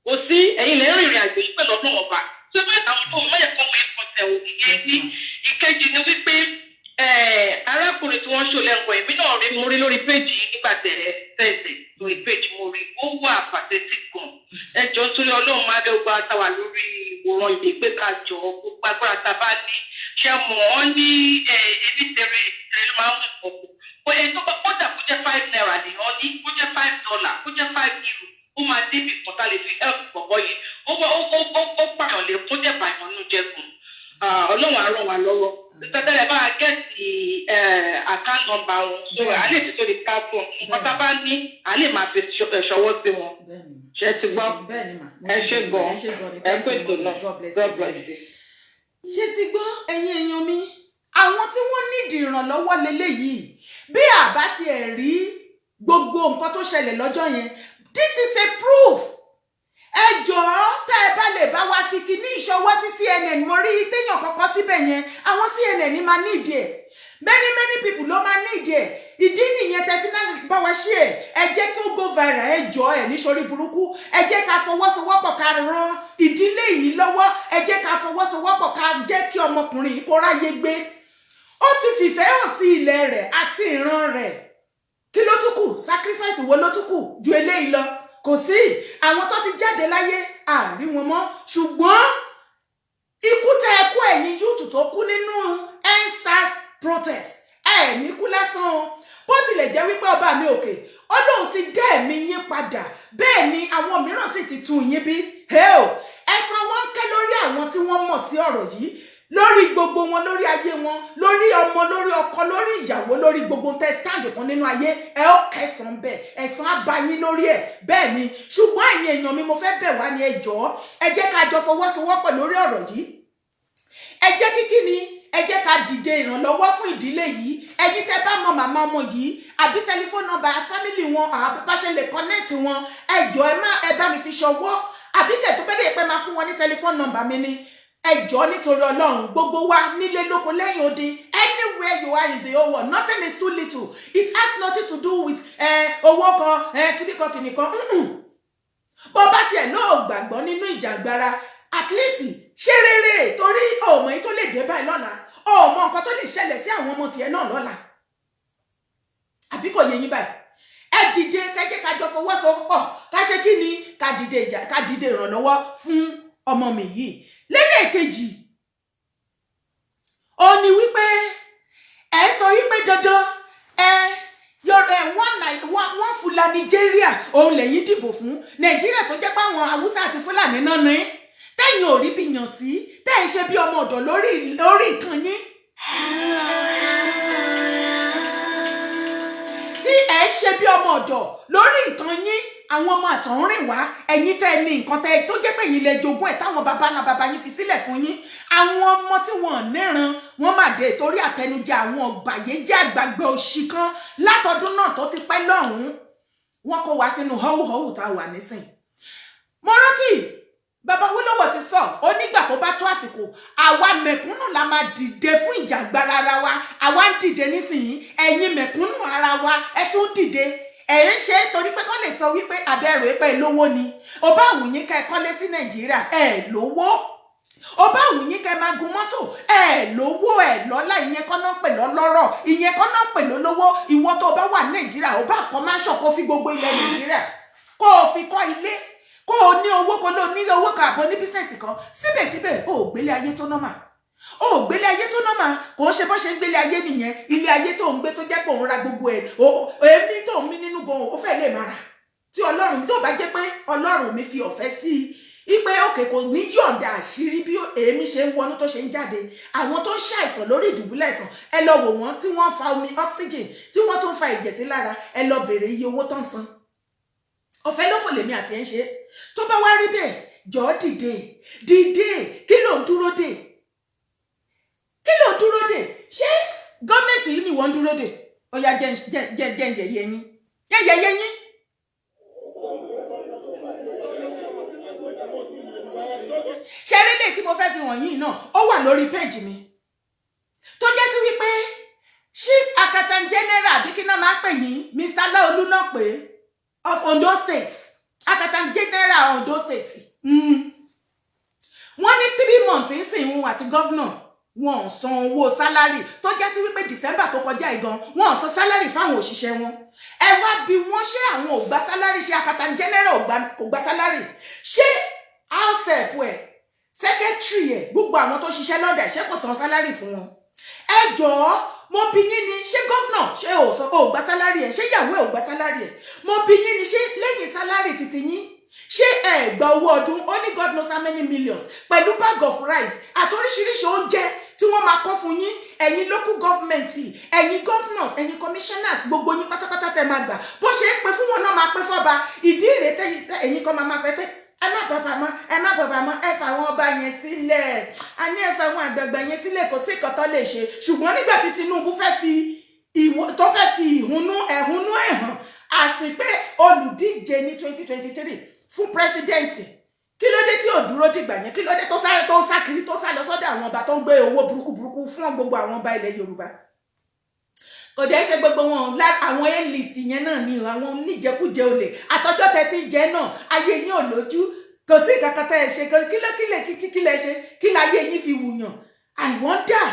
kò sí ẹ̀yin lè rìnrìn àjò yìí pẹ̀lú ọdún ọba tó bá àwọn tó mẹ́yẹ̀ kọ́ wọ́n ẹ̀kọ́ tẹ̀ òkè ní ìkejì ni wípé arákùnrin tí wọ́n ṣò lẹ́kọ̀ọ́ èmi náà rí mo rí lórí péjì nígbà tẹ̀sẹ̀ lórí péjì mo rí ó wà pathetic gan ẹjọ́ nítorí ọlọ́run máa dé gba àtàwà lórí ìwòran ìdè pé ká jọ gbogbo agbára tá a bá ní ṣe mọ̀ ọ́ ní ẹni tẹ̀rẹ̀ ló máa ń pọ̀ pọ̀ ẹ̀ tó bá kọ́dà kó jẹ́ $5 nìyẹn ní kó jẹ́ $5 kó jẹ́ €5 ó máa débi kan tá a lè fi help bọ̀bọ̀ yìí ó pààyàn lè kó jẹ́ pààyàn nù jẹ́gùn ọlọ́run á ràn wá lọ́wọ́ tẹ́tẹ́lẹ̀ bá a gẹ̀ẹ́sì account number wọn so a lè fi sórí platform nǹkan tá a bá ní a lè máa fi ṣọwọ́ sí wọn ṣe ti gbọ́ ẹ ṣe gan ẹ pé ètò náà God bless you. ṣé ti gbọ́ ẹ̀yin èèyàn mi àwọn tí wọ́n nídìí ìrànlọ́wọ́ lélẹ́yìí bí àbá tiẹ̀ rí gbogbo nǹkan tó ṣẹlẹ̀ lọ́jọ́ yẹn this is a proof ẹ jọ̀ọ́ tẹ́ ẹ bá lè bá wa fi kíní ìṣọwọ́ sí CNN mo rí téèyàn kọ́kọ́ síbẹ̀ yẹn àwọn CNN máa nídìí ẹ̀ many people ló máa nídìí ẹ̀ ìdí nìyẹn tẹ́ fi náà bá wa ṣe ẹ jẹ́ kí ó go viral ẹ jọ̀ọ́ ẹ níṣorí burúkú ẹ jẹ́ ká fọwọ́sowọ́pọ̀ ká ran ìdílé yìí lọ́wọ́ ẹ jẹ́ ká fọwọ́sowọ́pọ̀ ká jẹ́ kí ọmọkùnrin yìí kó ráyé gbé ó ti fìfẹ́ hàn sí ilẹ̀ rẹ̀ àti ìran rẹ̀ kí ló tún kù sacrifice wo ló tún kù ju eléyìí lọ kò sí àwọn tó ti jáde láyé àrí wọn mọ́ ṣùgbọ́n ikú tẹ ẹ kú ẹ̀yin yúùtù tó kú nínú EndSARS protest ní kú lásán o bó tilẹ̀ jẹ́ wípé ọba mi òkè Ọlọ́run ti dá ẹ̀mí yín padà bẹ́ẹ̀ ni àwọn mìíràn sì ti tún yín bí ẹ̀san wọn ń ké lórí àwọn tí wọ́n mọ̀ sí ọ̀rọ̀ yìí lórí gbogbo wọn lórí ayé wọn lórí ọmọ lórí ọkọ lórí ìyàwó lórí gbogbo tẹ stand fún nínú ayé ẹ ó kẹsàn bẹ́ẹ̀ ẹ̀san á bá yín lórí ẹ̀ bẹ́ẹ̀ ni ṣùgbọ́n ẹ̀yin èèyàn mi mo fẹ́ bẹ̀ wá ní ẹ jọ̀ọ́ ẹ jẹ́ ká jọ fọwọ́sowọ́pọ̀ lórí ọ̀rọ̀ yìí ẹ jẹ́ kíkí ni ẹ jẹ́ ká dìde ìrànlọ́wọ́ fún ìdílé yìí ẹ̀yin tẹ́ bá mọ màmá ọmọ yìí àbí tẹlifóònù nọ́mbà fámìlì wọn àbí bá ṣe lè connect wọn ẹ jọ̀ọ́ ẹ bá mi fi ṣọwọ́ àbí kẹ̀ tó bẹ́ẹ̀ pẹ́ máa fún wọn ní tẹlifóònù nọ́mbà mi ni ẹ jọ̀ọ́ nítorí Ọlọ́run gbogbo wa nílé lóko lẹ́yìn odi anywhere you are in the whole world nothing is too little it has nothing to do with owó kan kìnìkan bó bá tiẹ̀ náà gbàgbọ́ nínú ìjàngbara at least ṣe rere torí ọmọ yìí tó lè dé báyìí lọ́la ọmọ nǹkan tó lè ṣẹlẹ̀ sí àwọn ọmọ tiẹ̀ náà lọ́la àbí kò yé yín báyìí ẹ dìde kẹ́jẹ́ kájọ fọwọ́sowọ́pọ̀ ká ṣe kí ni ká dìde ìrànlọ́wọ́ fún ọmọ mi yìí lẹ́lẹ́kejì ó ní wípé ẹ sọ wípé dandan wọ́n Fúlàní Nàìjíríà òun lẹ́yìn dìbò fún Nàìjíríà tó jẹ́ pé àwọn Haúsá àti Fúlàní náà ní tẹ́yìn ò rí bí yàn sí tẹ́yìn ṣe bí ọmọ ọ̀dọ̀ lórí nǹkan yín tí ẹ ṣe bí ọmọ ọ̀dọ̀ lórí nǹkan yín àwọn ọmọ àtọ̀húnrìn wá ẹ̀yin tẹ́ ní nǹkan tẹ́ tó jẹ́ pé yín lè jogún ẹ̀ táwọn bàbá yín fi sílẹ̀ fún yín àwọn ọmọ tí wọ́n níran wọ́n máa dé torí àtẹnujẹ àwọn ọ̀gbàyéjẹ́ àgbàgbé òṣì kan látọdún náà tó ti pẹ́ lọ́hùn-ún wọ́n kó wá sínú họ́wùhọ́wù tá a wà nísìn mo rántí bàbá Awólọ́wọ̀ ti sọ ó nígbà tó bá tó àsìkò àwa mẹ̀kúnnù la máa dìde fún ìjàgbara ara wa àwa ń dìde nísìnyí ẹ̀yin mẹ̀kúnnù ara wa ẹ tún dìde ẹ̀rí ń ṣe torí pé kán lè sọ wípé abẹ́rù ẹ̀pẹ́ lówó ni ó bá wù yín kẹ́ ẹ kọ́lé sí Nàìjíríà ẹ̀ lówó ó bá wù yín kẹ́ ẹ máa gun mọ́tò ẹ̀ lówó ẹ̀ lọ́lá ìyẹn kọ́ náà pè lọ́lọ́rọ̀ ìyẹn kọ́ náà pè lólówó ìwọ tó bá wà Nàìjíríà ó bá kọ́ máa ṣọ̀ kó fi gbogbo ilẹ̀ Nàìjíríà kó o fi kọ́ ilé kó o ní owó kó ló ní owó kan àbọ̀ ní bísíǹsì kan síbẹ̀síbẹ̀ ó gbélé ayé tó nọ́mà ó gbélé ayé tó nọ́mà kò ń ṣe bó ṣe ń gbélé ayé nìyẹn ilé ayé tó ń gbé tó jẹ́ pé òun ra gbogbo ẹ̀ èmi tó ń mí nínú gan ó fẹ́ lè máa rà tí Ọlọ́run tó bá jẹ́ pé Ọlọ́run mi fi ọ̀fẹ́ sí i ipe òkè kò ní yọ̀ǹda àṣírí bí èmi ṣe ń wọnú tó ṣe ń jáde àwọn tó ń ṣàìsàn lórí ìdùbúlẹ̀ àìsàn ẹ lọ wò wọ́n tí wọ́n fa omi oxygen tí wọ́n tún fa ẹ̀jẹ̀ sí lára ẹ lọ bèrè iye owó tó ń san ọ̀fẹ́ ló fò lèmi àti ẹ̀ ń ṣe tó bá wá rí bẹ́ẹ̀ jọ̀ọ́ dìde kí ló ń dúró dè ṣé gọ́ọ̀mẹ̀ntì yìí ni wọ́n ń dúró dè ọ̀yà jẹ́ yẹyìn ṣe rí lè tí mo fẹ́ fi wọ̀nyí náà ó wà lórí péjì mi tó jẹ́ sí wípé Chief Akata pè yín Mr. Laolu náà pé of Ondo State Accountant General Ondo State wọ́n ní 3 months nsìn wọn àti governor wọn san owó salary tó jẹ́ sí wípé December tó kọjá igan wọn san salary fáwọn òṣìṣẹ́ wọn ẹ wá bí wọ́n ṣe àwọn ò gba salary ṣe Accountant General ò gba salary ṣé house help ẹ secretary ẹ gbogbo àwọn tó ṣiṣẹ́ lọ́dà ṣé kò san salary fún wọn ẹ jọ̀ọ́ mo bi yín ni ṣé governor ṣé ò gba salary ẹ ṣé ìyàwó ẹ ò gba salary ẹ mo bi yín ni ṣé lẹ́yìn salary titi yín ṣé ẹ gba owó ọdún only God knows how many millions pẹ̀lú bag of rice àti oríṣiríṣi oúnjẹ tí wọ́n máa kọ́ fún yín ẹ̀yin local government ẹ̀yin governors ẹ̀yin commissioners gbogbo yín pátápátá tẹ́ máa gbà bó ṣe ń pè fún wọn náà máa pè fọ́ba ìdí ìrètí ẹ̀yin kan máa sọ pé ẹ má bàbá mọ́ ẹ fà àwọn ọba yẹn sílẹ̀ a ní ẹ fà àwọn àgbààgbà yẹn sílẹ̀ kò sí nǹkan tó lè ṣe ṣùgbọ́n nígbà tí Tinubu fẹ́ fi ẹ̀hónú ẹ̀ hàn àsì pé olùdíje ní 2023 fún pírẹsidẹ́ǹtì kí ló dé tí ò dúró dìgbà yẹn kí ló dé tó ń sá kiri tó sá lọ sọ́dọ̀ àwọn ọba tó ń gbé owó burúkú fún gbogbo àwọn ọba ilẹ̀ Yorùbá kò dẹ́ ṣe gbogbo wọn àwọn A-list yẹn náà ni àwọn oníjẹkújẹ olè àtọjọ́ tẹ́tí jẹ́ náà ayé yín ò lójú kò sí kankan tẹ́ ẹ ṣe kí lẹ ṣe kí láyé yín fi wùyàn I wonder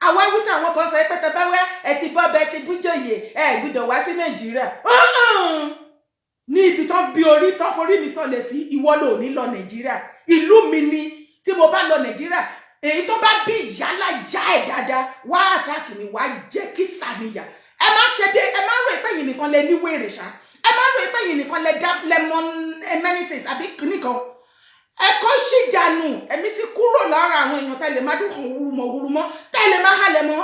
àwọn awúta àwọn kan sọ pé tẹ́bẹ́wẹ́ ẹ ti bọ́ bẹ́ẹ̀ ti bújòyè ẹ gbọ́dọ̀ wá sí Nàìjíríà ní ibi tó bí orí tó forí mi sọlẹ̀ sí ìwọ ló ní lọ Nàìjíríà ìlú mi ni tí mo bá lọ Nàìjíríà èyí tó bá bí ìyálà ìyá ẹ̀ dáadáa wá àtàkì mi wá jẹ́ kí sàníyà ẹ má ṣe bí ẹ má rò pé yìí nìkan lẹ ní wèrè ṣá ẹ má rò pé yìí nìkan lẹ dá lemon amenities àbí nìkan ẹ̀kọ́ sì dànù èmi ti kúrò lára àwọn èèyàn tẹ́lẹ̀ má dùn wúrúmọ́ tẹ́lẹ̀ má halẹ̀ mọ́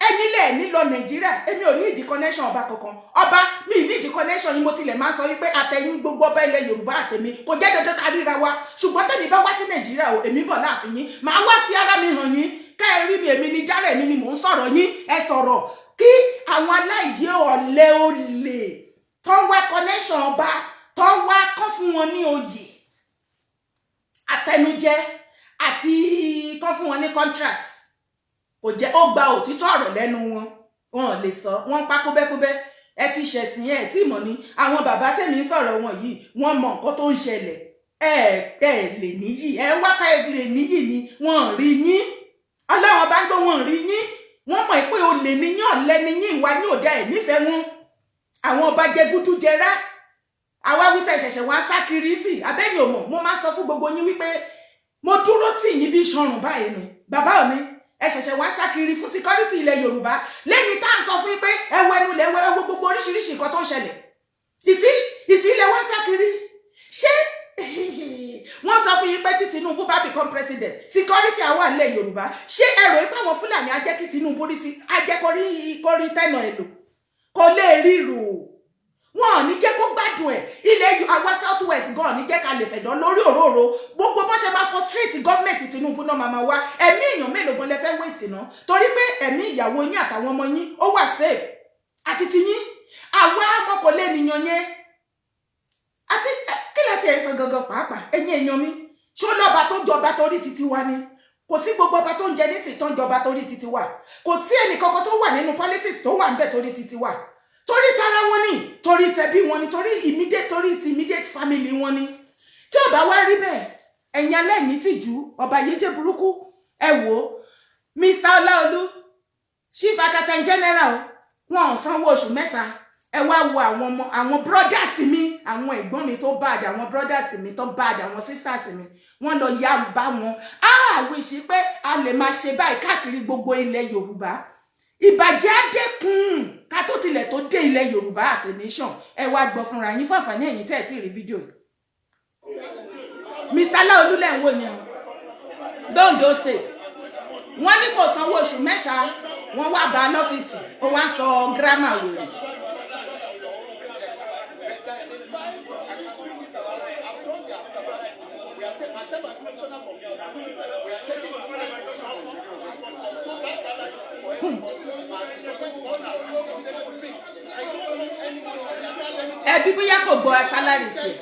ẹ̀yin lẹ ní lọ Nàìjíríà èmi ò ní ìdí connection ọba kankan ọba mi ní ìdí connection yìí mo tilẹ̀ máa sọ wípé àtẹ̀yìn gbogbo ọba ilẹ̀ Yorùbá àtẹ̀mí kò jẹ́ dandan káríra wa ṣùgbọ́n tẹ̀mí bá wá sí Nàìjíríà o èmi bọ̀ láàfin yín màá wá fi ara mi hàn yín ká ẹ rí mi èmi ní dára èmi ni mò ń sọ̀rọ̀ yín ẹ sọ̀rọ̀ kí àwọn aláìyé ọ̀lẹ olè tó ń wá connection ọba tó ń wá kọ́ fún wọn ní oyè àtẹnujẹ àti kọ́ fún wọn ní contract kò jẹ́ ó gba òtítọ́ ọ̀rọ̀ lẹ́nu wọn lè sọ wọ́n pa kúbẹ́kúbẹ́ ẹ ti ṣẹ̀sìn ẹ̀ tí mọ̀ ní àwọn bàbá tèmi ń sọ̀rọ̀ wọn yìí wọ́n mọ nǹkan tó ń ṣẹlẹ̀ ẹ lè níyì ẹ ń wákà ẹ lè níyì ni wọ́n rí yín ọlọ́wọ́n bá ń gbọ́ wọ́n rí yín wọ́n mọ̀ pé o lè níyàn ọ̀lẹ ni yín ìwà ní òde ẹ̀ nífẹ̀ẹ́ wọn àwọn ọba jẹgúdú jẹrá àwa wíta ìṣẹ̀ṣẹ̀ wọn á sá kiri sí abẹ́yìn òmò mo máa sọ fún gbogbo yín wípé mo dúró tì yín bí ìṣọrùn báyìí ni bàbá òní ẹ ṣẹ̀ṣẹ̀ wá sá kiri fún security ilẹ̀ Yorùbá lẹ́yìn tá à ń sọ fún yín pé ẹwọ ẹnu lẹ ẹwọ gbogbo oríṣiríṣi nǹkan tó ń ṣẹlẹ̀ ìsílẹ̀ wá sá kiri ṣé wọ́n sọ fún yín pé tí Tinubu bá become president security àwọn ilẹ̀ Yorùbá ṣé ẹ̀rọ ipá àwọn Fúlàní á jẹ́ kí Tinubu rí sí á jẹ́ kórí tẹ́nà èlò kò lè ríro wọn ò ní jẹ́ kó gbádùn ẹ̀ ilẹ̀ àwa South West gan ò ní jẹ́ ká lè fẹ̀dọ́ lórí òróró gbogbo bó ṣe máa frustrate gọ́ọ̀mẹ̀ntì Tinubu náà máa wá ẹ̀mí èèyàn mélòó gan lẹ fẹ́ waste náà torí pé ẹ̀mí ìyàwó yín àtàwọn ọmọ yín ó wà safe àti tiyín àwa ọmọ kò lè nìyàn yẹn àti kí láti ẹ̀ sọ gangan pàápàá ẹ̀yin èèyàn mi ṣó lọ́ba tó jọba torí titi wa ni kò sí gbogbo ọba tó ń jẹ nísìnyí tó ń jọba torí titi wa kò sí ẹnì kankan tó wà nínú politics tó wà ń bẹ̀ torí titi wa torí tara wọn ni torí tẹbí wọn ni torí immediate family wọn ni tí ó bá wá rí bẹ́ẹ̀ ẹ̀yin alẹ́mí tìjú ọba yìí jẹ́ burúkú ẹ wò ó Mr. Olaolu Chief Accountant General wọn ò sanwó oṣù mẹ́ta ẹ wá wo àwọn brothers mi àwọn ẹ̀gbọ́n mi tó bad àwọn brothers mi tó bad àwọn sisters mi wọ́n lọ yá bá wọn wíṣí pé a lè máa ṣe báyìí káàkiri gbogbo ilẹ̀ Yorùbá ìbàjẹ́ àdẹ́kùn ká tó tilẹ̀ tó dé ilẹ̀ Yorùbá as a nation ẹ wá gbọ́ fúnra yín fàǹfààní ẹ̀yin tẹ́ ẹ̀ tí ì rí fídíò yìí Mr. Olaolu lẹ́ ń wò yẹn Ondo State wọ́n ní kò sanwó oṣù mẹ́ta wọ́n wá bá lọ́fíìsì ó wá sọ gírámà wèrè. Ẹbí bóyá kò gbọ́ sálárì tiẹ̀.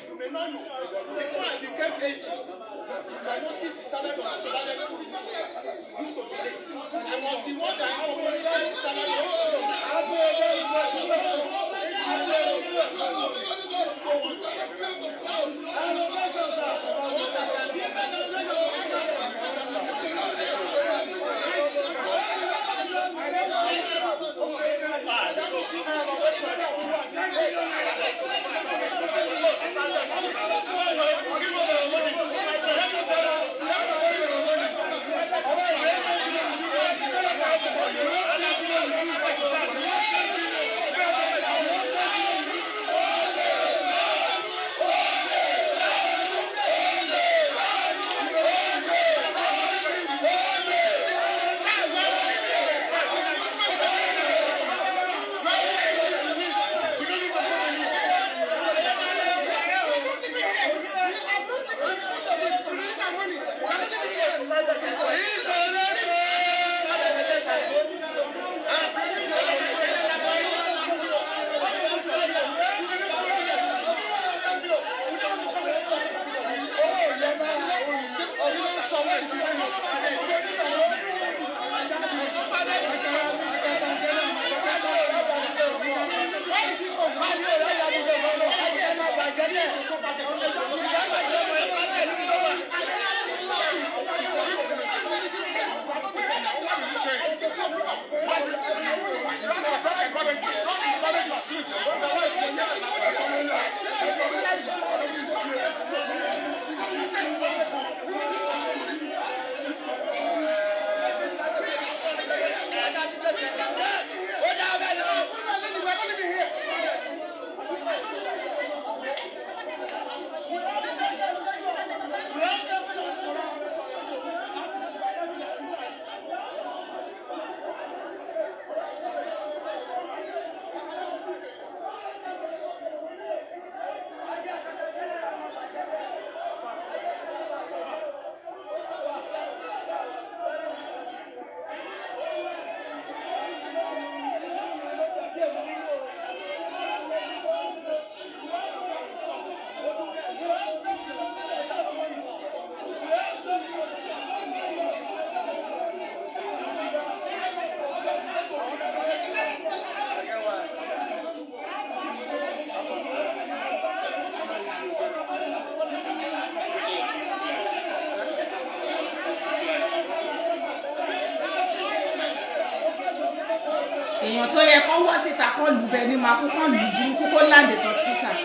èèyàn tó yẹ kó wọ́ síta kó lù bẹ́ẹ̀ ni máa kú kó lù burúkú kó láǹdè hospital.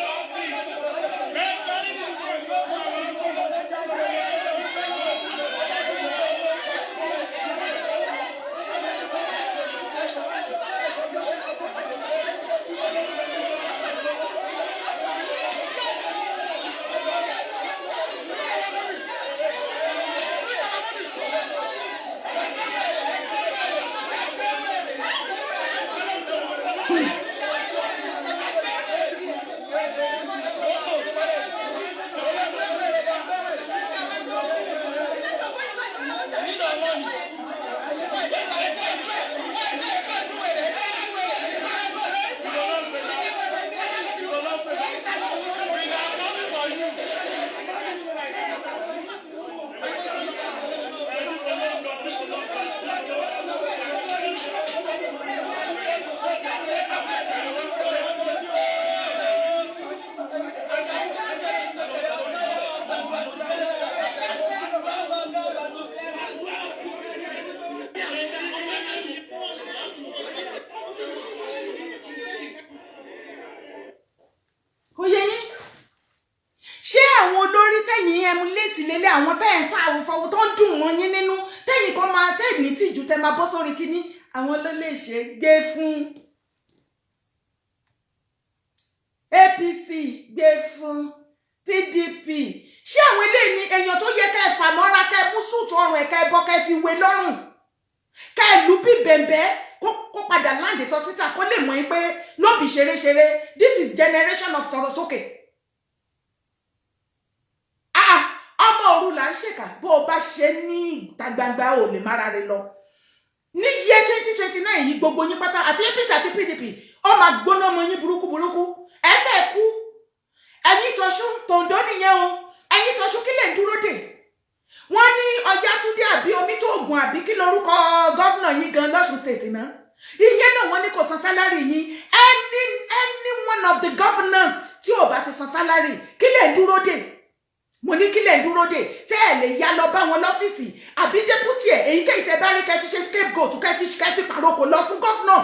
àwọn tẹ́ ẹ̀ ń fa àwòfọwọ́ tó ń dùn wọ́n yín nínú tẹ́yìn kan máa tẹ́ẹ̀mí tí ìjú tẹ́ máa bọ́ sórí kínní àwọn ló lè ṣe gbé fún APC gbé fún PDP ṣé àwọn eléyìí ni èèyàn tó yẹ ká ẹ fà mọ́ra ká ẹ mú sùúrù ọrùn ẹ̀ ká ẹ bọ́ ká ẹ fi wé lọ́rùn ká ẹ lù bí bẹ̀m̀bẹ́ kó padà láǹdì hospital kó lè mọ̀ yín pé lóbi ṣeré-ṣeré this is generation of sọ̀rọ̀ sókè. ọmọ òru là ń ṣèkà bó o bá ṣe ní ìta gbangba ò lè mára rẹ lọ ní yẹ 2029 yìí gbogbo yín pátá àti APC àti PDP ó máa gbóná ọmọ yín burúkú ẹ fẹ́ kú ẹ̀yin tọ́ṣú tòǹdó nìyẹn o ẹ̀yin tọ́ṣú kí lè dúró dè wọ́n ní Ọ̀yátúndé àbí Omítòògùn àbí kí lorúkọ gọ́fúnà yín gan lọ́ṣùn state náà ìyẹn náà wọ́n ní kò san sálárì yín any one of the governors tí ò bá ti san sálárì kí lè dúró dè mo ní kí lè dúró dè tẹ́ ẹ̀ lè yá lọ bá wọn lọ́fíìsì àbí dépútì ẹ̀ èyíkéyìí tẹ́ bá rí kẹ́ fi ṣe scapegoat kẹ́ fi pàrokò lọ fún gọ́fúnà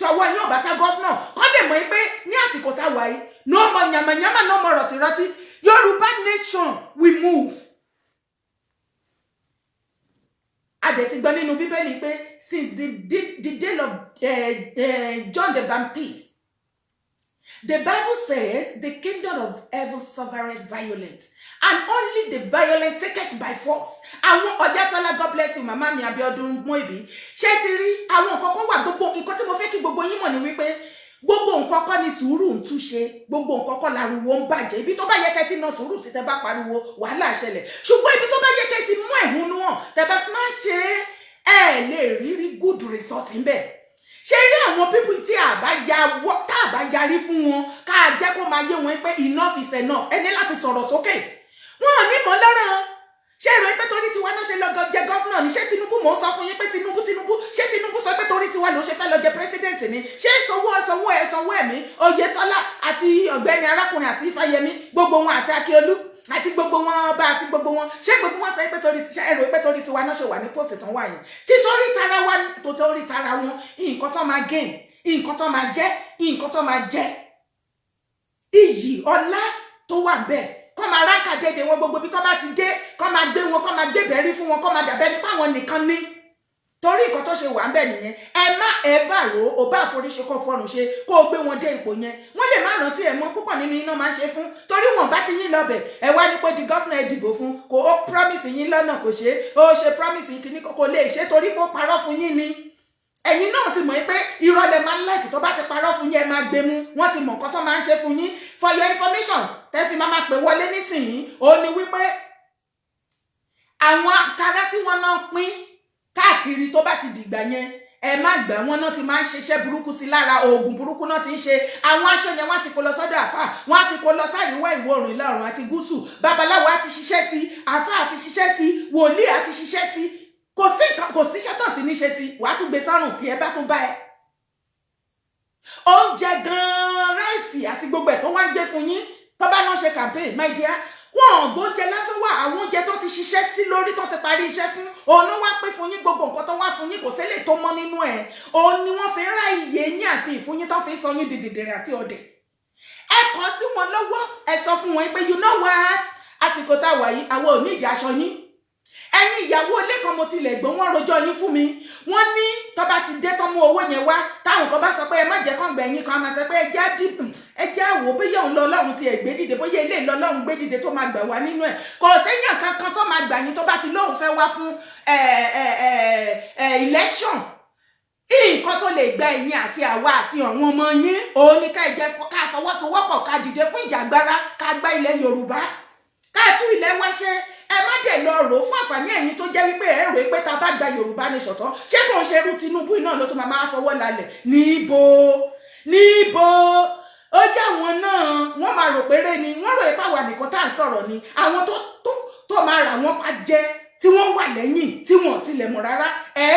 tọwọ́ yín ò bá ta gọ́fúnà kọ́ lè mọ̀ pé ní àsìkò tá a wà yìí no more yamayama no more rọ̀tìrọ̀tì Yorùbá nation we move. adẹ̀ ti gbọ́ nínú Bíbélì pé since the day of John the Baptist the Bible says the kingdom of heaven suffereth violence and only the violent take it by force. Àwọn Ọ̀yátọ́lá God bless you màmá mi Abíọ́dún Mọ́ìbí ṣé ti rí àwọn nǹkan kan wà gbogbo nǹkan tí mo fẹ́ kí gbogbo yín mọ̀ ní wípé gbogbo nǹkan kan ní sùúrù ń túnṣe gbogbo nǹkan kan láriwo ń bàjẹ́ ibi tó bá yẹ kẹ́ ti ná sùúrù sí tẹ́ bá pariwo wàhálà ṣẹlẹ̀ ṣùgbọ́n ibi tó bá yẹ kẹ́ ti mú ẹ̀hónú hàn tẹ́ bá má ṣe lè rí good result ń bẹ̀ ṣe rí àwọn people tí tá a bá yarí fún wọn ká jẹ́ kó máa yé wọn pé enough is enough ẹni láti sọ̀rọ̀ sókè wọn ò ní mọ̀ lọ́rọ̀ ṣé èrò pé torí tiwa náà ṣe lọ jẹ gọ́fúnà ni ṣé Tinubu mò ń sọ fún yín pé Tinubu ṣé Tinubu sọ pé torí tiwa ló ṣe fẹ́ lọ jẹ president ni ṣé sanwó ẹ̀mí Oyètọ́lá àti ọ̀gbẹ́ni arákùnrin àti Ifáyẹmí gbogbo wọn àti Akíolú àti gbogbo wọn ọba àti gbogbo wọn ṣé gbogbo wọn sọ pé torí ti ẹrù pé torí tiwa náà ṣe wà ní pòsì tán wà yẹn títorí tara wa tó torí tara wọn nǹkan tó máa gain nǹkan tó máa jẹ nǹkan tó máa jẹ iyì ọlá tó wà bẹ́ẹ̀ kọ́ máa ránkà dédé wọn gbogbo bí tó bá ti dé kọ́ máa gbé wọn kọ́ máa gbé bẹ̀rí fún wọn kọ́ máa dàbẹ́ nípa àwọn nìkan ní torí nǹkan tó ṣe wà ń bẹ̀ nìyẹn ẹ má ẹ̀fà rò ó bá àforíṣe kọ́ fọ́run ṣe kó o gbé wọn dé ipò yẹn wọ́n lè má rántí ẹ̀ mọ́ púpọ̀ nínú iná máa ń ṣe fún torí wọn bá ti yín lọ́bẹ̀ ẹ wá ní pé di gọ́fìnà ẹ dìbò fún kò ó promise yín lọ́nà kò ṣe ó ṣe promise yín kìíní kò lè ṣe torí pé ó parọ́ fún yín ni ẹ̀yin náà ti mọ̀ pé irọ́ lẹ máa ń láìkì tó bá ti parọ́ fún yín ẹ máa gbé mú wọ́n ti mọ̀ nǹkan tó máa ń ṣe fún yín for your information tẹ́ fi máa pè wọlé nísìnyí ó ní wípé àwọn àkàrà tí wọ́n náà pín káàkiri tó bá ti dìgbà yẹn ẹ má gbà wọn náà ti máa ń ṣiṣẹ́ burúkú sí lára oògùn burúkú náà ti ń ṣe àwọn aṣọ yẹn wọ́n ti kó lọ sọ́dọ̀ àfà wọ́n ti kó lọ sáríwá ìwọ̀ oòrùn ìlà oòrùn àti gúúsù babaláwo á ti ṣiṣẹ́ sí àfà àti ṣiṣẹ́ sí wòlíì àti ṣiṣẹ́ sí kò síṣẹ́ tó ti ní ṣe sí wàá tún gbé sọ́rùn tí ẹ bá tún bá ẹ oúnjẹ gan-an ráìsì àti gbogbo ẹ̀ tó wá ń gbé fún yín tó bá náà ṣe campaign my dear wọn ò gbóúnjẹ lásán wà àwọn oúnjẹ tó ti ṣiṣẹ́ sí lórí tó ti parí iṣẹ́ fún òun wá pé fún yín gbogbo nǹkan tó wá fún yín kò ṣẹlẹ̀ tó mọ́ nínú ẹ̀ òun ni wọ́n fi ń ra iye yín àti ìfúnyín tó fi ń sọ yín dìdìdìrì àti ọ̀dẹ̀ ẹ kàn sí wọn lọ́wọ́ ẹ sọ fún wọn pé you know what àsìkò tá a wà yìí àwọn ò ní ìdí aṣọ yín ẹ̀yin ìyàwó ilé kan mo tilẹ̀ gbọ́n wọ́n rojọ́ yín fún mi wọ́n ní tó bá ti dé tán mú owó yẹn wá táwọn kan bá sọ pé ẹ má jẹ́ kán gbẹ̀yìn kan máa sọ pé ẹ jẹ́ àwò bóyá òun lọ ọlọ́run ti ẹ̀ gbé dìde bóyá ilé ìlọ ọlọ́run gbé dìde tó máa gbà wá nínú ẹ̀ kò séyàn kankan tó máa gbà yín tó bá ti lóun fẹ́ wá fún election nǹkan tó lè gba ẹ̀yin àti àwa àti àwọn ọmọ yín òun ni ká fọwọ́sowọ́pọ̀ ká dìde fún ìjàgbara ká gba ilẹ̀ Yorùbá ká tún ilẹ̀ wa ṣe ẹ má dẹ̀ lọ rò fún àǹfààní ẹ̀yin tó jẹ́ wípé ẹ rò pé tá a bá gba Yorùbá ní ṣọ̀tán ṣé kò ń ṣe irú Tinubu náà ló tún máa fọwọ́ lálẹ̀ níbo ó yá wọn náà wọ́n máa rò péré ni wọ́n rò pé àwa nìkan tá à ń sọ̀rọ̀ ni àwọn tó máa rà wọ́n pa jẹ tí wọ́n wà lẹ́yìn tí wọ́n tilẹ̀ mọ̀ rárá ẹ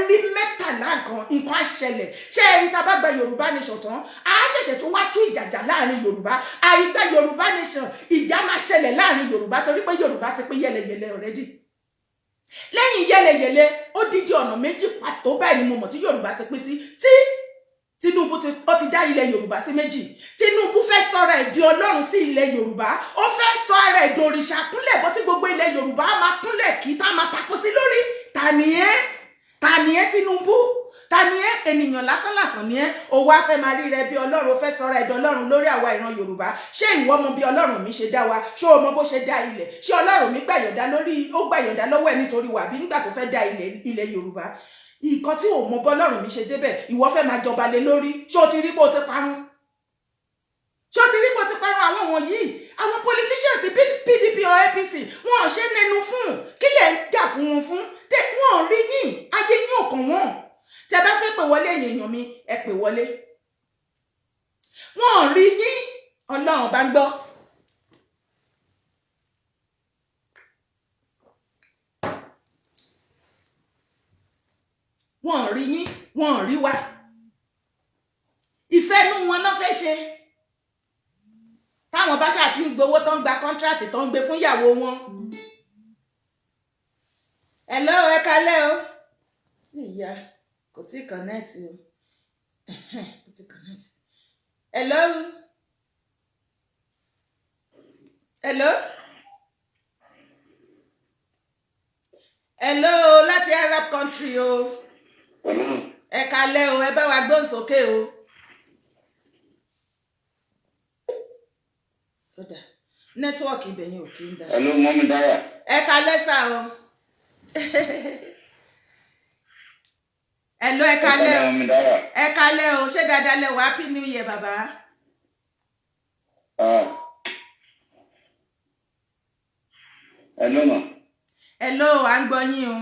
rí mẹ́tàlá nǹkan àṣẹlẹ̀ ṣé ẹ rí tá a bá gba Yorùbá nation tán a ṣẹ̀ṣẹ̀ tún wá tú ìjàjà láàrin Yorùbá àìgbà Yorùbá nation ìjà máa ṣẹlẹ̀ láàrin Yorùbá torí pé Yorùbá ti pín yẹlẹyẹlẹ already lẹ́yìn yẹlẹyẹlẹ ó dídí ọ̀nà méjì pàtó báyìí ni mo mọ̀ tí Yorùbá ti pín sí tí Tinubu ó ti dá ilẹ̀ Yorùbá sí méjì Tinubu fẹ́ sọ̀rọ̀ ẹ̀ di Ọlọ́run sí ilẹ̀ Yorùbá ó fẹ́ sọ ara ẹ̀ dòrìṣà kúnlẹ̀ bó tí gbogbo ilẹ̀ Yorùbá máa kúnlẹ̀ kí tá máa tako sí lórí ta ni ẹ́ Tinubu ta ni ẹ́ ènìyàn lásánlàsàn ni ẹ́ ó wá fẹ́ máa rí rẹ bí Ọlọ́run ó fẹ́ sọ̀rọ̀ ẹ̀ di Ọlọ́run lórí àwa ìran Yorùbá ṣé ìwọ mọ bí Ọlọ́run mi ṣe dá wa ṣé o mọ bó ṣe dá ilẹ̀ ṣé Ọlọ́run mi gbàyọ̀dá lọ́wọ́ ẹ̀ nítorí wà bí nígbà tó fẹ́ dá ilẹ̀ Yorùbá ìkan tí ò mọ bọ́lọ́run mi ṣe débẹ̀ ìwọ fẹ́ máa jọba lé lórí ṣé o ti rí bó ti parun àwọn wọ̀nyí àwọn politicians PDP or APC wọn ò ṣe nẹnu fún kí lè ń jà fún wọn fún wọn ò rí yín ayé yín ò kàn wọ́n tí a bá fẹ́ pè wọlé èèyàn mi ẹ pè wọlé wọn ò rí yín Ọlọ́run bá ń gbọ́. Wọ́n rí yín wọ́n rí wa ìfẹ́ inú wọn náà fẹ́ ṣe táwọn bá ṣáà ti ń gbowó tó ń gba kọ́ńtrátì tó ń gbé fún ìyàwó wọn. Hello ẹ kálẹ́ o ìyá kò tí ì kọ̀nẹ́ẹ̀tì o kò tí ì kọ̀nẹ́ẹ̀tì. Hello láti Arab country o. Ẹ kálẹ́ o ẹ bá wa gbóhùn sókè o. Kódà nẹ́tíwọ́ọ̀kì ibẹ̀yìn ò kí ń dá. Hello mọ́mí Dára. Ẹ kálẹ́ sà o. Hello ẹ kálẹ́ o. Ẹ kálẹ́ o ṣé dáadáa lẹ wà happy new year bàbá. Hello ma. Hello à ń gbọ́ yín o.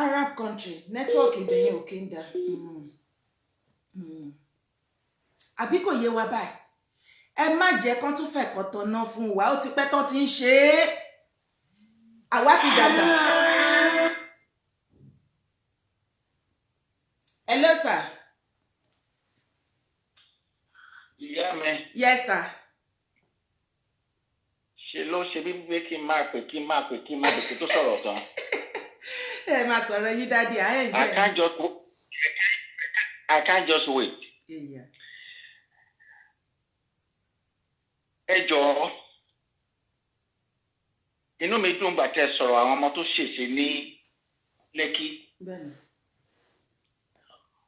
Arab country network ibẹ̀yẹn ò kí ń dá àbí kò yé wa báyìí ẹ má jẹ́ kán tún fẹ́ kọ́tọ̀ náà fún wa ó ti pẹ́ tán ti ń ṣe é àwa ti dàgbà. Hello sir. ìyá mi. Yes, sir. Ṣé ló ṣe bí pé kí n máa pè kí tó sọ̀rọ̀ tán. Ẹ máa sọ̀rọ̀ yín dáadé, I enjoy. I can't just wait. Yeah. Ẹ jọ̀ọ́, inú mi dùn gbà tẹ́ sọ̀rọ̀ àwọn ọmọ tó ṣèṣe ní Lẹ́kì. Bẹ́ẹ̀ni.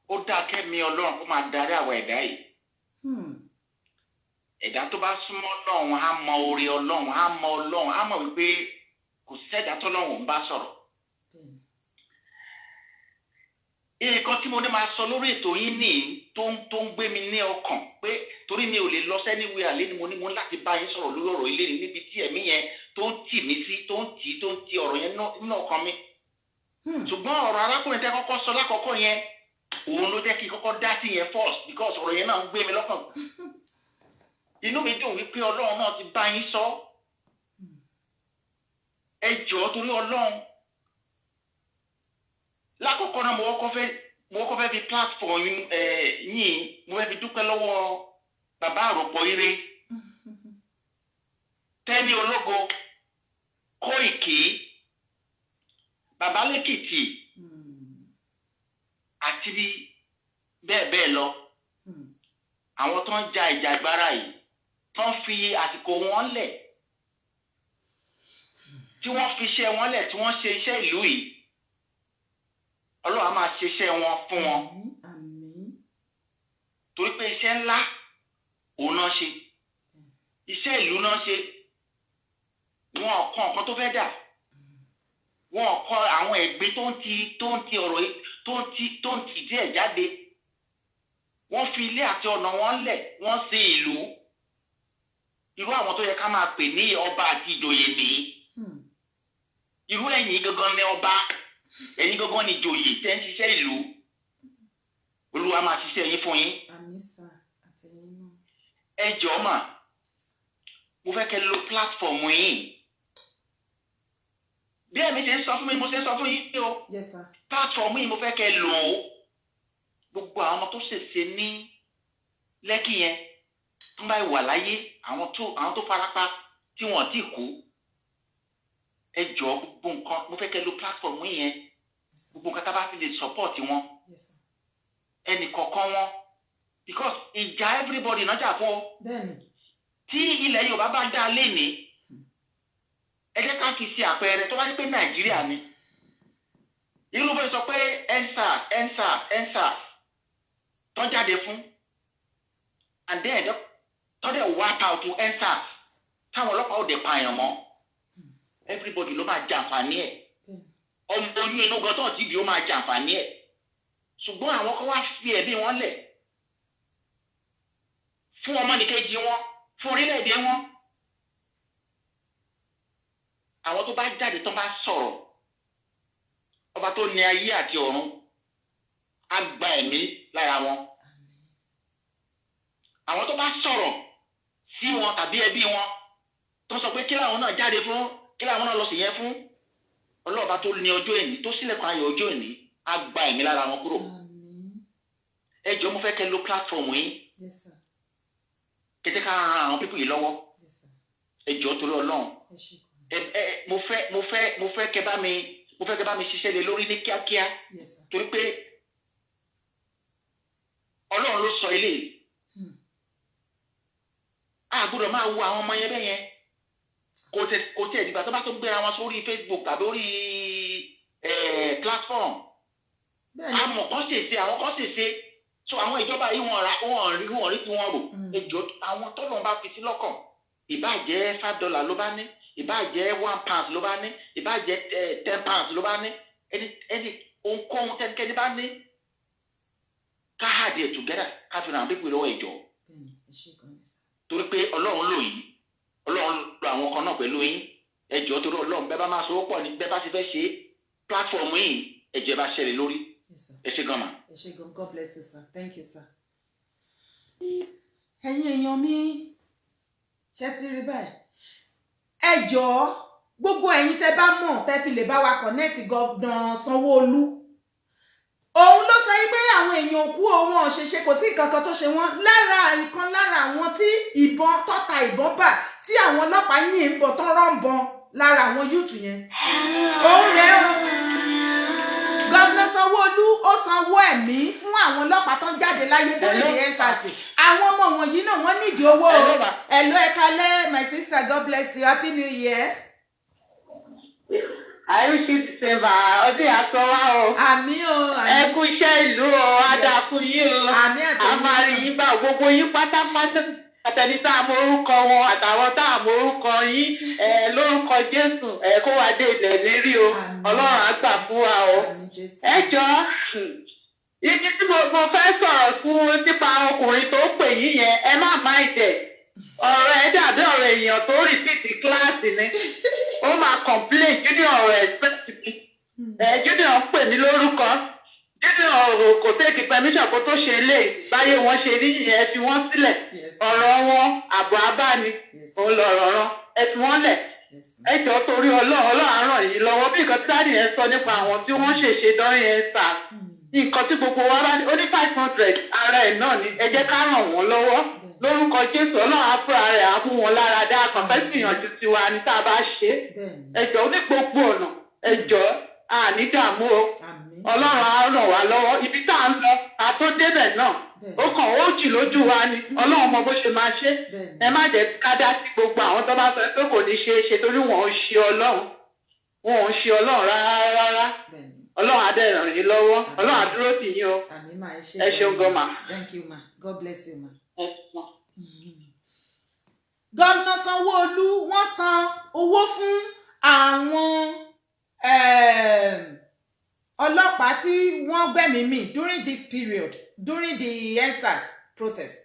Ó dá kẹ́mi Ọlọ́run kó máa darí àwọn ẹ̀dá yìí. Ẹ̀dá tó bá súnmọ́ Ọlọ́run á mọ oore Ọlọ́run, á mọ Ọlọ́run, á mọ̀ wípé kò sẹ́dá tọ́lọ́run ń bá sọ̀rọ̀. Nǹkan tí mo ní máa sọ lórí ètò yìí ní tó ń gbé mi ní ọkàn pé torí mi ò lè lọ sẹ́niwé àlẹ́ ni mo ní mo láti bá yín sọ̀rọ̀ lórí ọ̀rọ̀ ilé níbi tí ẹ̀mí yẹn tó ń tì mí sí tó ń ti ọ̀rọ̀ yẹn nínú ọkàn mi. Ṣùgbọ́n ọ̀rọ̀ arákùnrin tẹ́ kọ́kọ́ sọ lákọ̀ọ́kọ́ yẹn òun ló jẹ́ kí n kọ́kọ́ dá sí yẹn first because ọ̀rọ̀ yẹn náà ń gbé mi lọ́kàn. Inú mi dùn wípé Ọlọ́run náà ti bá yín sọ. Ẹ jọ̀ọ́ torí Ọlọ́run. Lákọ̀ọ́kọ́ náà mo kọ́kọ́ fẹ́ fi platform yín mo fẹ́ fi dúpẹ́ lọ́wọ́ bàbá àròpọ̀ ire Tẹ́ni Ológo Kóìkì bàbá Lẹ́kìtì àti bẹ́ẹ̀ bẹ́ẹ̀ lọ àwọn tó ń ja ìjàgbara yìí tó ń fi àsìkò wọn lẹ̀ tí wọ́n fi iṣẹ́ wọn lẹ̀ tí wọ́n ṣe iṣẹ́ ìlú yìí. Ọlọ́run á máa ṣiṣẹ́ wọn fún wọn. Torí pé iṣẹ́ ńlá òun náà ṣe. Iṣẹ́ ìlú náà ṣe. Wọn ò kọ nǹkan tó fẹ́ dà. Wọn ò kọ àwọn ẹ̀gbin tó ń ti ọ̀rọ̀ tó ń ti díẹ̀ jáde. Wọ́n fi ilé àti ọ̀nà wọn lẹ̀. Wọ́n ṣe ìlú. Irú àwọn tó yẹ ká máa pè ní ọba àti ìjòyè nìyí. Irú ẹ̀yin gangan ni ọba. Ẹ̀yin gangan ni ìjòyè tẹ́ ń ṣiṣẹ́ ìlú. Olúwa máa ṣiṣẹ́ yín fún yín. Àmín sà, àtẹ̀yìn náà. Ẹ jọ̀ọ́ mà, mo fẹ́ kẹ́ lo platform yín. Bí ẹ̀mí ṣe ń sọ fún mi, mo ṣe ń sọ fún yín o. Yes sir. Platform yín mo fẹ́ kẹ́ lò ó. Gbogbo àwọn ọmọ tó ṣèṣe ní Lẹ́kì yẹn tó bá wà láyé, àwọn tó farapa tí wọ́n ti kú. Ẹ jọ̀ọ́ gbogbo nǹkan mo fẹ́ kẹ́ lo platform yín yẹn. Gbogbo nǹkan tá bá ti lè support wọn. Ẹnì kọ̀ọ̀kan wọn because ìjà everybody náà jà fún ọ. Bẹ́ẹ̀ni. Tí ilẹ̀ Yorùbá bá dá léni ẹ jẹ́ ká fi ṣe àpẹẹrẹ tó bá ní pé Nàìjíríà ni. Irú bẹ́ẹ̀ sọ pé EndSARS tó jáde fún and then tó dẹ̀ wipe out to EndSARS táwọn ọlọ́pàá ò dẹ̀ pààyàn mọ́. Everybody ló máa jàǹfààní ẹ̀. Ọmọ oyún inú gan tó ti bí ó máa jàǹfààní ẹ̀. Ṣùgbọ́n àwọn kan wá fi ẹ̀bí wọn lẹ̀ fún ọmọnìkejì wọn fún orílẹ̀-èdè wọn. Àwọn tó bá jáde tó bá sọ̀rọ̀ ọba tó ní ayé àti ọ̀run á gba ẹ̀mí lára wọn. Àwọn tó bá sọ̀rọ̀ sí wọn tàbí ẹbí wọn tó sọ pé kí làwọn náà jáde fún kí làwọn náà lọ sí yẹn fún ọlọ́ọ̀bá tó ní ọjọ́ ìní tó sílẹ̀kùn ayọ̀ ọjọ́ ìní á gba ẹ̀mí lára wọn kúrò. Ẹ jọ̀ọ́ mo fẹ́ kẹ́ lo platform yín. Yes sir. Kété ká ran àwọn pípọ̀ yìí lọ́wọ́. Yes sir. Ẹ jọ̀ọ́ torí Ọlọ́run. Mo fẹ́ kẹ́ bá mi ṣiṣẹ́ lé lórí ní kíákíá. Yes sir. Torí pé Ọlọ́run ló sọ ilé. A gbọ́dọ̀ máa wo àwọn ọmọ yẹn bẹ́ẹ̀ yẹn. Kò tí ẹ̀ dìgbà tó bá tó gbéra wọn sórí Facebook tàbí orí platform. Àmọ́ kan ṣèṣe àwọn kan ṣèṣe so àwọn ìjọba yìí wọ́n rí tí wọ́n rò. Ẹjọ́ àwọn tọ́lọ̀ bá fi sí lọ́kàn ìbájẹ́ $5 ló bá ní ìbájẹ́ £1 ló bá ní ìbájẹ́ £10 ló bá ní ẹni ohunkóhun tẹ́nikẹ́ni bá ní ká hàdí ẹ̀ together ká fi ràn pípé lọ́wọ́ ìjọ. Torí pé Ọlọ́run lò yìí Ọlọ́run lo àwọn kan náà pẹ̀lú yín ẹjọ́ torí Ọlọ́run bẹ́ẹ̀ bá máa sọ pọ̀ ní bẹ́ẹ̀ bá ti fẹ́ ṣe platform yìí ẹjọ́ bá ṣẹlẹ̀ lórí. Ẹ ṣé gan ma. Ẹ ṣé gan, God bless you sir, thank you sir. Ẹ̀yin èèyàn mi ṣe ti rí báyìí. Ẹ jọ̀ọ́ gbogbo ẹ̀yin tẹ́ bá mọ̀ tẹ́ fi lè bá wa connect Governor Sanwó-Olú òun ló sọ pé àwọn èèyàn òkú òun ọ̀ṣẹ̀ṣẹ̀ kò sí nǹkan kan tó ṣe wọ́n lára ìkan lára àwọn tí ìbọn tọ́ta ìbọn bà tí àwọn ọlọ́pàá yìn ń bọ̀ tán rọ́ǹbọn lára àwọn yúùtù yẹn òun rẹ̀ o Gọ́vnà Sanwó-Olú ó sanwó ẹ̀mí fún àwọn ọlọ́pàá tó ń jáde láyé lórí the ensars àwọn ọmọ wọ̀nyí náà wọ́n nídìí owó o hello ẹ kálẹ́ my sister God bless you happy new year. àìríṣì December ọdún àtọwá o. àmì o àmì. ẹ kú iṣẹ́ ìlú o adàkú yín o. àmì àtẹ̀yìn. àmàrí yín bá gbogbo yín pátápátá àtẹni tá a mọ orúkọ wọn àtàwọn tá a mọ orúkọ yín lórúkọ Jésù kó wá dé ilẹ̀ lérí o Ọlọ́run á gbà fún wa o. ẹ jọ ibi tí mo fẹ́ sọ̀rọ̀ fún nípa ọkùnrin tó pè yín yẹn ẹ má má ìdẹ̀ ọ̀rọ̀ ẹ dàbí ọ̀rọ̀ èèyàn tó rìpíìtì kíláàsì ni ó máa complain junior ọ̀rọ̀ ẹ̀sìpẹ̀tì junior ń pè mí lórúkọ junior ọ̀rọ̀ kò tẹ́kì permission kó tó ṣe lè báyé wọn ṣe rí yìnyẹn ẹ fi wọ́n sílẹ̀ ọ̀rọ̀ wọn àbọ̀ abáni òun lọ̀rọ̀ rán ẹ fi wọ́n lẹ̀ ẹ jọ torí Ọlọ́run á ràn yín lọ́wọ́ bí nǹkan tí dáàdì yẹn sọ nípa àwọn tí wọ́n ṣèṣe dán yẹn sà nǹkan tí gbogbo wa bá ní ó ní 500 ara ẹ̀ náà ni ẹ jẹ́ ká ràn wọ́n lọ́wọ́ lórúkọ Jésù Ọlọ́run á fúnra rẹ̀ á mú wọn lára dá àkànfẹ́ gbìyànjú tiwa ní tá a bá ṣe ẹ jọ ní gbogbo ọ̀nà ẹ jọ àní dààmú o Ọlọ́run á ràn wá lọ́wọ́ ibi tá à ń lọ àtó-débẹ̀ náà ó kàn ó jì lójú wa ni Ọlọ́run mọ bó ṣe máa ṣe ẹ má jẹ́ ká dá sí gbogbo àwọn tó bá sọ pé kò ní ṣeé ṣe torí wọn ò ṣe Ọlọ́run rárá Ọlọ́run á dẹ̀ ràn yín lọ́wọ́ Ọlọ́run á dúró tì yín o ẹ ṣeun gan ma. Thank you ma God bless you ma. Gọ́vnà Sanwó-Olú wọ́n san owó fún àwọn ọlọ́pàá tí wọ́n gbẹ̀mí mì during this period during the ensars protest.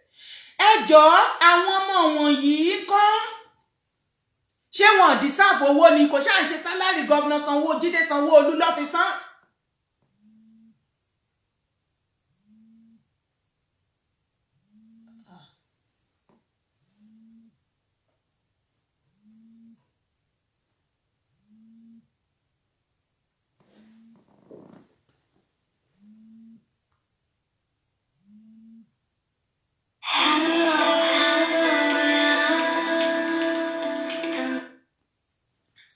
ẹ jọ̀ọ́ àwọn ọmọ wọ̀nyí kọ́ ṣé wọn deserve owó ni kò ṣáà ń ṣe sálárì Gọ́vnà Jídé Sanwó-Olú ló fi san.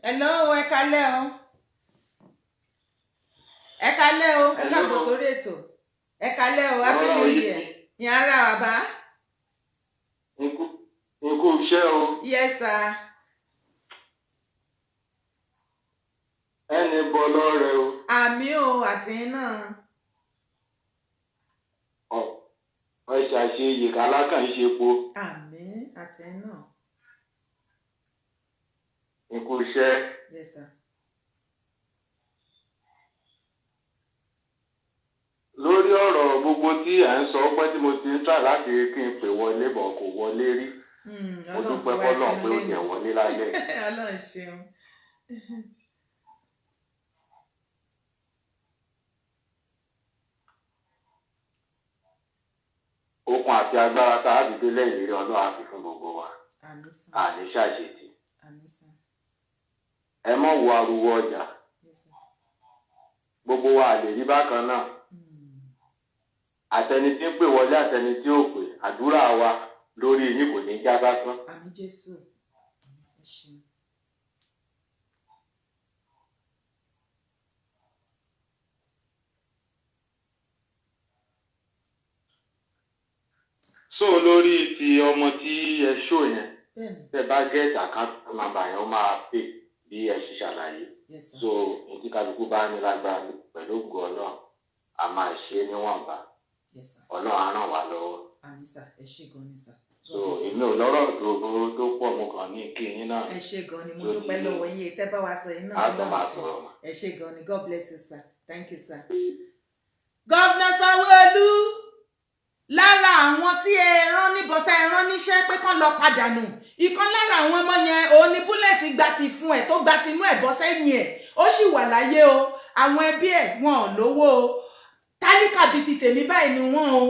Hello, ẹ kálẹ́ o. Ẹ kálẹ́ o, ẹ káàbọ̀ sórí ètò. Ẹ kálẹ́ o, happy new year. Ìyá ara bàbá. Ikú iṣẹ́ o. Yes sir. Ẹni bọ́ lọ́rẹ̀ o. Àmì o àti náà. Ẹ ṣàṣeyè kálákàn ṣe po. Àmì àti náà. Ikú iṣẹ́. Yes sir. Lórí ọ̀rọ̀ gbogbo tí à ń sọ pé tí mo ti ń tà láti kí n pè wọlé bọ̀ kò wọlé rí. Mo dúpẹ́ fọ́lọ́run pé ó jẹ́ wọlé lálẹ́. Ọlọ́run ṣeun. Okun àti agbára tá a dìde lẹ́yìn eré Ọlọ́run á fi fún gbogbo wa. Àní ṣàṣetì. Ẹ mọ̀ wo ariwo ọjà. Gbogbo wa lè rí bákan náà. Àtẹni tí ń pè wọlé àtẹni tí ò pè àdúrà wa lórí yín kò ní já sásán. Àmín Jésù. So lórí ti ọmọ tí ẹ ṣó yẹn tẹ bá gẹ́ẹ̀tì àkáǹtì nàmbà yẹn ó máa pè bí ẹ ṣe ṣàlàyé. So ní kálukú bá ní lágbára pẹ̀lú ògo Ọlọ́run a máa ṣe é níwọ̀nba. Ọlọ́run á ràn wá lọ́wọ́. Àmín sà, ẹ ṣé gan ni sà. So èmi ò lọ́rọ̀ tó pọ̀ mo kàn ní kí yín náà. Ẹ ṣé gan ni mo dúpẹ́ lọ́wọ́ yín tẹ́ bá wa sọ yín náà Ọlọ́run ṣe. Ẹ ṣé gan ni God bless you sir. Thank you sir. Gọ́vnà Sanwó-Olú lára àwọn tí ẹ rán níbọn tá ẹ rán níṣẹ́ pé kán lọ padà nù ìkan lára àwọn ọmọ yẹn òun ni búlẹ̀tì gba ti fún ẹ̀ tó gba tinú ẹ̀ bọ́ sẹ́yìn ẹ̀ ó sì wà láyé o àwọn ẹbí ẹ̀ wọn ò lówó o tálíkà bíi ti tèmi báyìí ni wọ́n o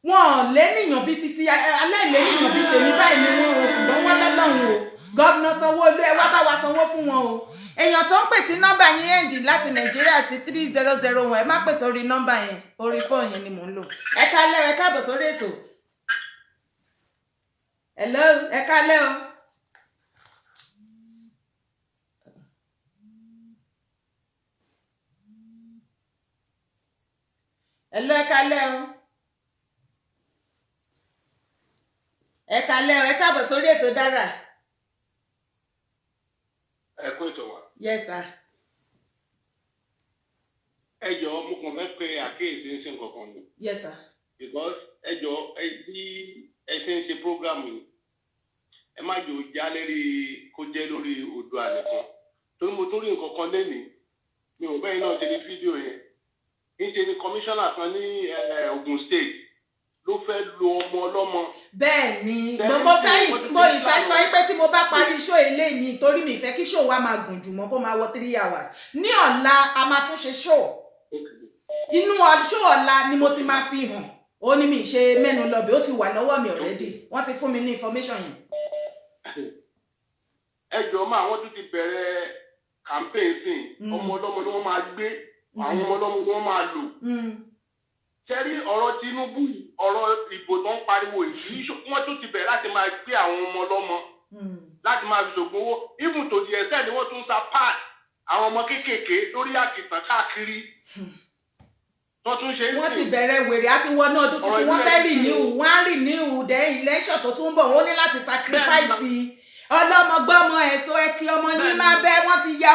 wọn ò lẹ́nìyàn bíi ti aláìlẹ́nìyàn bíi tèmi báyìí ni wọ́n o ṣùgbọ́n wọ́n lọ́lọ́run o Gọ́vnà Sanwó-Olú ẹ wá bá wa sanwó fún wọn o èèyàn tó ń pè tí nọ́mbà yín end láti Nàìjíríà sí 3001 ẹ má pè sórí nọ́mbà yẹn orí fóònù yẹn ni mò ń lò. Ẹ kálẹ́ ẹ káàbọ̀ sórí ètò. Hello, ẹ kálẹ́ o. Hello, ẹ kálẹ́ o. Ẹ kálẹ́ o, ẹ káàbọ̀ sórí ètò Dára. Ẹ kú ètò wa. Yes sir. Ẹ jọ̀ọ́ mo kàn fẹ́ pe àkíyèsí ń ṣe nǹkan kan ni. Yes sir. Because ẹ jọ̀ọ́ bí ẹ ṣe ń ṣe program yìí ẹ má jò já lérí kó jẹ́ lórí Oòduà nìkan. Torí mo tún rí nǹkan kan lénìí mi ò bẹ́ẹ̀ náà ṣe ní fídíò yẹn. Níṣe ni kọmíṣánná kan ní Ogun State ló fẹ́ lo ọmọ ọlọ́mọ. Bẹ́ẹ̀ ni mo ìfẹ́ sọ pé tí mo bá parí show eléyìí torí mi ìfẹ́ kí show wa máa gùn jù mọ́ kó máa wọ 3 hours. Ní ọ̀la a máa tún ṣe show. Inú show ọ̀la ni mo ti máa fi hàn. Ó ní mi ṣe mẹ́nu lọ́bẹ̀ ó ti wà lọ́wọ́ mi already. Wọ́n ti fún mi ní information yẹn. Ẹ jọ̀ọ́ máa wọ́n tún ti bẹ̀rẹ̀ campaign sí ọmọ ọlọ́mọ ni wọ́n máa gbé àwọn ọmọ ọlọ́mọ ni wọ́n máa lò. Ṣẹ́rí ọ̀rọ̀ Tinubu ọ̀rọ̀ ìbò tó ń pariwo yìí wọ́n tún ti bẹ̀rẹ̀ láti máa gbé àwọn ọmọ ọlọ́mọ láti máa fi ṣògùn owó even to the extent ni wọ́n tún sa part àwọn ọmọ kéékèèké lórí àkìtàn káàkiri. Wọ́n ti bẹ̀rẹ̀ wèrè àti wọnú ọdún tuntun wọ́n fẹ́ renew dẹ́ election tó tún bọ̀ wọ́n ní láti sacrifice ọlọ́mọgbọ́mọ ẹ̀sọ́ ẹ̀kí ọmọ yín máa bẹ́ wọ́n ti ya